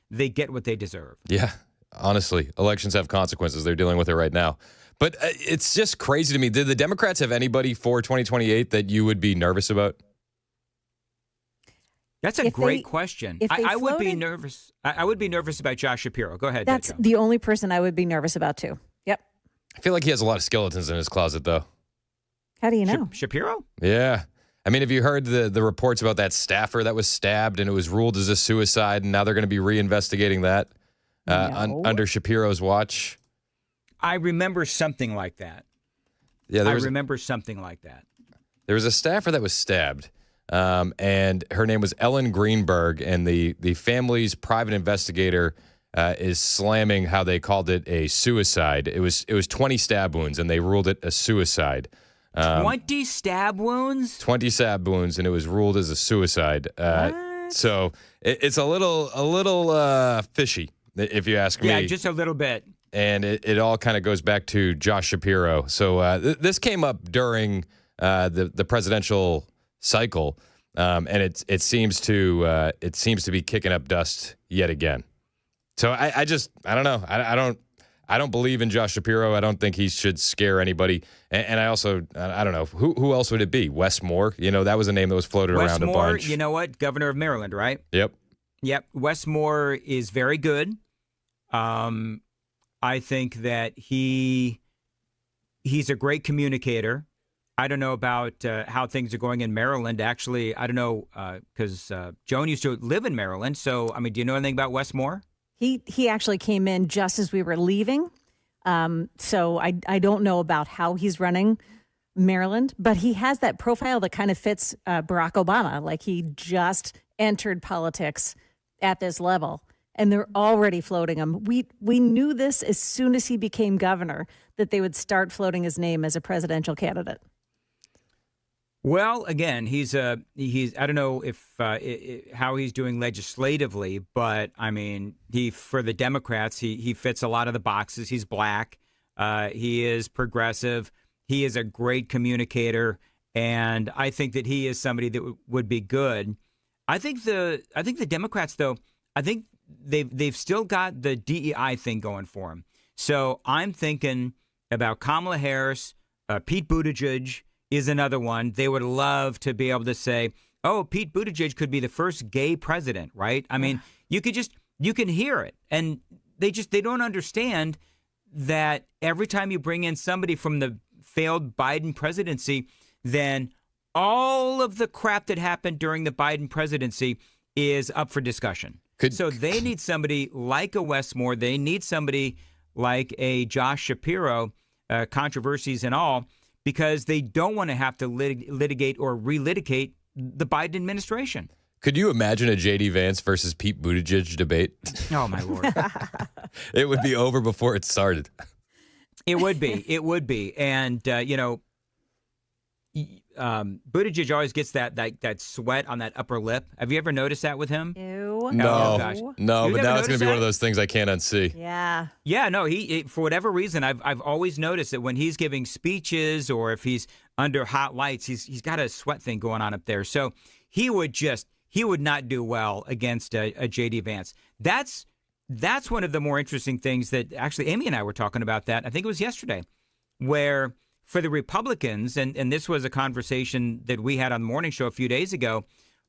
they get what they deserve. Yeah, honestly, elections have consequences. They're dealing with it right now. But it's just crazy to me. Did the Democrats have anybody for 2028 that you would be nervous about? That's a great question. I would be nervous. I would be nervous about Josh Shapiro. Go ahead. That's the only person I would be nervous about, too. Yep. I feel like he has a lot of skeletons in his closet, though. How do you know? Shapiro? Yeah. I mean, have you heard the reports about that staffer that was stabbed and it was ruled as a suicide, and now they're going to be reinvestigating that under Shapiro's watch? I remember something like that. Yeah, I remember something like that. There was a staffer that was stabbed, and her name was Ellen Greenberg, and the family's private investigator is slamming how they called it a suicide. It was 20 stab wounds, and they ruled it a suicide. 20 stab wounds? 20 stab wounds, and it was ruled as a suicide. So it's a little fishy, if you ask me. Yeah, just a little bit. And it all kind of goes back to Josh Shapiro. So this came up during the presidential cycle, and it seems to be kicking up dust yet again. So I don't know. I don't believe in Josh Shapiro. I don't think he should scare anybody. And I also I don't know who else would it be? Wes Moore. That was a name that was floated around a bunch. You know what? Governor of Maryland, right? Yep. Wes Moore is very good. I think that he's a great communicator. I don't know about how things are going in Maryland. Actually, I don't know because Joan used to live in Maryland. So, I mean, do you know anything about Wes Moore? He actually came in just as we were leaving. So I don't know about how he's running Maryland, but he has that profile that kind of fits Barack Obama. Like he just entered politics at this level. And they're already floating him. We knew this as soon as he became governor, that they would start floating his name as a presidential candidate. Well, again, he's I don't know if how he's doing legislatively, but I mean, for the Democrats, he fits a lot of the boxes. He's black, he is progressive, he is a great communicator, and I think that he is somebody that would be good. I think the Democrats, though, I think they've still got the DEI thing going for them. So I'm thinking about Kamala Harris, Pete Buttigieg is another one. They would love to be able to say, oh, Pete Buttigieg could be the first gay president, right? I mean, you can hear it. And they don't understand that every time you bring in somebody from the failed Biden presidency, then all of the crap that happened during the Biden presidency is up for discussion. So they need somebody like a Wes Moore. They need somebody like a Josh Shapiro, controversies and all, because they don't want to have to litigate or relitigate the Biden administration. Could you imagine a J.D. Vance versus Pete Buttigieg debate? Oh, my Lord. It would be over before it started. It would be. It would be. And, Buttigieg always gets that sweat on that upper lip. Have you ever noticed that with him? Ew. No, Oh, gosh. no, You but never now it's going to be noticed one of that? those things I can't unsee. Yeah. Yeah, no, he for whatever reason, I've always noticed that when he's giving speeches or if he's under hot lights, he's got a sweat thing going on up there. So he would not do well against a J.D. Vance. That's one of the more interesting things that actually Amy and I were talking about that. I think it was yesterday, where for the Republicans, and this was a conversation that we had on the morning show a few days ago,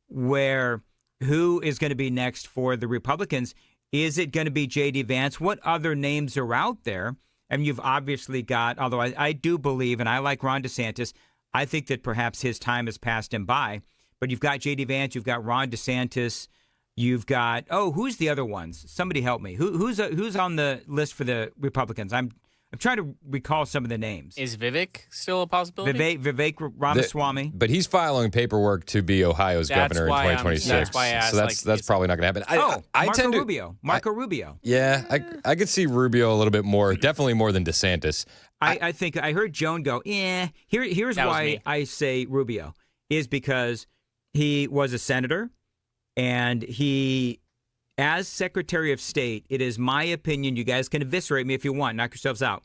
where who is going to be next for the Republicans? Is it going to be J.D. Vance? What other names are out there? And you've obviously got, although I do believe, and I like Ron DeSantis, I think that perhaps his time has passed him by. But you've got J.D. Vance, you've got Ron DeSantis, you've got, who's the other ones? Somebody help me. Who's on the list for the Republicans? I'm trying to recall some of the names. Is Vivek still a possibility? Vivek Ramaswamy. But he's filing paperwork to be Ohio's governor in 2026. That's why I asked. So that's probably not going to happen. Marco Rubio. Yeah, I could see Rubio a little bit more, definitely more than DeSantis. I think I heard Joan go, Here's why I say Rubio, is because he was a senator and he, as Secretary of State, it is my opinion, you guys can eviscerate me if you want, knock yourselves out.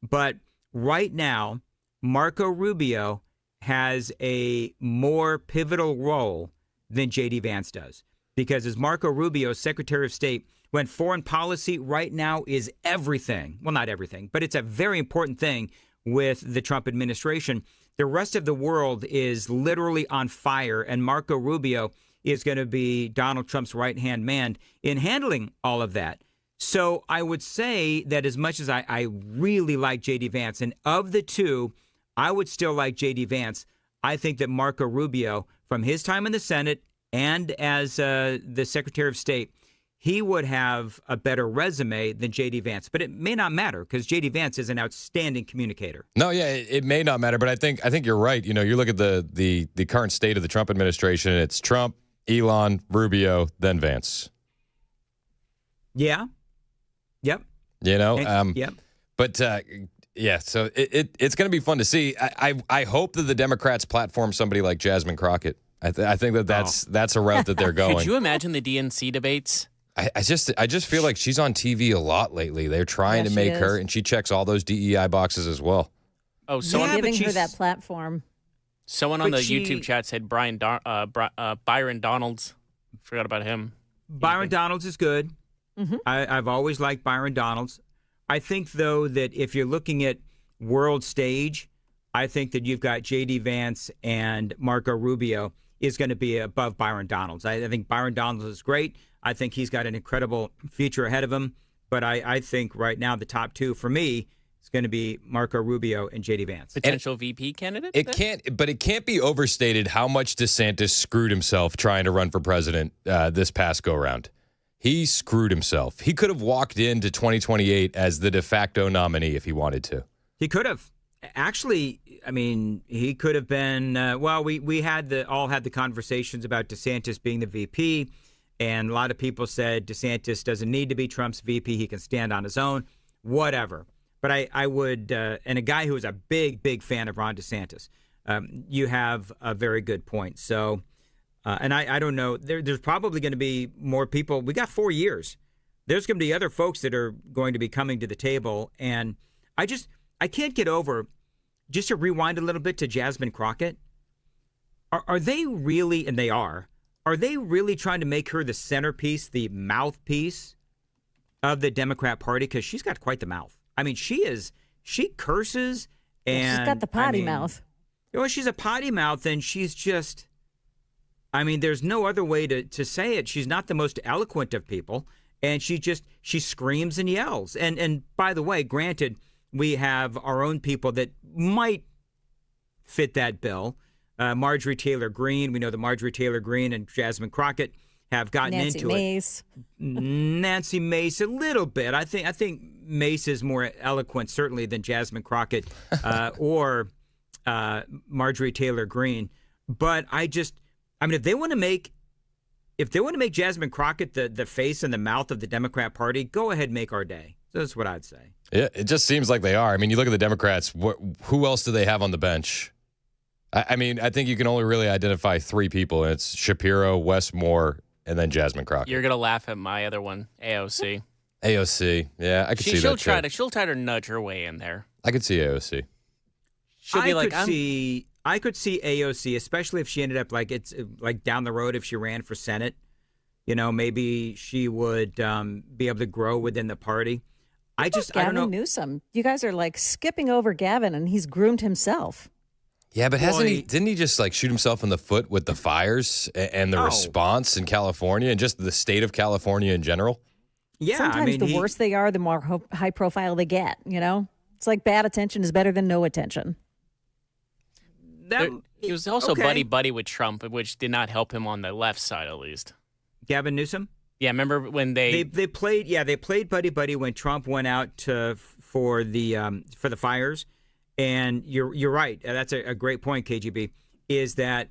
But right now, Marco Rubio has a more pivotal role than J.D. Vance does. Because as Marco Rubio, Secretary of State, when foreign policy right now is everything, well, not everything, but it's a very important thing with the Trump administration, the rest of the world is literally on fire, and Marco Rubio is going to be Donald Trump's right-hand man in handling all of that. So I would say that as much as I really like J.D. Vance, and of the two, I would still like J.D. Vance. I think that Marco Rubio, from his time in the Senate and as the Secretary of State, he would have a better resume than J.D. Vance. But it may not matter because J.D. Vance is an outstanding communicator. No, yeah, it may not matter, but I think you're right. You look at the current state of the Trump administration, it's Trump, Elon, Rubio, then Vance. Yeah. Yep. Yep. But yeah, so it's going to be fun to see. I hope that the Democrats platform somebody like Jasmine Crockett. I think that's a route that they're going. Could you imagine the DNC debates? I just feel like she's on TV a lot lately. They're trying to make her, and she checks all those DEI boxes as well. Oh, giving her that platform. Someone on the YouTube chat said Byron Donalds. Forgot about him. Byron Donalds is good. Mm-hmm. I've always liked Byron Donalds. I think, though, that if you're looking at world stage, I think that you've got J.D. Vance and Marco Rubio is going to be above Byron Donalds. I think Byron Donalds is great. I think he's got an incredible future ahead of him. But I think right now the top two for me is going to be Marco Rubio and J.D. Vance. Potential VP candidate? It can't be overstated how much DeSantis screwed himself trying to run for president this past go-round. He screwed himself. He could have walked into 2028 as the de facto nominee if he wanted to. He could have. Actually, I mean, he could have been, we all had the conversations about DeSantis being the VP, and a lot of people said DeSantis doesn't need to be Trump's VP. He can stand on his own, whatever. But I would, and a guy who is a big, big fan of Ron DeSantis, you have a very good point. So, and I don't know, there's probably going to be more people. We got 4 years. There's going to be other folks that are going to be coming to the table. And I can't get over, just to rewind a little bit to Jasmine Crockett. Are they really, and they are they really trying to make her the centerpiece, the mouthpiece of the Democrat Party? Because she's got quite the mouth. I mean, she curses and she's got the potty mouth. Well, she's a potty mouth, and she's just, I mean, there's no other way to say it. She's not the most eloquent of people, and she screams and yells. And by the way, granted, we have our own people that might fit that bill. Marjorie Taylor Greene, we know that Marjorie Taylor Greene and Jasmine Crockett have gotten into it. Nancy Mace, a little bit. I think Mace is more eloquent, certainly, than Jasmine Crockett or Marjorie Taylor Greene. But if they want to make Jasmine Crockett the face and the mouth of the Democrat Party, go ahead and make our day. That's what I'd say. Yeah, it just seems like they are. I mean, you look at the Democrats. Who else do they have on the bench? I mean, I think you can only really identify 3 people, and it's Shapiro, Wes Moore, and then Jasmine Crockett. You're gonna laugh at my other one, AOC. AOC, yeah, I could see that. She'll try to nudge her way in there. I could see AOC. She'll be like, I could see AOC, especially if she ended up like down the road if she ran for Senate. Maybe she would be able to grow within the party. I don't know. Newsom. You guys are like skipping over Gavin, and he's groomed himself. Yeah, but didn't he just like shoot himself in the foot with the fires and the response in California and just the state of California in general? Yeah, sometimes the worse they are, the more high profile they get. It's like bad attention is better than no attention. He was also buddy with Trump, which did not help him on the left side, at least. Gavin Newsom. Yeah, remember when they played? Yeah, they played buddy when Trump went out for the fires. And you're right. That's a great point, KGB. Is that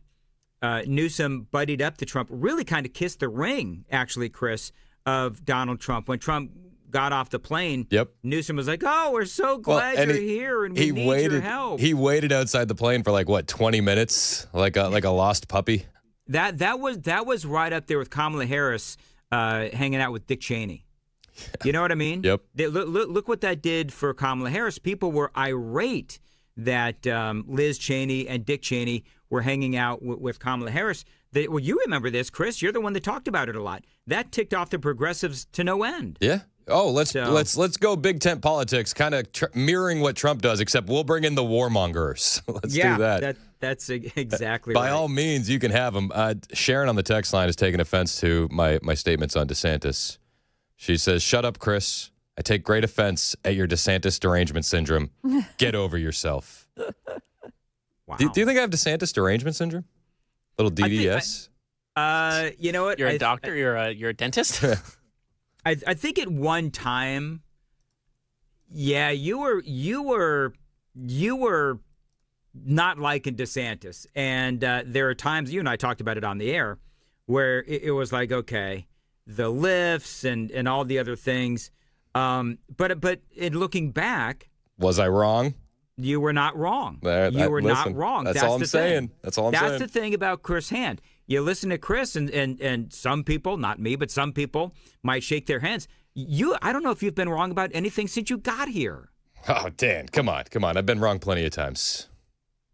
Newsom buddied up to Trump, really kind of kissed the ring, actually, Chris, of Donald Trump when Trump got off the plane. Yep. Newsom was like, "Oh, we're so glad you're here, and we need your help." He waited outside the plane for 20 minutes, like a lost puppy. That was right up there with Kamala Harris hanging out with Dick Cheney. You know what I mean? Yep. Look what that did for Kamala Harris. People were irate that Liz Cheney and Dick Cheney were hanging out with Kamala Harris. Well, you remember this, Chris. You're the one that talked about it a lot. That ticked off the progressives to no end. Yeah. Oh, let's go big tent politics, kind of mirroring what Trump does, except we'll bring in the warmongers. Let's do that. That's exactly By right. all means, you can have them. Sharon on the text line has taken offense to my statements on DeSantis. She says, "Shut up, Chris. I take great offense at your DeSantis derangement syndrome. Get over yourself." Wow. Do you think I have DeSantis derangement syndrome? Little DDS? You know what? You're a doctor? You're a dentist? I think at one time, yeah, you were not liking DeSantis, and there are times, you and I talked about it on the air, where it was like, okay, the lifts and all the other things, but in looking back, was I wrong? You were not wrong. Not wrong. That's all I'm saying. That's all I'm saying. That's the thing about Chris Hand. You listen to Chris, and some people, not me, but some people might shake their hands. I don't know if you've been wrong about anything since you got here. Oh, Dan, come on. I've been wrong plenty of times.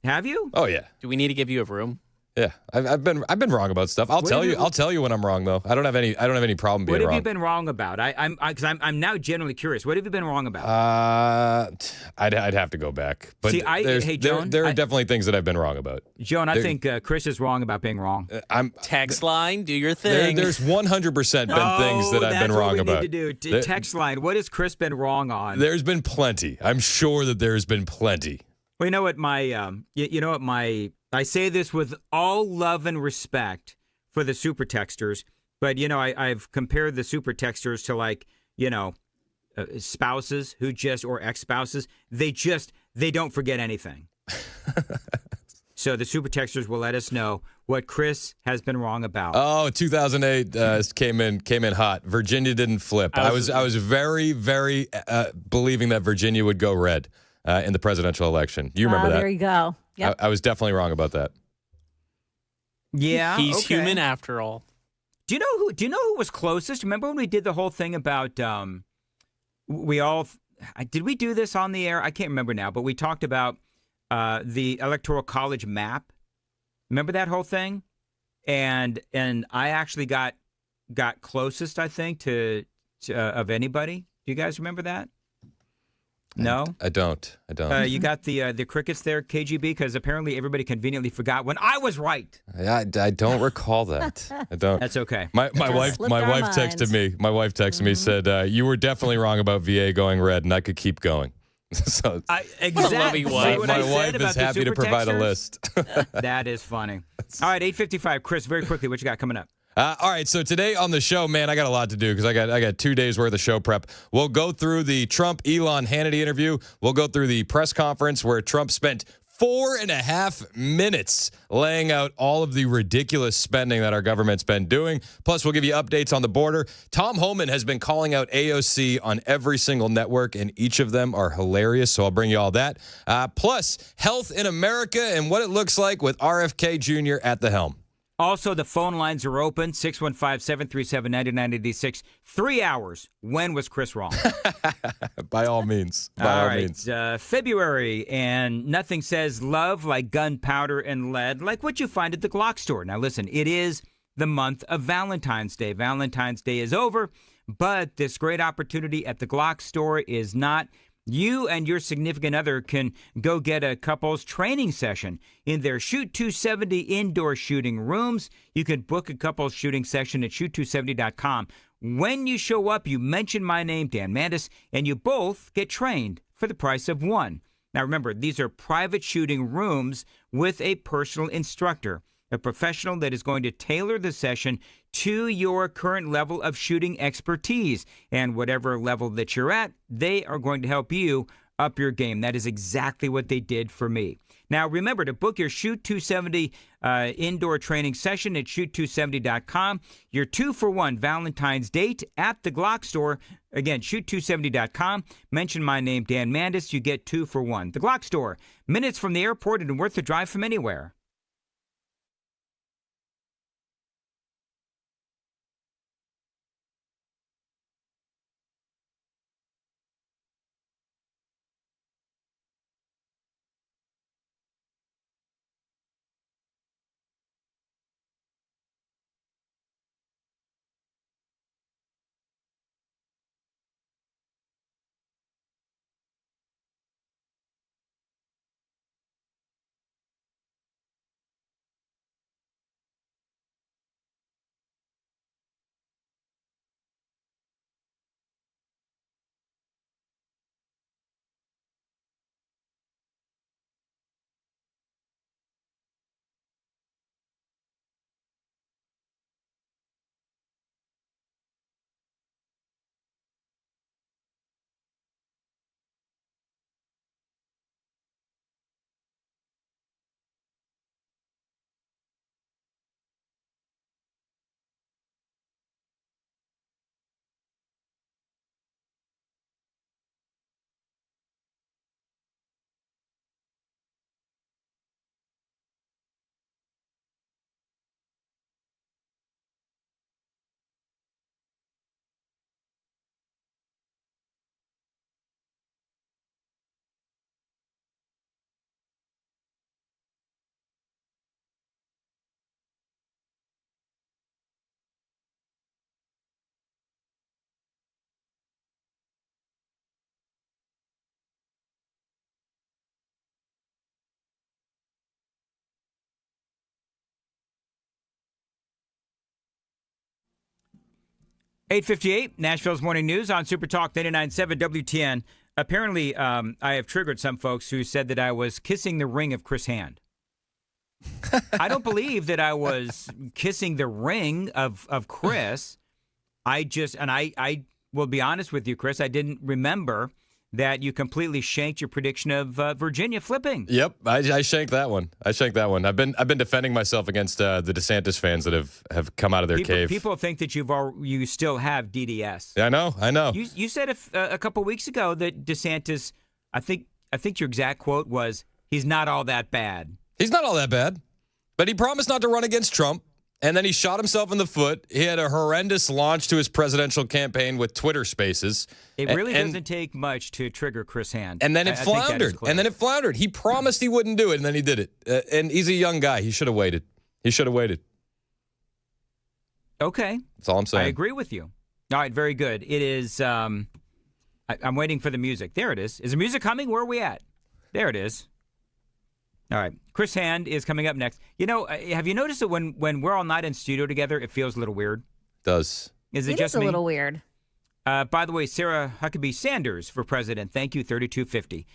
Have you? Oh yeah. Do we need to give you a room? Yeah, I've been wrong about stuff. I'll tell you when I'm wrong though. I don't have any problem being wrong. What have you been wrong about? I'm now genuinely curious. What have you been wrong about? I'd have to go back. But see, Joan, there are definitely things that I've been wrong about. Joan, I think Chris is wrong about being wrong. Text line, do your thing. There's 100% been things that I've been wrong about. That's what we need to do. Text line. What has Chris been wrong on? There's been plenty. I'm sure that there's been plenty. Well, you know what I say this with all love and respect for the super texters, but I've compared the super texters to spouses who or ex-spouses. They don't forget anything. So the super texters will let us know what Chris has been wrong about. Oh, 2008 came in hot. Virginia didn't flip. I was very, very believing that Virginia would go red in the presidential election. You remember that? There you go. Yep. I was definitely wrong about that. Yeah, he's human after all. Do you know who was closest? Remember when we did the whole thing about did we do this on the air? I can't remember now, but we talked about the Electoral College map. Remember that whole thing? And I actually got closest, I think, to of anybody. Do you guys remember that? No, I don't. You got the crickets there, KGB, because apparently everybody conveniently forgot when I was right. I don't recall that. I don't. That's okay. My wife texted me. My wife texted me, said you were definitely wrong about VA going red, and I could keep going. So exactly. My wife is happy to provide a list. That is funny. All right, 8:55, Chris. Very quickly, what you got coming up? All right, so today on the show, man, I got a lot to do because I got 2 days worth of show prep. We'll go through the Trump-Elon Hannity interview. We'll go through the press conference where Trump spent 4.5 minutes laying out all of the ridiculous spending that our government's been doing. Plus, we'll give you updates on the border. Tom Homan has been calling out AOC on every single network, and each of them are hilarious, so I'll bring you all that. Plus, health in America and what it looks like with RFK Jr. at the helm. Also, the phone lines are open, 615-737-9986. 3 hours. When was Chris wrong? By all means. February, and nothing says love like gunpowder and lead, like what you find at the Glock store. Now, listen, it is the month of Valentine's Day. Valentine's Day is over, but this great opportunity at the Glock store is not. You and your significant other can go get a couple's training session in their Shoot 270 indoor shooting rooms. You can book a couple's shooting session at shoot270.com. When you show up, you mention my name, Dan Mandis, and you both get trained for the price of one. Now, remember, these are private shooting rooms with a personal instructor, a professional that is going to tailor the session to your current level of shooting expertise. And whatever level that you're at, they are going to help you up your game. That is exactly what they did for me. Now, remember to book your Shoot 270 indoor training session at shoot270.com. Your 2-for-1 Valentine's date at the Glock store. Again, shoot270.com. Mention my name, Dan Mandis. You get 2-for-1. The Glock store, minutes from the airport and worth the drive from anywhere. .858, Nashville's Morning News on Super Talk 99.7 WTN. Apparently, I have triggered some folks who said that I was kissing the ring of Chris Hand. I don't believe that I was kissing the ring of Chris. I will be honest with you, Chris, I didn't remember that you completely shanked your prediction of Virginia flipping. Yep, I shanked that one. I've been defending myself against the DeSantis fans that have come out of their cave. People think that you still have DDS. Yeah, I know. You said a couple weeks ago that DeSantis, I think your exact quote was, he's not all that bad. He's not all that bad, but he promised not to run against Trump. And then he shot himself in the foot. He had a horrendous launch to his presidential campaign with Twitter Spaces. It really doesn't take much to trigger Chris Hand. And then it floundered. He promised he wouldn't do it, and then he did it. And he's a young guy. He should have waited. Okay. That's all I'm saying. I agree with you. All right, very good. It is, I'm waiting for the music. There it is. Is the music coming? Where are we at? There it is. All right. Chris Hand is coming up next. You know, have you noticed that when we're all not in studio together, it feels a little weird? It does. Is it just a me? little weird. By the way, Sarah Huckabee Sanders for president. Thank you, 3250.